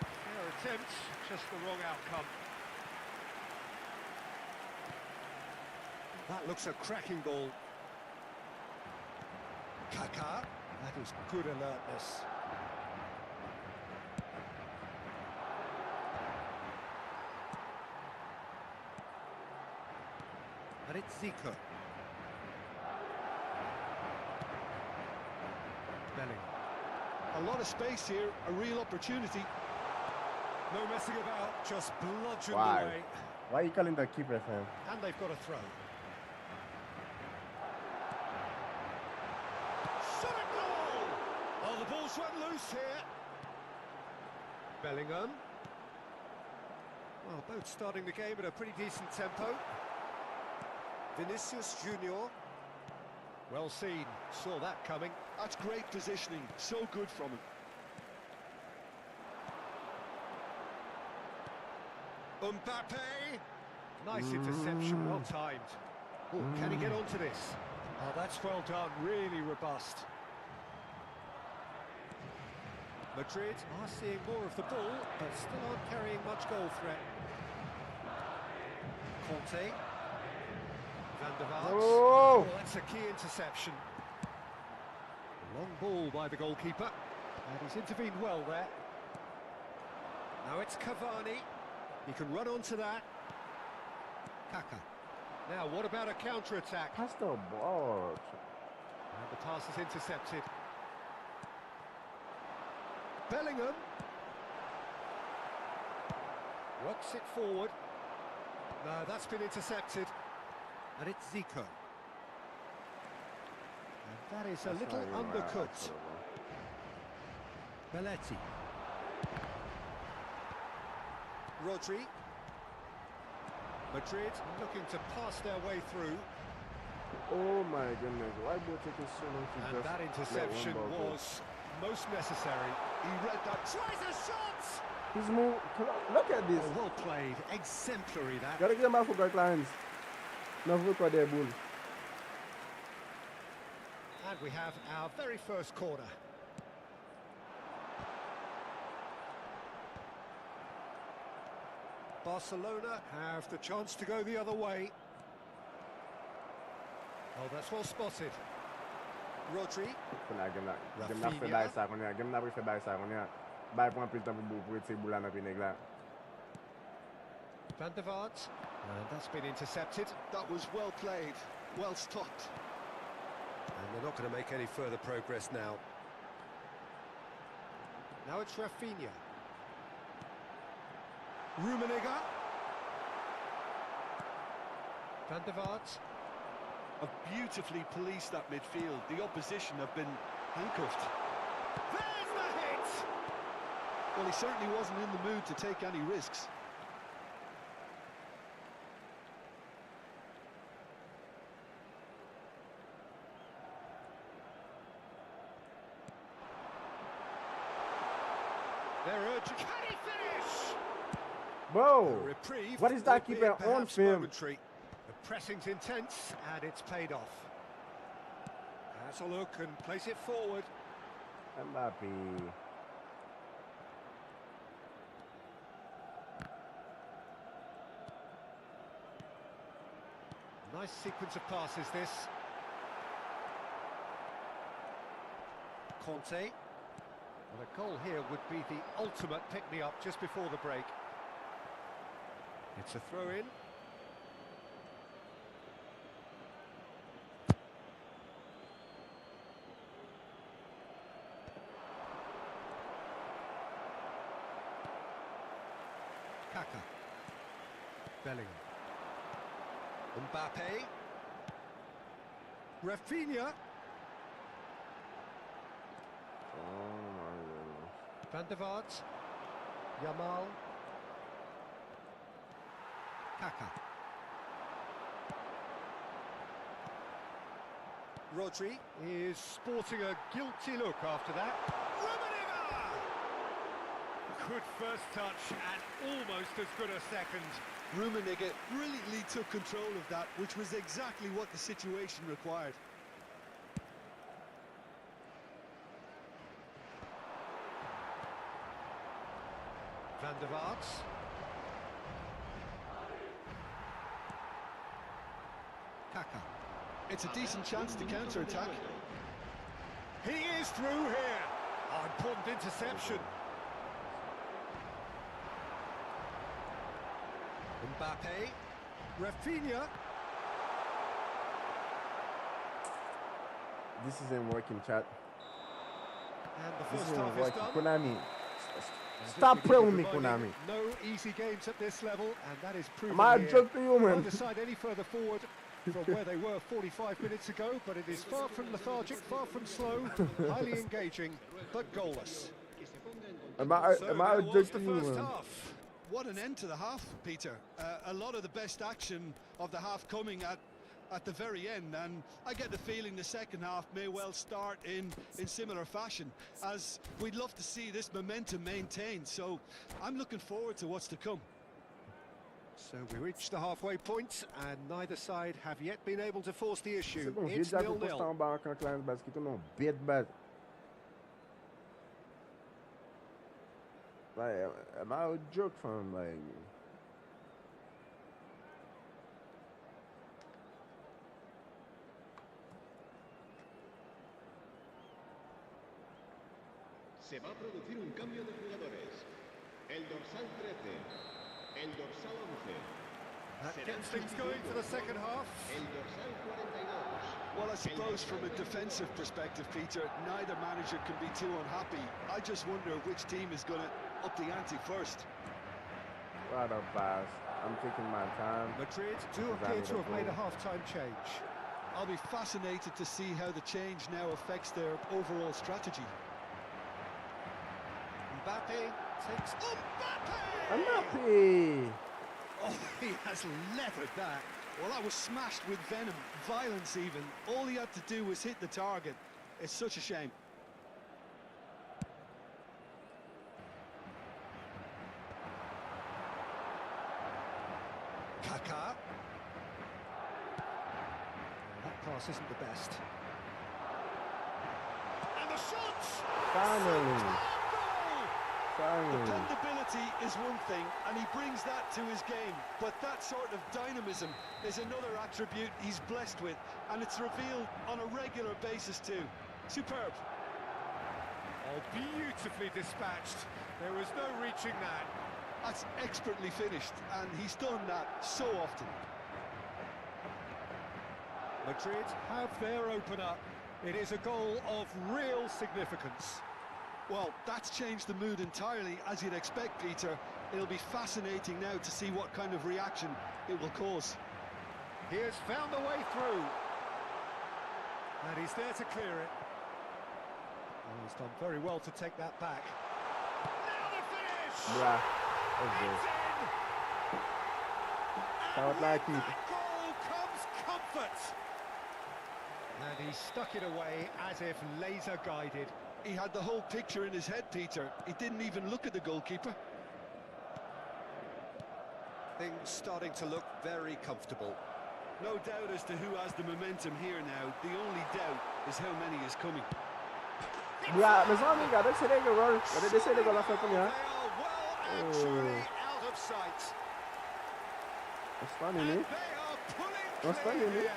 Their attempt, just the wrong outcome. That looks a cracking ball. Kaká. That is good alertness. And it's Zico. Bellingham. A lot of space here, a real opportunity. No messing about, just bludgeoned Why? away. Why are you calling the keeper, fam? And they've got a throw. Oh, the ball's run loose here. Bellingham. Well, both starting the game at a pretty decent tempo. Vinicius Junior. Well seen, saw that coming. That's great positioning, so good from him. Mbappe. Nice interception, well timed. Oh, can he get onto this? Oh, that's well done, really robust. Madrid are seeing more of the ball, but still aren't carrying much goal threat. Conte. Van der Vaart. Oh! That's a key interception. Long ball by the goalkeeper. And he's intervened well there. Now it's Cavani. He can run onto that. Kaka. Now, what about a counter-attack? Pass the ball. And the pass is intercepted. Bellingham. Works it forward. No, that's been intercepted. And it's Zico. And that is a little undercooked. Belletti. Rodri. Madrid looking to pass their way through. Oh my goodness, why both taking so long to And just that interception was most necessary. He read that. Tries a shot! He's moved. Look at this. Oh, well played. Exemplary, that. Gotta get my football clients. No football there, bull. And we have our very first corner. Barcelona have the chance to go the other way. Oh, that's well spotted. Rodri. Van der Vaart. And that's been intercepted. That was well played, well stopped. And they're not going to make any further progress now. Now it's Rafinha. Rummenigge. Van der Vaart. Have beautifully policed that midfield. The opposition have been handcuffed. There's the hit! Well, he certainly wasn't in the mood to take any risks. They're urgent. Can he finish? Whoa! Reprieve. What is that keeper on film? Momentary. The pressing's intense and it's paid off. Has a look and plays it forward. Mbappe. Nice sequence of passes, this. Conte. Well, a goal here would be the ultimate pick-me-up just before the break. It's a throw-in. Kaka. Bellingham. Mbappe. Rafinha. Van der Vaart. Yamal. Kaka. Rodri is sporting a guilty look after that. Rummenigge! Good first touch and almost as good a second. Rummenigge brilliantly took control of that, which was exactly what the situation required. Van der Vaart. Kaka. It's a decent chance to counter-attack. He is through here. Oh, important interception. Mbappe. Rafinha. This isn't working, chat. And the This first isn't half is working. done. Konami. Stop playing with me, Konami. No easy games at this level, and that is proven I'm here. a joke to you, man. Won't decide any further forward from where they were 45 minutes ago, but it is far from lethargic, far from slow, highly engaging, but goalless. Am So I a that joke was to the you, first man? half. What an end to the half, Peter. A lot of the best action of the half coming at the very end, and I get the feeling the second half may well start in similar fashion, as we'd love to see this momentum maintained. So I'm looking forward to what's to come. So we reached the halfway point, and neither side have yet been able to force the issue. C'est bon, j'ai It's déjà pu 0-0. postar en bas quand classe parce que tu non bête bête. Like, am I a joke from like? Se va a producir un cambio de jugadores. El dorsal 13 El dorsal 11. That gets things going for the second half. El dorsal 42. Well, I suppose from a defensive perspective, Peter, neither manager can be too unhappy. I just wonder which team is going to up the ante first. What a pass. I'm taking my time. Madrid do appear to have made a half-time change. I'll be fascinated to see how the change now affects their overall strategy. Mbappe takes... Mbappe! Oh, he has levered that. Well, that was smashed with venom, violence even. All he had to do was hit the target. It's such a shame. Kaká. That pass isn't the best. And the shots! Finally. Finally. Dependability is one thing, and he brings that to his game. But that sort of dynamism is another attribute he's blessed with, and it's revealed on a regular basis too. Superb. Oh, beautifully dispatched. There was no reaching that. That's expertly finished, and he's done that so often. Madrid have their opener. It is a goal of real significance. Well, that's changed the mood entirely, as you'd expect, Peter. It'll be fascinating now to see what kind of reaction it will cause. He has found a way through. And he's there to clear it. Oh, he's done very well to take that back. Now the finish! Yeah, that's good. And with that goal comes comfort. And he stuck it away as if laser guided. He had the whole picture in his head, Peter. He didn't even look at the goalkeeper. Things starting to look very comfortable. No doubt as to who has the momentum here now. The only doubt is how many is coming. Yeah, mes amis, regardez, c'est des goals. Regardez, c'est des goals à faire pour moi. They are well and truly out of sight. What's funny, And me? they are pulling What's clear funny, me? here.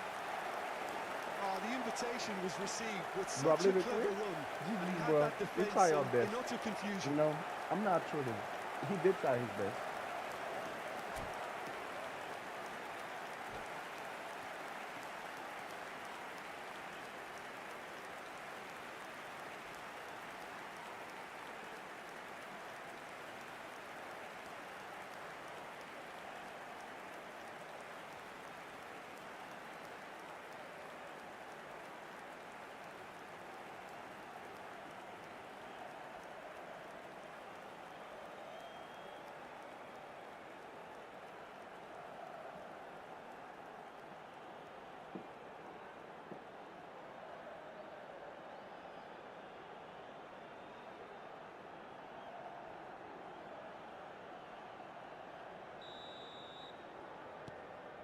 Oh, the invitation was received with Bro, I such a believe it, clever bro. run. GG, And he had bro. that He defence tried your in best. utter confusion. You know, I'm not trolling. He did try his best.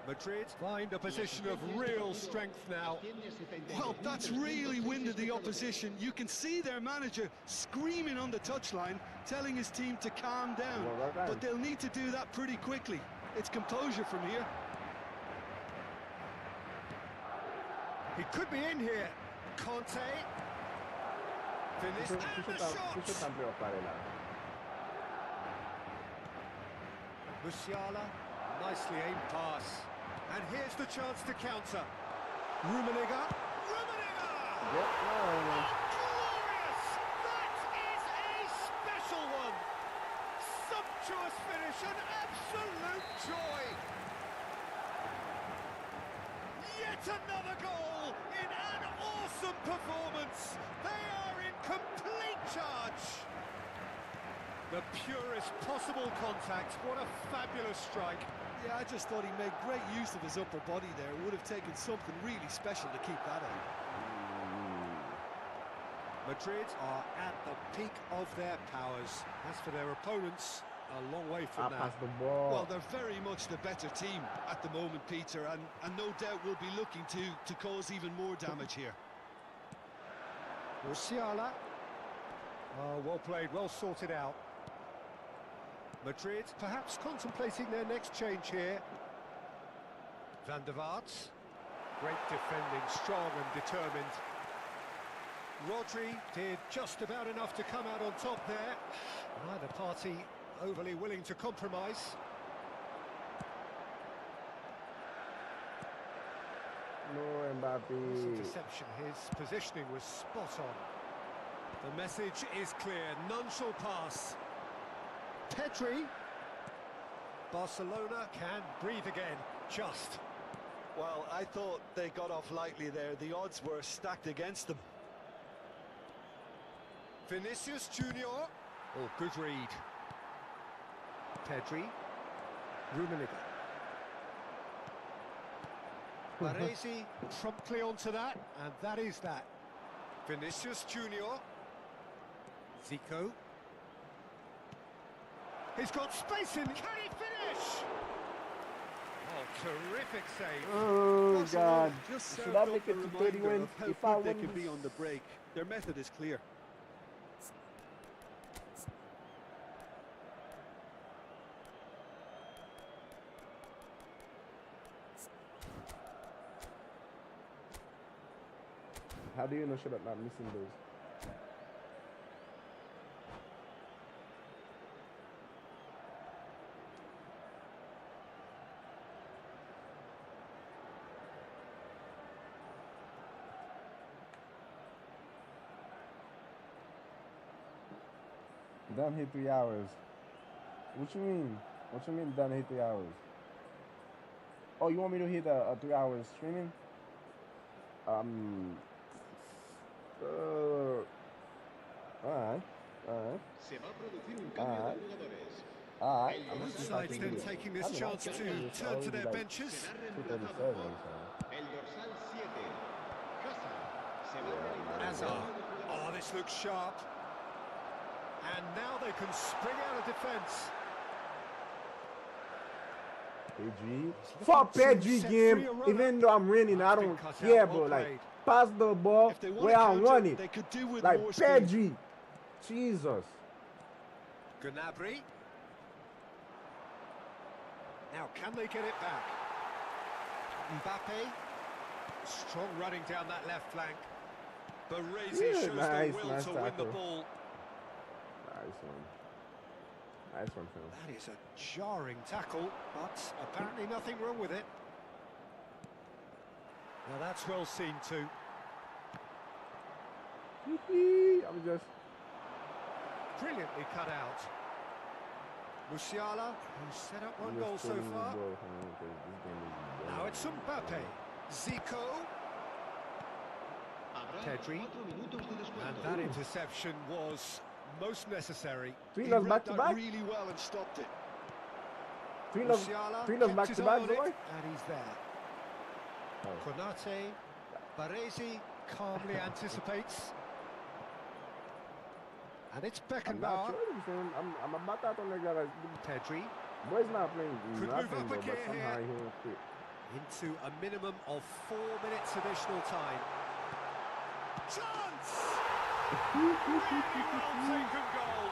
Madrid find a position of real strength now. Well, that's really winded the opposition. You can see their manager screaming on the touchline, telling his team to calm down. But they'll need to do that pretty quickly. It's composure from here. He could be in here. Conte. Finished. And the shot. Musiala. Nicely aimed pass. And here's the chance to counter. Rummenigge. Yep. Glorious! That is a special one. Sumptuous finish and absolute joy. Yet another goal in an awesome performance. They are in complete charge. The purest possible contact. What a fabulous strike. Yeah, I just thought he made great use of his upper body there. It would have taken something really special to keep that out. Madrid are at the peak of their powers. As for their opponents, a long way from that. Pass the ball. Well, they're very much the better team at the moment, Peter, and no doubt will be looking to cause even more damage here. Musiala. Oh, well played, well sorted out. Madrid perhaps contemplating their next change here. Van der Vaart. Great defending, strong and determined. Rodri did just about enough to come out on top there. Neither party overly willing to compromise. No, Mbappe. This interception, his positioning was spot on. The message is clear, none shall pass. Pedri. Barcelona can breathe again, just. Well, I thought they got off lightly there. The odds were stacked against them. Vinicius Junior. Oh, good read. Pedri. Rummenigge. Baresi promptly onto that, and that is that. Vinicius Junior. Zico. He's got space in. Can he finish? Oh, terrific save. Oh, God. Just Should served I up make the it to reminder 31 of how if I good they win can be this? on the break. Their method is clear. How do you know shit I'm not missing those? Done hit 3 hours. What you mean? What you mean done hit 3 hours? Oh, you want me to hit a 3 hours streaming? Alright. Se va a producir un cambio de jugadores. Alright. I'm Both gonna see if I sides can then do it. taking this I mean, I chance can to do this. turn to Already their like benches. Será 2:37, reemplazado so. el dorsal 7. Casa. Se va a Yeah, realizar man. un Hazard. cambio de jugadores. Oh, this looks sharp. And now they can spring out of defence. Pedri. He's Fuck looking to Pedri set game. free a runner. Even though I'm winning, I That's been don't cut care, out. Well bro. Like, played. pass the ball If they want where to I counter, want it. they could do with Like, more speed. Pedri. Jesus. Gnabry. Now, can they get it back? Mbappe. Strong running down that left flank. Baresi Yeah, shows nice, the will nice to win the tackle. ball. Nice one. Nice one, Phil. That is a jarring tackle, but apparently nothing wrong with it. Now that's well seen too. I'm just. Brilliantly cut out. Musiala, who's set up one I'm goal just so killing the far. ball, man, 'cause this game is Now it's Mbappe. Zico. Habrá Pedri. 4 minutos de descuento. And that interception was most necessary. Three He loves read back to that back. really well and stopped it. Three loves Musiala back kept his to eye back, on it, boy. and he's there. Oh. Konate. Baresi calmly anticipates. And it's I'm not Beckenbauer. sure, fam. I'm about that on the guy. Pedri Boy's not playing Could nothing, move up though, a but gear somehow here. he won't quit. into a minimum of 4 minutes additional time. Chance! Really well taken goal.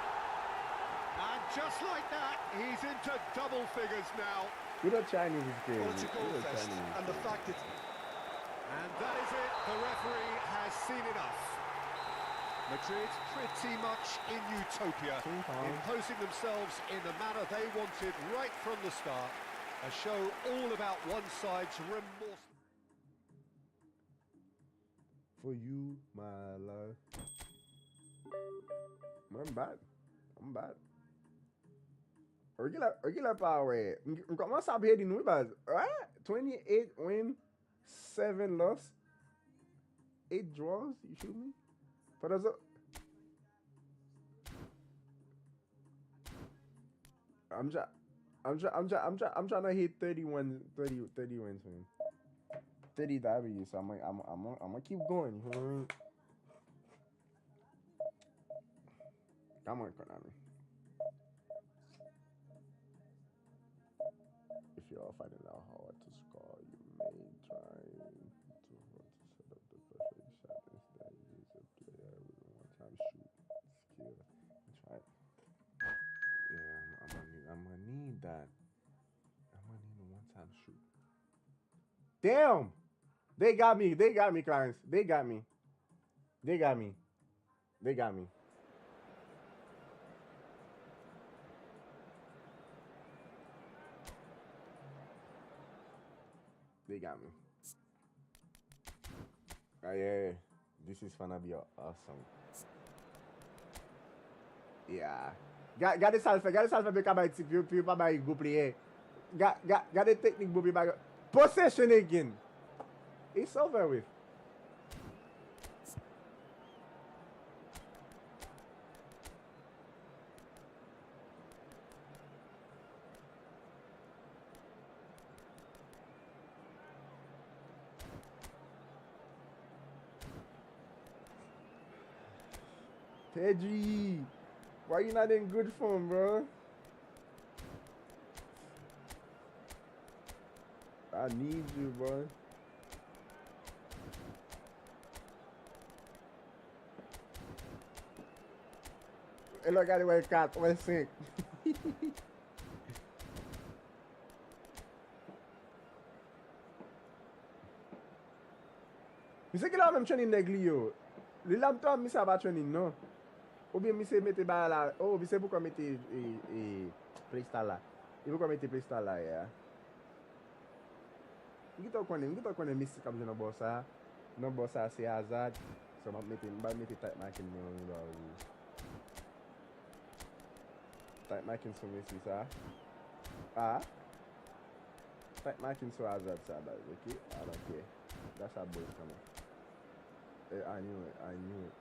And just like that, he's into double figures now. You're not Chinese kid. Well, it's a goal You're a fest, Chinese and the kid. fact it's And that is it. The referee has seen enough. Madrid pretty much in utopia, imposing themselves in the manner they wanted right from the start. A show all about one side's remorse. For you, my love. I'm bad. I'm bad. Regular power. Comment ça bien de nous, base? Right? 28 win, 7 loss, 8 draws. You feel me? But as a I'm trying to hit 30 wins, man. 30 W's. So I'm gonna keep going. You know what I mean? Come on, Konami. If you are finding out how to score, you may try to set up the perfect shot. Instead, use a player with a one-time shoot skill and try. Yeah, I'm gonna need that. I'm gonna need a one-time shoot. Damn! They got me, Clarence. They got me. They got me. They got me. Yeah, this is gonna be awesome. Yeah. Gade salve pe ka bay tip yo, pi yo pa bay go player. Gade technique bo pi bay. Possession again. It's over with. Pedri, why you not in good form, bro? I need you, bro. E lo gade wè 4, wè 5. Mi se ki la mèm chenin neg li yo. Li lam to mi sa ba chenin, non? Ou bien mi se mette ba la. Oh, mi se pou kon mette playstyle la. I pou kon mette playstyle la, ya. Mi to konen misi kap jen nan bossa. Nan bossa se Hazard. So mba mette tight marking nou. Tight marking sou misi sa. Tight marking sou Hazard sa, okay? I don't care. That's how boys come on. I knew it.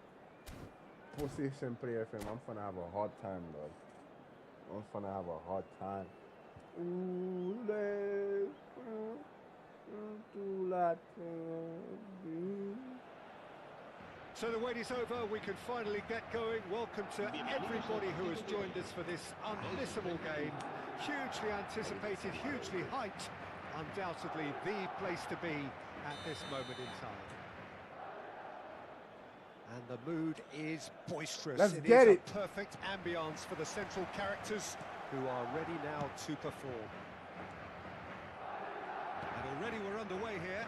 Possession player fam, I'm finna have a hard time, dog. I'm finna have a hard time. So the wait is over, we can finally get going. Welcome to everybody who has joined us for this unmissable game. Hugely anticipated, hugely hyped. Undoubtedly the place to be at this moment in time. And the mood is boisterous. Let's get it. A perfect ambience for the central characters who are ready now to perform. And already we're underway here.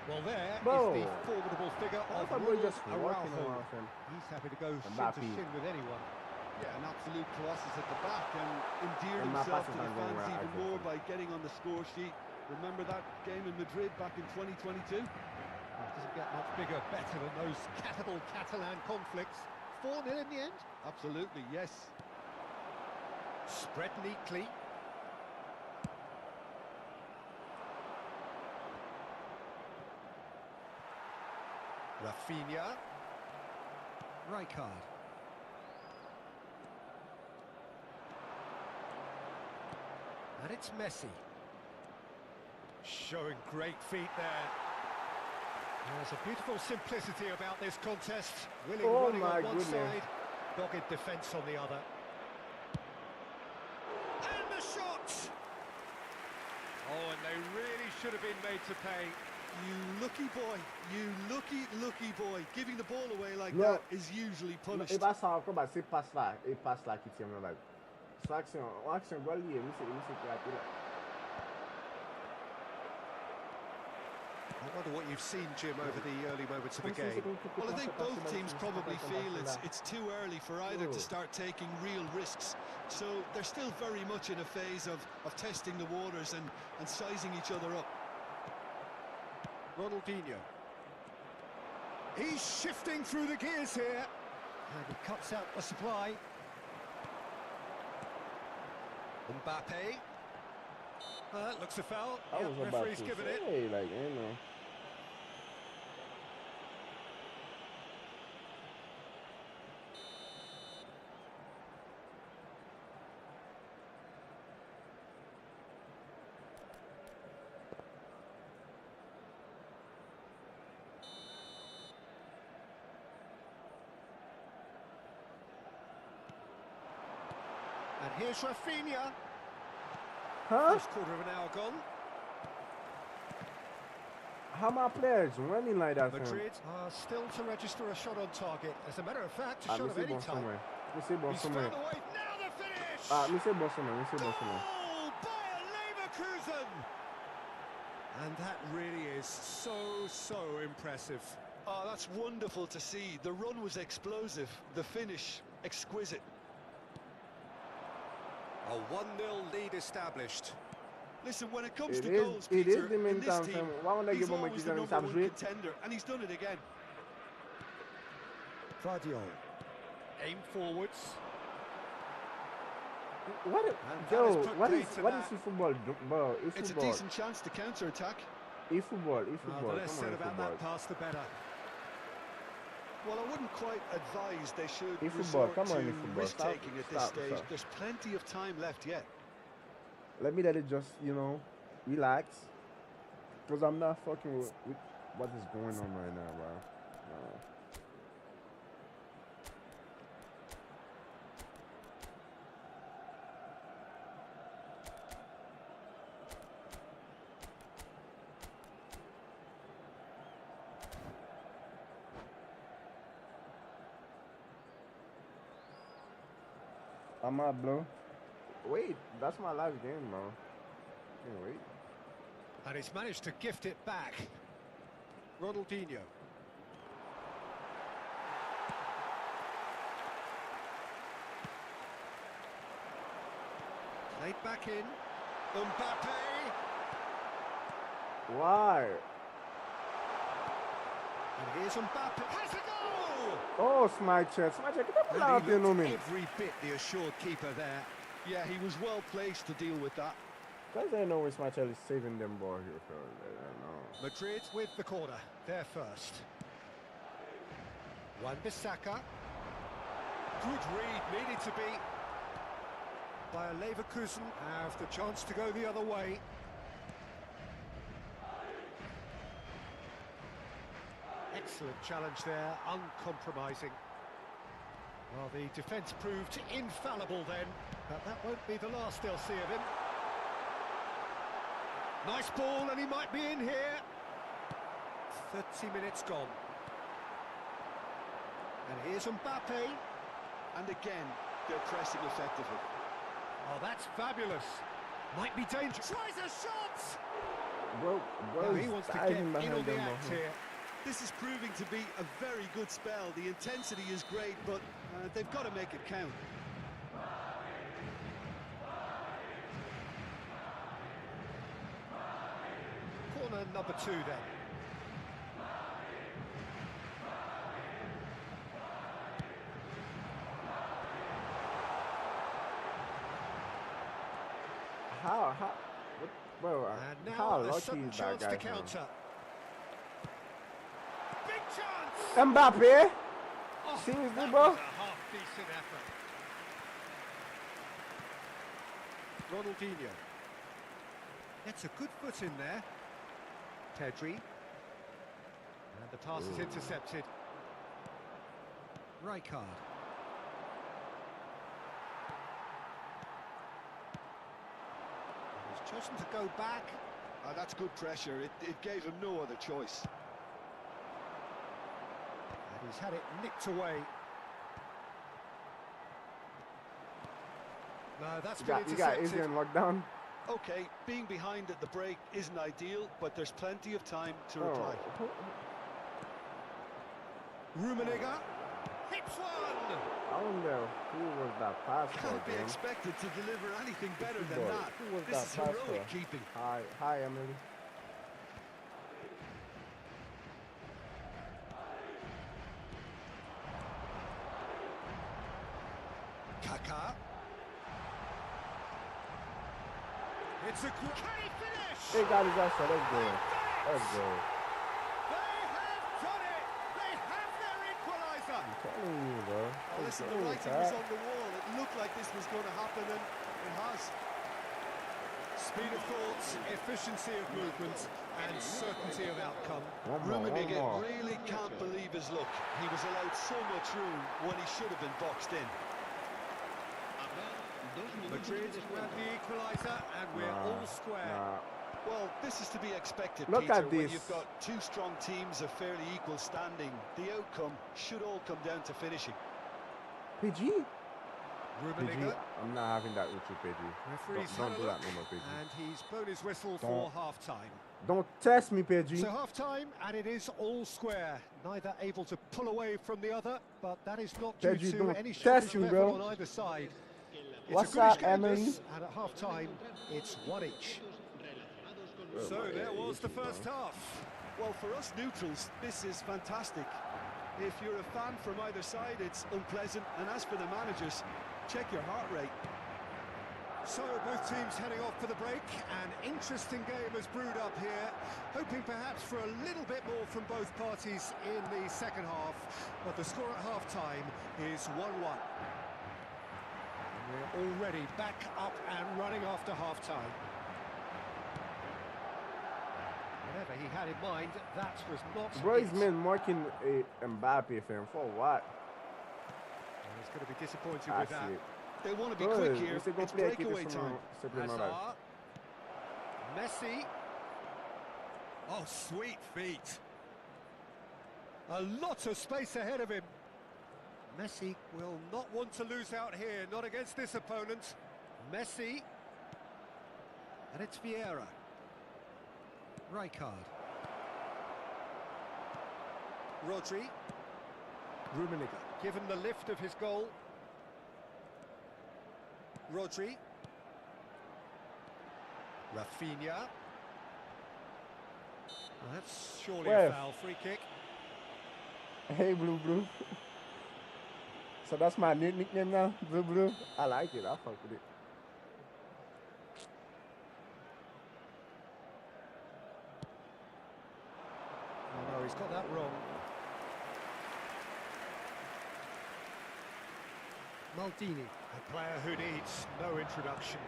Well, there is the formidable figure of Araujo. He's happy to go shin to shin with anyone. Yeah, an absolute colossus at the back, and endeared himself to the fans even more by getting on the score sheet. Remember that game in Madrid back in 2022? It doesn't get much bigger, better than those capital Catalan conflicts. 4-0 in the end? Absolutely, yes. Spread neatly. Rafinha. Rijkaard. And it's Messi. Showing great feet there. There's a beautiful simplicity about this contest. Willing running on one side, dogged defence on the other. And the shot! Oh, and they really should have been made to pay. You lucky boy, you lucky boy. Giving the ball away like that is usually punished. E ba sa akon ba se pass la ki ti yon like. So action gol liye, mi se kreati la. I wonder what you've seen, Jim, over the early moments of the game. Well, I think both teams probably feel it's too early for either to start taking real risks. So they're still very much in a phase of testing the waters and sizing each other up. Ronaldinho. He's shifting through the gears here. And he cuts out the supply. Mbappe. Looks a foul. Yeah, referee's given it. Hey, like, you know. And here's Rafinha. Huh? First quarter of an hour gone. How my players running like that? Madrid are still to register a shot on target. As a matter of fact, a shot of any type. He's found away. Now the finish! Me say Barcelona. Goal! Bayer Leverkusen! And that really is so impressive. Oh, that's wonderful to see. The run was explosive. The finish, exquisite. A 1-0 lead established. Listen, when it comes It to is- goals, it is Peter, the main in this time, team, why won't they he's give him a always the kick and number one subject? contender, and he's done it again. Vardiol. Aim forwards. What? And Yo, that is put what paid is to what that. is football, bro? It's a Football. decent chance to counter-attack. Football. Well, the less said about that pass, the better. Well, I wouldn't quite advise they should Football, resort come on, to football. risk-taking at this stage. Stop. There's plenty of time left yet. Let me let it just, relax. Because I'm not fucking with what is going on right now, bro. No. I'm out, bro. Wait, that's my last game, bro. Can't wait. And he's managed to gift it back. Ronaldinho. Played back in. Mbappe. Why? And here's Mbappe. Has a goal! Oh, Smacher, get the ball out there, no man. Every bit the assured keeper there. Yeah, he was well placed to deal with that. Guys, I know when Smacher is saving them ball here, bro. I don't know. Madrid with the corner. They're first. Wan-Bissaka. Good read, needed to be. Bayer Leverkusen have the chance to go the other way. Excellent challenge there, uncompromising. Well, the defence proved infallible then, but that won't be the last they'll see of him. Nice ball, and he might be in here. 30 minutes gone. And here's Mbappe. And again, they're pressing effectively. Oh, that's fabulous. Might be dangerous. Tries a shot! Bro, Well, he wants to get in behind on the them, act bro. here. This is proving to be a very good spell. The intensity is great, but they've got to make it count. Corner number 2 then. Bro, And how now a lucky sudden is that chance guy? to counter. Big chance! Mbappe? Oh, Seriously, that bro? was a half-decent effort. Ronaldinho. Gets a good foot in there. Pedri. And the pass is intercepted. Rijkaard. He's chosen to go back. That's good pressure. It gave him no other choice. And he's had it nicked away. No, that's been You got intercepted. Izzy in lockdown? Okay, being behind at the break isn't ideal, but there's plenty of time to reply. Rummenigge hits one. I wonder who was that pass for, Can't be Jim? expected to deliver anything better than Boy, that. who was This that is pass heroic for? keeping. Hi, Emily. Kaká. It's a good. Can he finish? He got his ass, so let's go. Let's go. They have done it. They have their equaliser. I'm telling you, bro. Oh, Let's listen, go, the writing Pat. was on the wall. It looked like this was going to happen, and it has. Speed of thought, efficiency of movement, and certainty of outcome. One more. Rummenigge really can't believe his luck. He was allowed so much room when he should have been boxed in. Madrid Madrid grab the equaliser, and we're all square. Well, this is to be expected, Look Peter, at when this. you've got two strong teams of fairly equal standing. The outcome should all come down to finishing. PG? Rummenigge. PG, I'm not having that with you, PG. Referee's Don't had a do that look, no more, PG. and he's blown his whistle for half-time. Don't test me, PG. So half-time, and it is all square. Neither able to pull away from the other, but that is not due Pedri, to don't any test shortage me, of bro. effort on either side. It's What's a goodish up, game, Emily? this, and at half-time, it's one each. So there was the first half. Well, for us neutrals, this is fantastic. If you're a fan from either side, it's unpleasant. And as for the managers, check your heart rate. So both teams heading off for the break. An interesting game has brewed up here. Hoping perhaps for a little bit more from both parties in the second half. But the score at half-time is 1-1. We're already back up and running after half-time. Whatever he had in mind, that was not Bro, he's been marking Mbappe for what? And he's going to be disappointed with that. They want to be quick here. It's breakaway time. Hazard. Messi. Oh, sweet feet. A lot of space ahead of him. Messi will not want to lose out here, not against this opponent. Messi. And it's Vieira. Rijkaard. Rodri. Rummenigge, given the lift of his goal. Rodri. Rafinha. Well, that's surely a foul. Free kick. Hey, Blue. So that's my new nickname now, Blue. I like it. I fuck with it. Oh no, he's got that wrong. Maldini, a player who needs no introduction.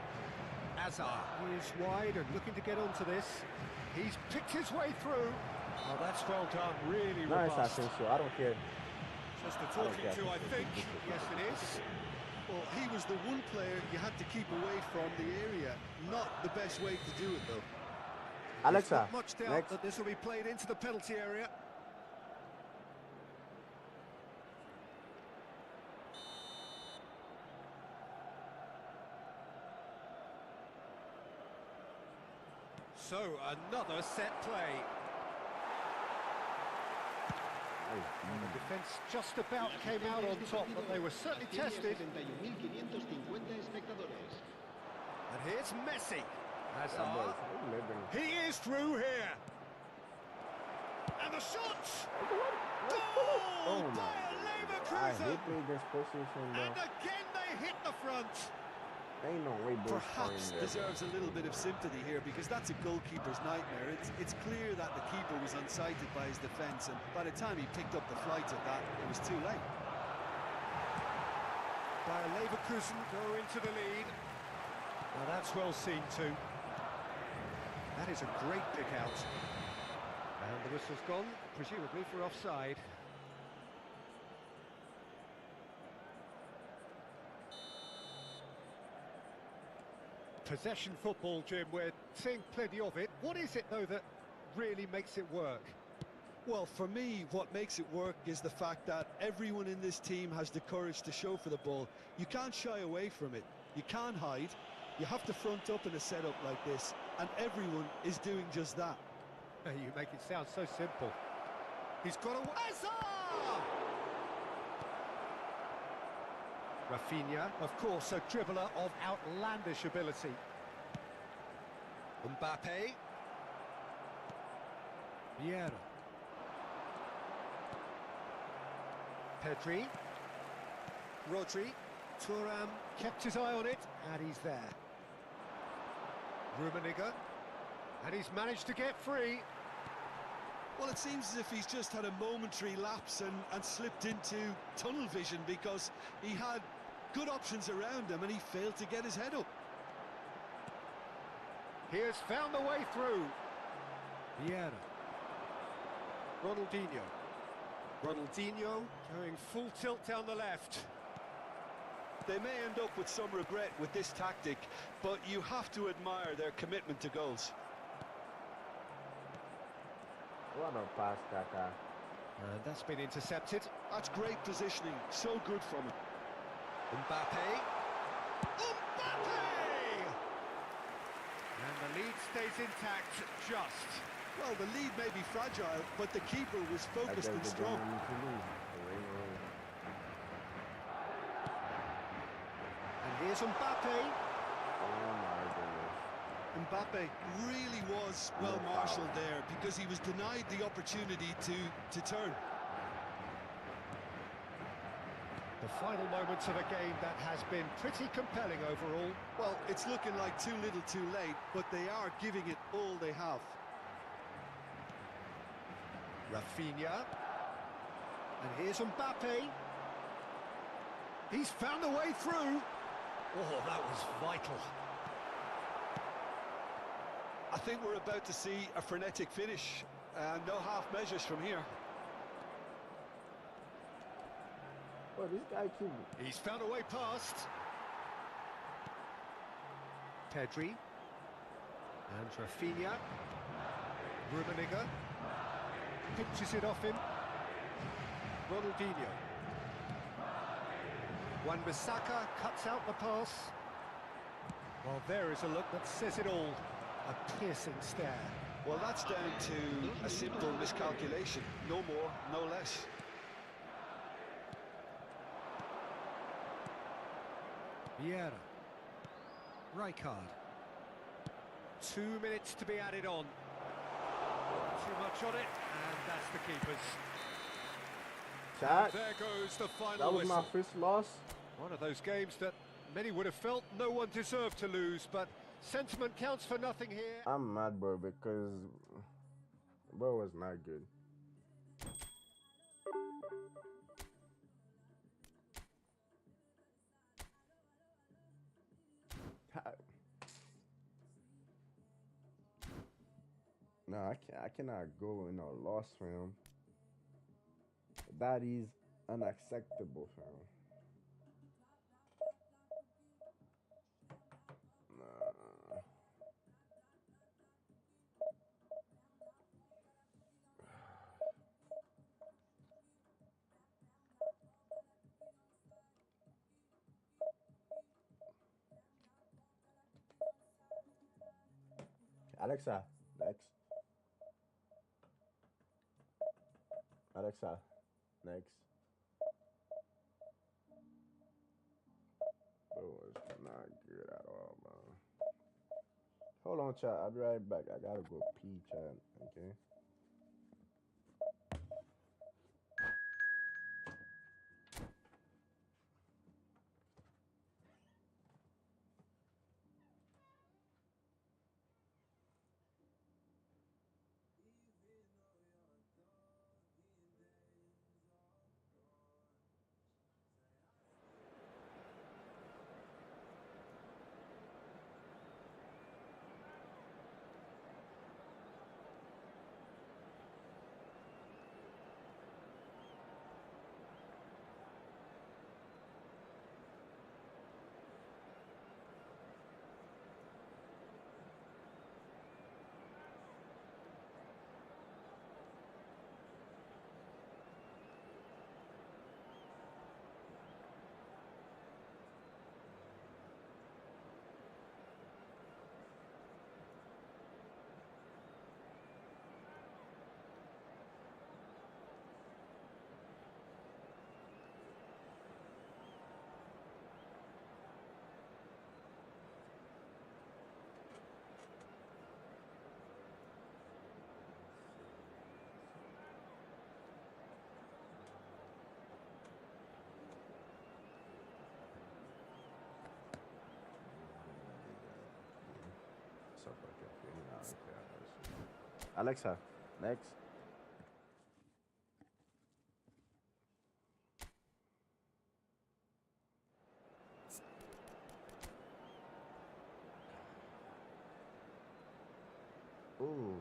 Hazard, he is wide and looking to get onto this. He's picked his way through. Oh, that's well done, really robust. Nice, I think so. I don't care. Just the talking to, I think. Yes, it is. Well, he was the one player you had to keep away from the area. Not the best way to do it, though. Alexa, not much doubt that this will be played into the penalty area. So, another set play. And the defence just about came out on top, but they were certainly tested. And here's Messi. Hazard. He is through here. And the shot! Goal by a Leverkusen! And again they hit the front. Ain't no way Perhaps deserves a little bit of sympathy here, because that's a goalkeeper's nightmare. It's clear that the keeper was unsighted by his defence, and by the time he picked up the flight at that, it was too late. Bayer Leverkusen go into the lead. Now that's well seen too. That is a great pick out. And the whistle's gone, presumably for offside. Possession football, Jim, we're seeing plenty of it. What is it, though, that really makes it work? Well, for me, what makes it work is the fact that everyone in this team has the courage to show for the ball. You can't shy away from it. You can't hide. You have to front up in a setup like this, and everyone is doing just that. You make it sound so simple. He's got a... Hazard! Rafinha, of course, a dribbler of outlandish ability. Mbappe. Vieira. Pedri. Rodri. Thuram kept his eye on it, and he's there. Rummenigge. And he's managed to get free. Well, it seems as if he's just had a momentary lapse and slipped into tunnel vision, because he had good options around him and he failed to get his head up. He has found the way through. Vieira. Ronaldinho. Ronaldinho going full tilt down the left. They may end up with some regret with this tactic, but you have to admire their commitment to goals. What a pass, Kaka. And that's been intercepted. That's great positioning, so good from him. Mbappe. Mbappe! And the lead stays intact, just. Well, the lead may be fragile, but the keeper was focused and strong. And here's Mbappe. Oh my goodness. Mbappe really was well marshalled there because he was denied the opportunity to turn. The final moments of a game that has been pretty compelling overall. Well, it's looking like too little too late, but they are giving it all they have. Rafinha. And here's Mbappe. He's found a way through. Oh, that was vital. I think we're about to see a frenetic finish. No half measures from here. Well, this guy cute. He's found a way past. Pedri. And Rafinha. Rummenigge. Pinches it off him. Ronaldinho. Wan-Bissaka cuts out the pass. Well, there is a look that says it all. A piercing stare. Well, that's down to a simple miscalculation. No more, no less. Vieira. Rijkaard. 2 minutes to be added on. Too much on it, and that's the keeper's. Chat. There goes the final That was whistle. my first loss. One of those games that many would have felt no one deserved to lose, but sentiment counts for nothing here. I'm mad, bro, because bro was not good. No, I cannot go in a loss, fam. That is unacceptable, fam. Nah. Alexa, next. Alexa, next. Bro, it's not good at all, man. Hold on, chat. I'll be right back. I gotta go pee, chat. Okay. Alexa, next. Ooh.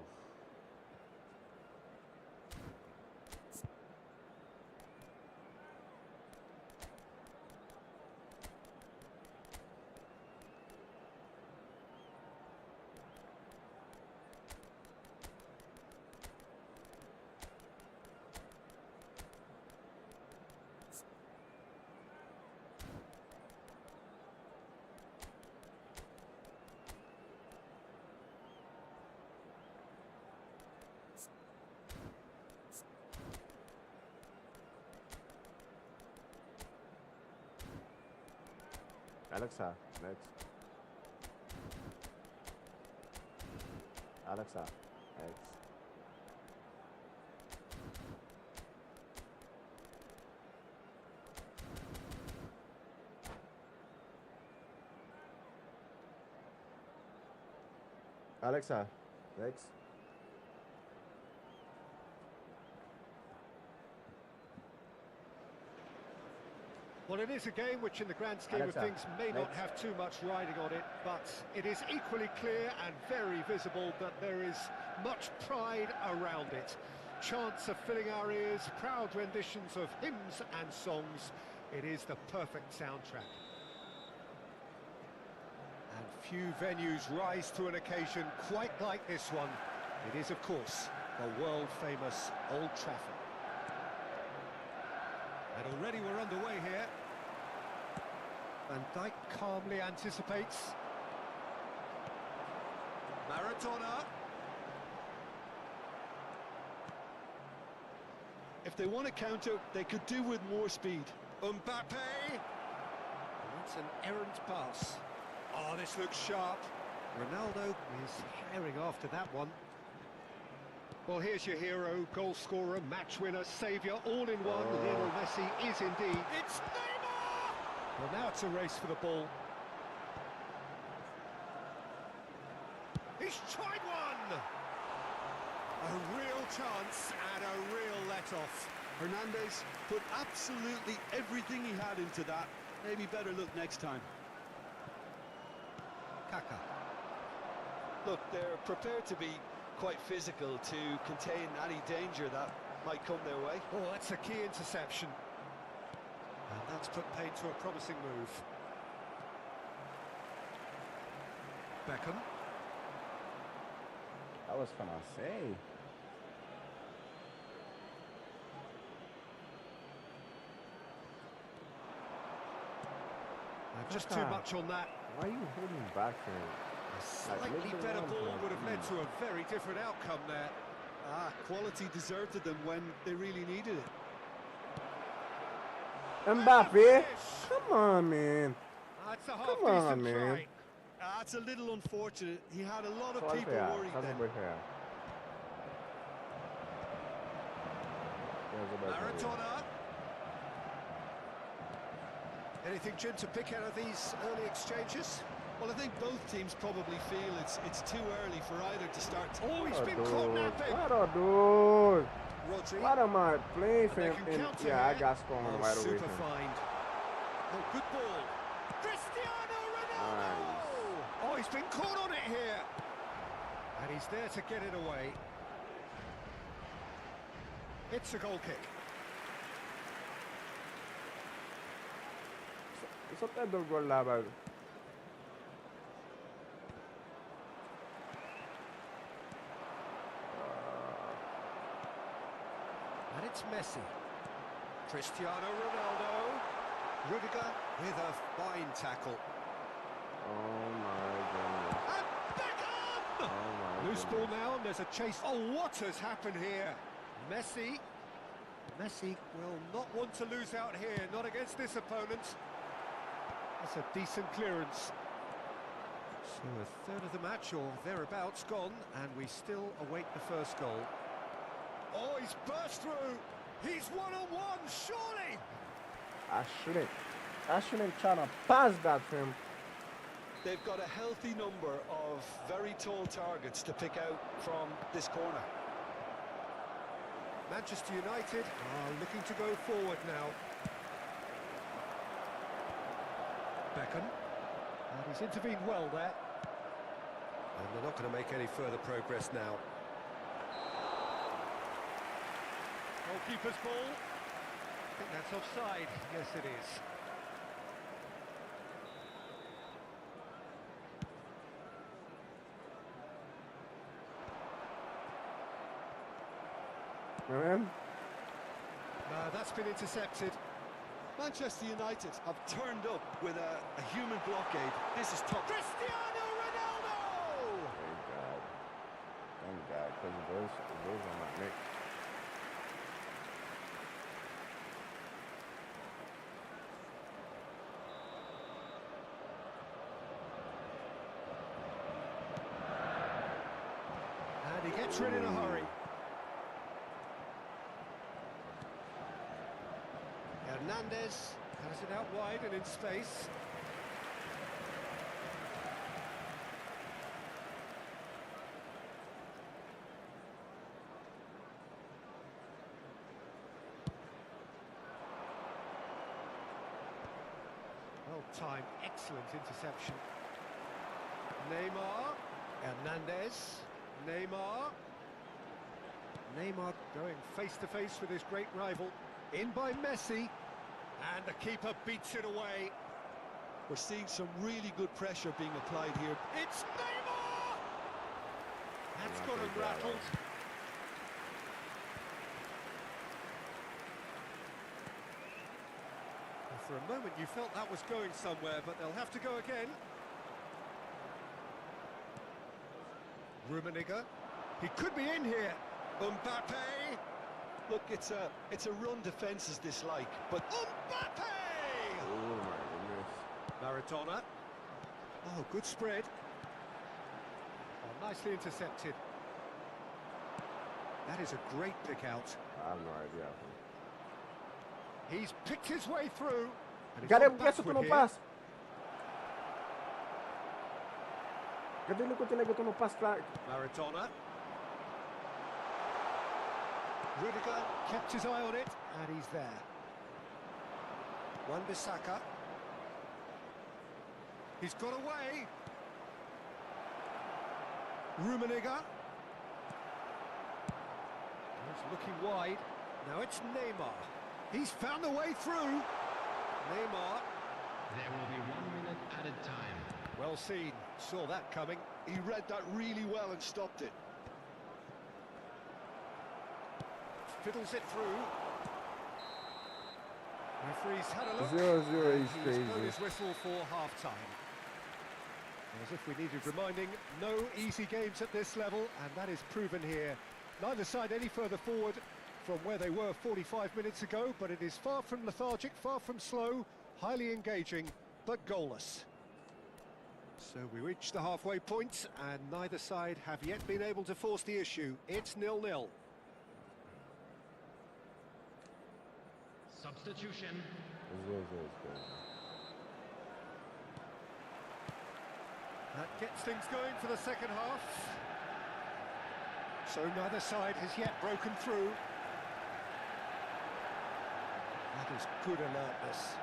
Alexa, next. Alexa, X. Alexa, X. Well, it is a game which in the grand scheme Alexa, of things may not next. have too much riding on it, but it is equally clear and very visible that there is much pride around it. Chants are filling our ears, proud renditions of hymns and songs. It is the perfect soundtrack. And few venues rise to an occasion quite like this one. It is, of course, the world-famous Old Trafford. And already we're underway here. Van Dijk calmly anticipates. Maradona. If they want to counter, they could do with more speed. Mbappe. It's an errant pass. Oh, this looks sharp. Ronaldo is herring after that one. Well, here's your hero, goal scorer, match winner, saviour, all in one. Lionel Messi is indeed. It's Neymar! Well, now it's a race for the ball. He's tried one! A real chance and a real let-off. Hernandez put absolutely everything he had into that. Maybe better look next time. Kaka. Look, they're prepared to be quite physical to contain any danger that might come their way. Oh, that's a key interception. And that's put paid to a promising move. Beckham. That was Francais. Just too much on that. Why are you holding back here? A slightly better ball would have led to a very different outcome there. Quality deserted them when they really needed it. Mbappe, come on, man. That's a Come on, half-decent man. try. It's a little unfortunate. He had a lot of Só people ferrar, worried só then. vai ferrar. Maradona. Anything, Jim, to pick out of these early exchanges? Well, I think both teams probably feel it's too early for either to start. Oh, he's been caught napping. What a dude. Rodri. What am I playing for And him? they can counter Yeah, I here. got scoring Oh, right away super from him. find. Oh, good ball. Cristiano Ronaldo! Nice. Oh, he's been caught on it here. And he's there to get it away. It's a goal kick. Só tem dois gols lá, velho. And it's Messi. Cristiano Ronaldo. Rudiger with a fine tackle. Oh my goodness. And Beckham! Oh my Loose goodness. ball now, and there's a chase. Oh, what has happened here? Messi. Messi will not want to lose out here, not against this opponent. That's a decent clearance. So a third of the match, or thereabouts, gone, and we still await the first goal. Oh, he's burst through. He's one-on-one, surely. I shouldn't try to pass that to him. They've got a healthy number of very tall targets to pick out from this corner. Manchester United are looking to go forward now. Beckham. And he's intervened well there. And they're not going to make any further progress now. Goalkeeper's ball. I think that's offside. Yes, it is. Man. That's been intercepted. Manchester United have turned up with a human blockade. This is tough. Cristiano Ronaldo! Thank God. Thank God, because those are my neck. gets rid in a hurry. Hernandez has it out wide and in space. Well-timed, excellent interception. Neymar, Hernandez, Neymar. Neymar going face-to-face with his great rival. In by Messi, and the keeper beats it away. We're seeing some really good pressure being applied here. It's Neymar! That's got him rattled. Well, for a moment you felt that was going somewhere, but they'll have to go again. Rummenigge, he could be in here. Mbappe! Look, it's a run defences dislike, but Mbappe! Oh my goodness. Maradona. Oh, good spread. Oh, nicely intercepted. That is a great pick out. I have no idea. He's picked his way through. Cadê essa tu não passa? Cadê ele que tu não passa pra... Maradona. Rudiger kept his eye on it, and he's there. Wan-Bissaka. He's got away. Rummenigge. He's looking wide. Now it's Neymar. He's found a way through. Neymar. There will be 1 minute added time. Well seen. Saw that coming. he read that really well and stopped it. Fiddles it through. Referee's had a look. 0-0 is He's crazy. blown his whistle for half-time. As if we needed reminding, no easy games at this level, and that is proven here. Neither side any further forward from where they were 45 minutes ago, but it is far from lethargic, far from slow, highly engaging, but goalless. So we reach the halfway point, and neither side have yet been able to force the issue. It's 0-0. Substitution. 0-0 is crazy. That gets things going for the second half. So neither side has yet broken through. That is good alertness.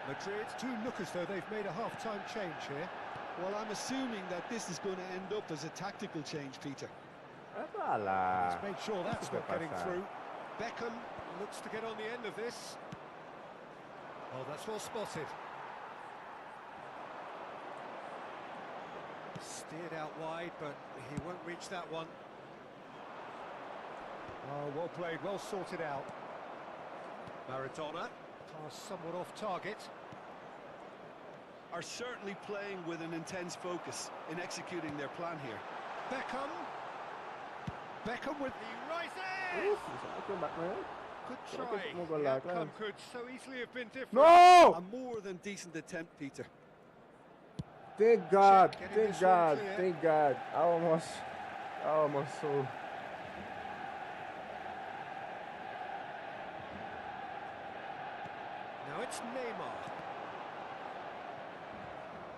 Madrid do look as though they've made a half-time change here. Well, I'm assuming that this is going to end up as a tactical change, Peter. Voilà. He's made sure that's not getting through. Beckham looks to get on the end of this. Oh, that's well spotted. Steered out wide, but he won't reach that one. Oh, well played, well sorted out. Maradona, pass somewhat off target. Are certainly playing with an intense focus in executing their plan here. Beckham. Beckham with the rises. Oof, I came back, man. Good I try. think we'll go The like outcome that. could so easily have been different. No! A more than decent attempt, Peter. Thank God, Getting thank this one God, clear. thank God. I almost so. Now it's Neymar.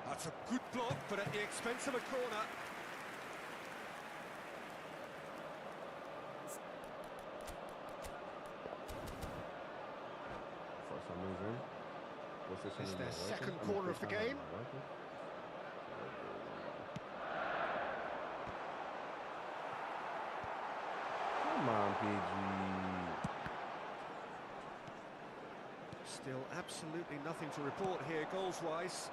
That's a good block, but at the expense of a corner. For some reason. It's their second corner of the game. Come on, PG. Still absolutely nothing to report here, goals-wise.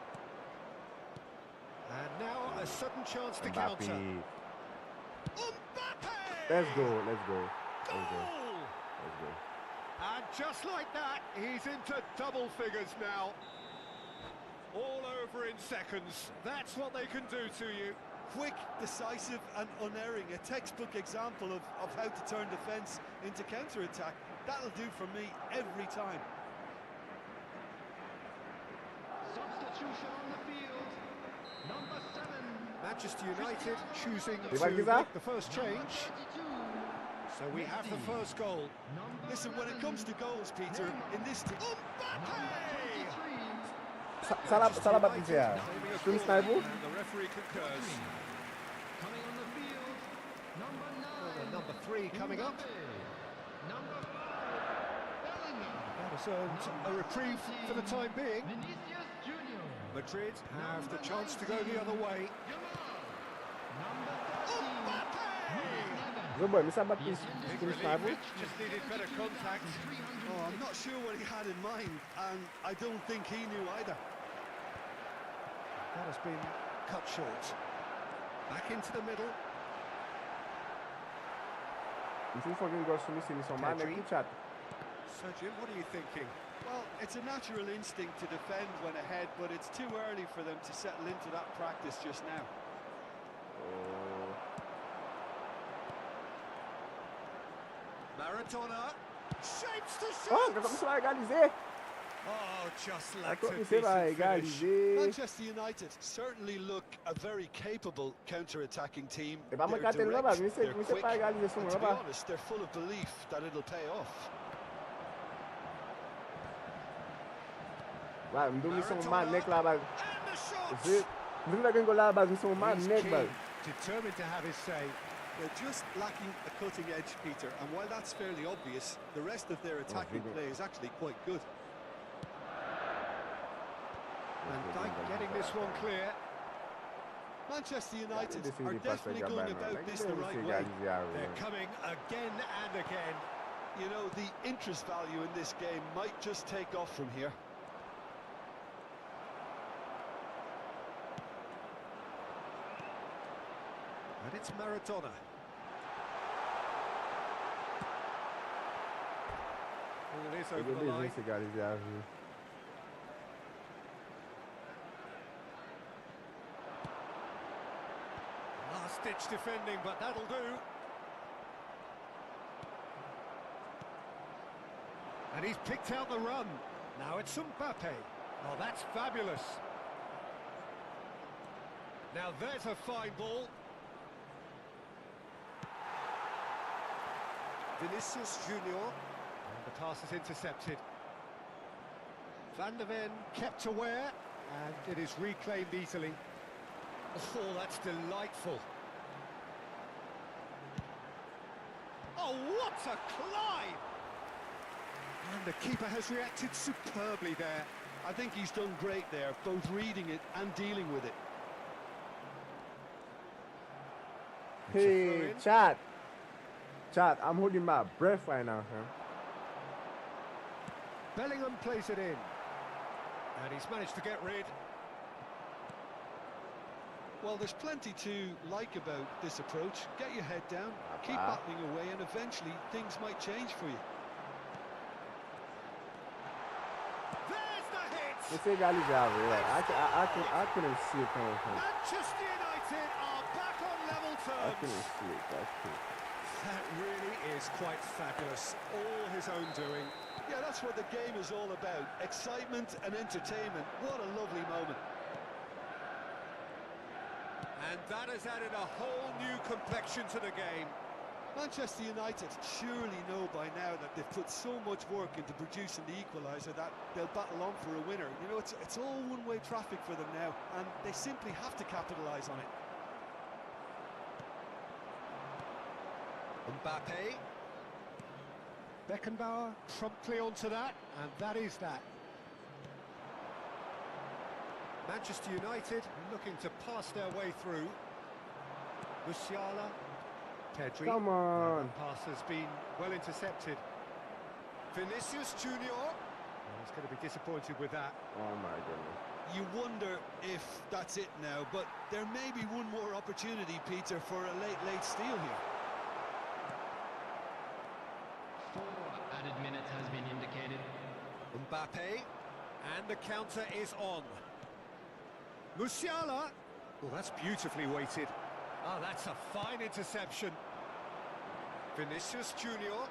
And now a sudden chance to counter. Mbappe. Mbappe! Let's go, let's go. Let's go. Goal! Let's go. And just like that, he's into double figures now. All over in seconds. That's what they can do to you. Quick, decisive and unerring. A textbook example of how to turn defence into counter-attack. That'll do for me every time. Substitution on the field. Number 7. Manchester United choosing to Kisa? make the first change. So we have the first goal. Listen, when it comes to goals, Peter, in this team... Salah baptisé ya. Stream sniper. And the referee concurs. Coming on the field, number 9. Number 3 coming up. Number 5, Bellingham. That has earned a reprieve for the time being. Vinicius Junior. Madrid have the chance to go the other way. Number 13. Zo boy, misa baptise stream sniper. Just needed better contact. Oh, I'm not sure what he had in mind, and I don't think he knew either. That has been cut short. Back into the middle. Misi fucking gol sou misi, son man nek ki chat. Sergio, what are you thinking? Well, it's a natural instinct to defend when ahead, but it's too early for them to settle into that practice just now. Maradona shapes the Oh, shot. kakot misi ba egalize. Oh, just lacked Kakot a misi ba decent finish. egalize. Manchester United certainly look a very capable counter-attacking team. E ba mwen They're katel direct, nan ba, misi they're quick, pa egalize sou and mwen to be ba. honest, they're full of belief that it'll pay off. Wa, mdou mi son man nek la ba. And the shot. Misi, mdou la gen gol la ba, mi son man He's nek ba. keen, determined to have his say. They're just lacking a cutting edge, Peter, and while that's fairly obvious, the rest of their attacking play is actually quite good. Van Dijk getting this one clear. Manchester United are definitely going about this the right way. They're coming again and again. You know, the interest value in this game might just take off from here. And it's Maradona. Ball is over the line. Last-ditch defending, but that'll do. And he's picked out the run. Now it's Mbappe. Oh, that's fabulous. Now there's a fine ball. Vinicius Junior. And the pass is intercepted. Van der Ven kept aware, and it is reclaimed easily. Oh, that's delightful. Oh, what a climb! And the keeper has reacted superbly there. I think he's done great there, both reading it and dealing with it. Hey, chat. Chat, I'm holding my breath right now, huh? Bellingham plays it in. And he's managed to get rid. Well, there's plenty to like about this approach. Get your head down, keep battling away, and eventually things might change for you. There's the hit! It's egalize, I couldn't see it coming from. Manchester United are back on level I terms. couldn't see it, that's cool. That really is quite fabulous. All his own doing. Yeah, that's what the game is all about. Excitement and entertainment. What a lovely moment. And that has added a whole new complexion to the game. Manchester United surely know by now that they've put so much work into producing the equaliser that they'll battle on for a winner. You know, it's all one-way traffic for them now, and they simply have to capitalise on it. Mbappe. Beckenbauer promptly onto that, and that is that. Manchester United looking to pass their way through. Musiala. Pedri. Come on. The pass has been well intercepted. Vinicius Junior. He's going to be disappointed with that. Oh my goodness. You wonder if that's it now, but there may be one more opportunity, Peter, for a late steal here. 4 added minutes has been indicated. Mbappe, and the counter is on. Musiala. Oh, that's beautifully weighted. Oh, that's a fine interception. Vinicius Junior.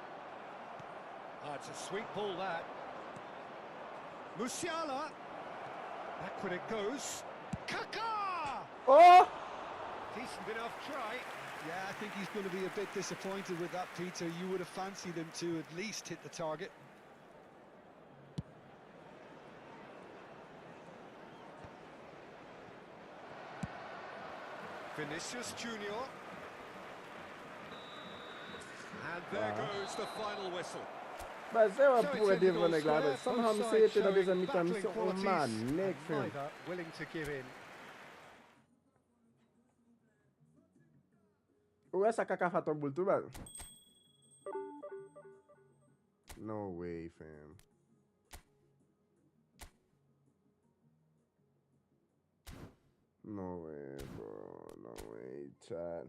Oh, it's a sweet ball, that. Musiala. Back when it goes. Kaká! Oh! Decent enough try. Yeah, I think he's going to be a bit disappointed with that, Peter. You would have fancied him to at least hit the target. Vinicius Junior. And there goes the final whistle. But c'est un pour devant nèg là, but somehow me say it dans deuxième mi-temps, me sont un man, nèg film. Neither willing to give in. Ouais, ça caca fait ton boule tout bas. No way, fam. No way, bro. No way, chat.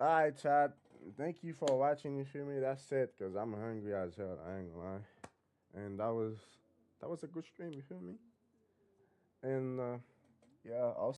Alright, chat. Thank you for watching, you feel me? That's it, because I'm hungry as hell, I ain't gonna lie. And that was a good stream, you feel me? And yeah, I'll